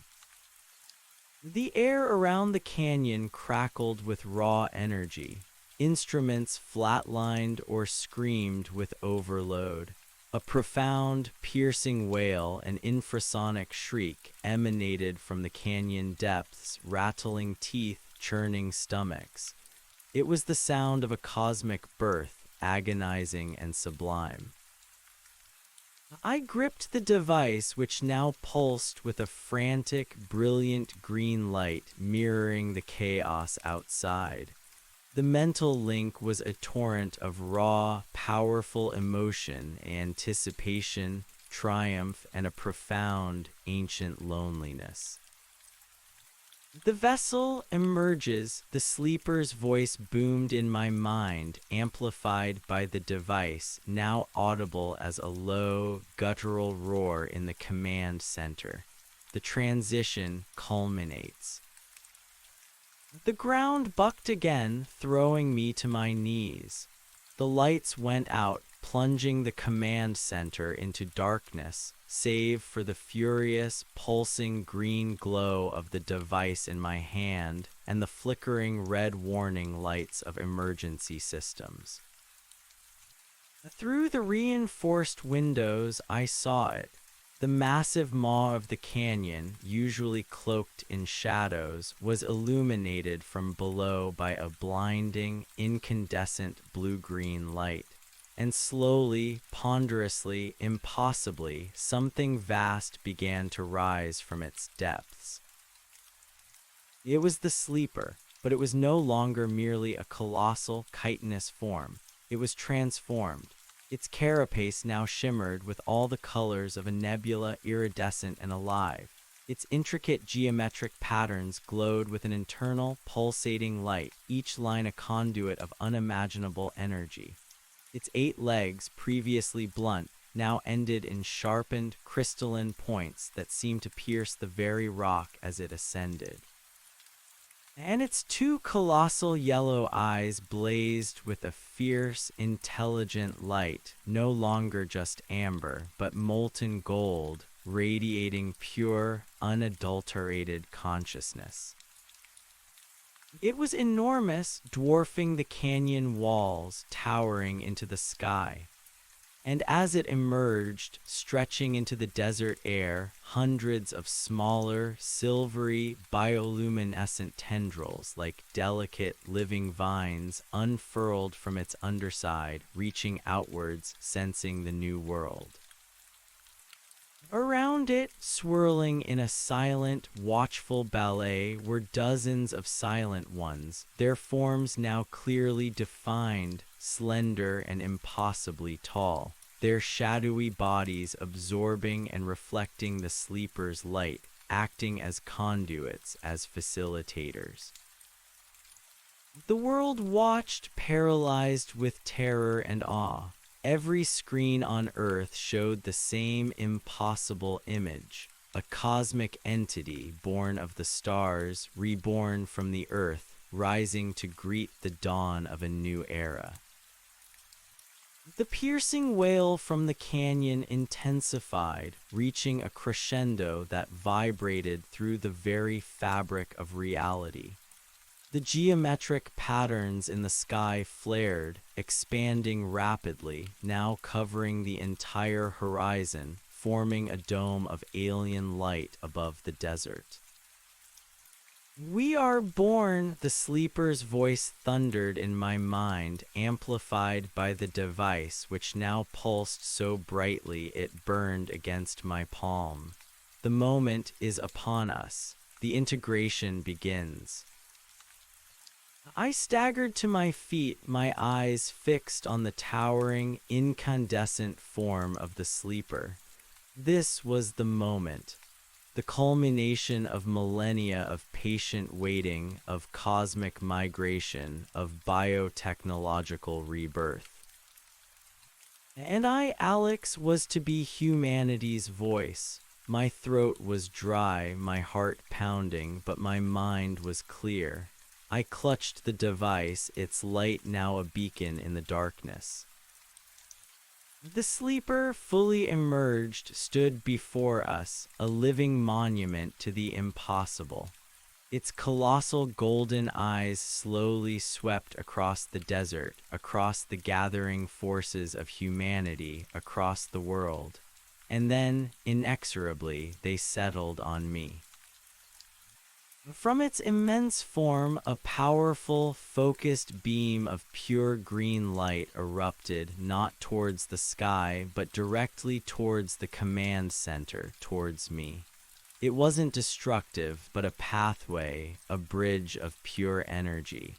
Speaker 1: The air around the canyon crackled with raw energy. Instruments flatlined or screamed with overload. A profound, piercing wail, an infrasonic shriek, emanated from the canyon depths, rattling teeth, churning stomachs. It was the sound of a cosmic birth, agonizing and sublime. I gripped the device, which now pulsed with a frantic, brilliant green light mirroring the chaos outside. The mental link was a torrent of raw, powerful emotion, anticipation, triumph, and a profound, ancient loneliness. The vessel emerges, the sleeper's voice boomed in my mind, amplified by the device, now audible as a low, guttural roar in the command center. The transition culminates. The ground bucked again, throwing me to my knees. The lights went out, plunging the command center into darkness, save for the furious, pulsing green glow of the device in my hand and the flickering red warning lights of emergency systems. Through the reinforced windows, I saw it. The massive maw of the canyon, usually cloaked in shadows, was illuminated from below by a blinding, incandescent blue-green light. And slowly, ponderously, impossibly, something vast began to rise from its depths. It was the sleeper, but it was no longer merely a colossal, chitinous form. It was transformed. Its carapace now shimmered with all the colors of a nebula, iridescent and alive. Its intricate geometric patterns glowed with an internal, pulsating light, each line a conduit of unimaginable energy. Its 8 legs, previously blunt, now ended in sharpened, crystalline points that seemed to pierce the very rock as it ascended. And its 2 colossal yellow eyes blazed with a fierce, intelligent light, no longer just amber, but molten gold, radiating pure, unadulterated consciousness. It was enormous, dwarfing the canyon walls, towering into the sky. And as it emerged, stretching into the desert air, hundreds of smaller, silvery, bioluminescent tendrils, like delicate, living vines, unfurled from its underside, reaching outwards, sensing the new world. Around it, swirling in a silent, watchful ballet, were dozens of silent ones, their forms now clearly defined, slender and impossibly tall, their shadowy bodies absorbing and reflecting the sleeper's light, acting as conduits, as facilitators. The world watched, paralyzed with terror and awe. Every screen on Earth showed the same impossible image, a cosmic entity born of the stars, reborn from the Earth, rising to greet the dawn of a new era. The piercing wail from the canyon intensified, reaching a crescendo that vibrated through the very fabric of reality. The geometric patterns in the sky flared, expanding rapidly, now covering the entire horizon, forming a dome of alien light above the desert. "We are born," the sleeper's voice thundered in my mind, amplified by the device which now pulsed so brightly it burned against my palm. "The moment is upon us. The integration begins." I staggered to my feet, my eyes fixed on the towering, incandescent form of the sleeper. This was the moment, the culmination of millennia of patient waiting, of cosmic migration, of biotechnological rebirth. And I, Alex, was to be humanity's voice. My throat was dry, my heart pounding, but my mind was clear. I clutched the device, its light now a beacon in the darkness. The sleeper, fully emerged, stood before us, a living monument to the impossible. Its colossal golden eyes slowly swept across the desert, across the gathering forces of humanity, across the world. And then, inexorably, they settled on me. From its immense form, a powerful, focused beam of pure green light erupted, not towards the sky, but directly towards the command center, towards me. It wasn't destructive, but a pathway, a bridge of pure energy.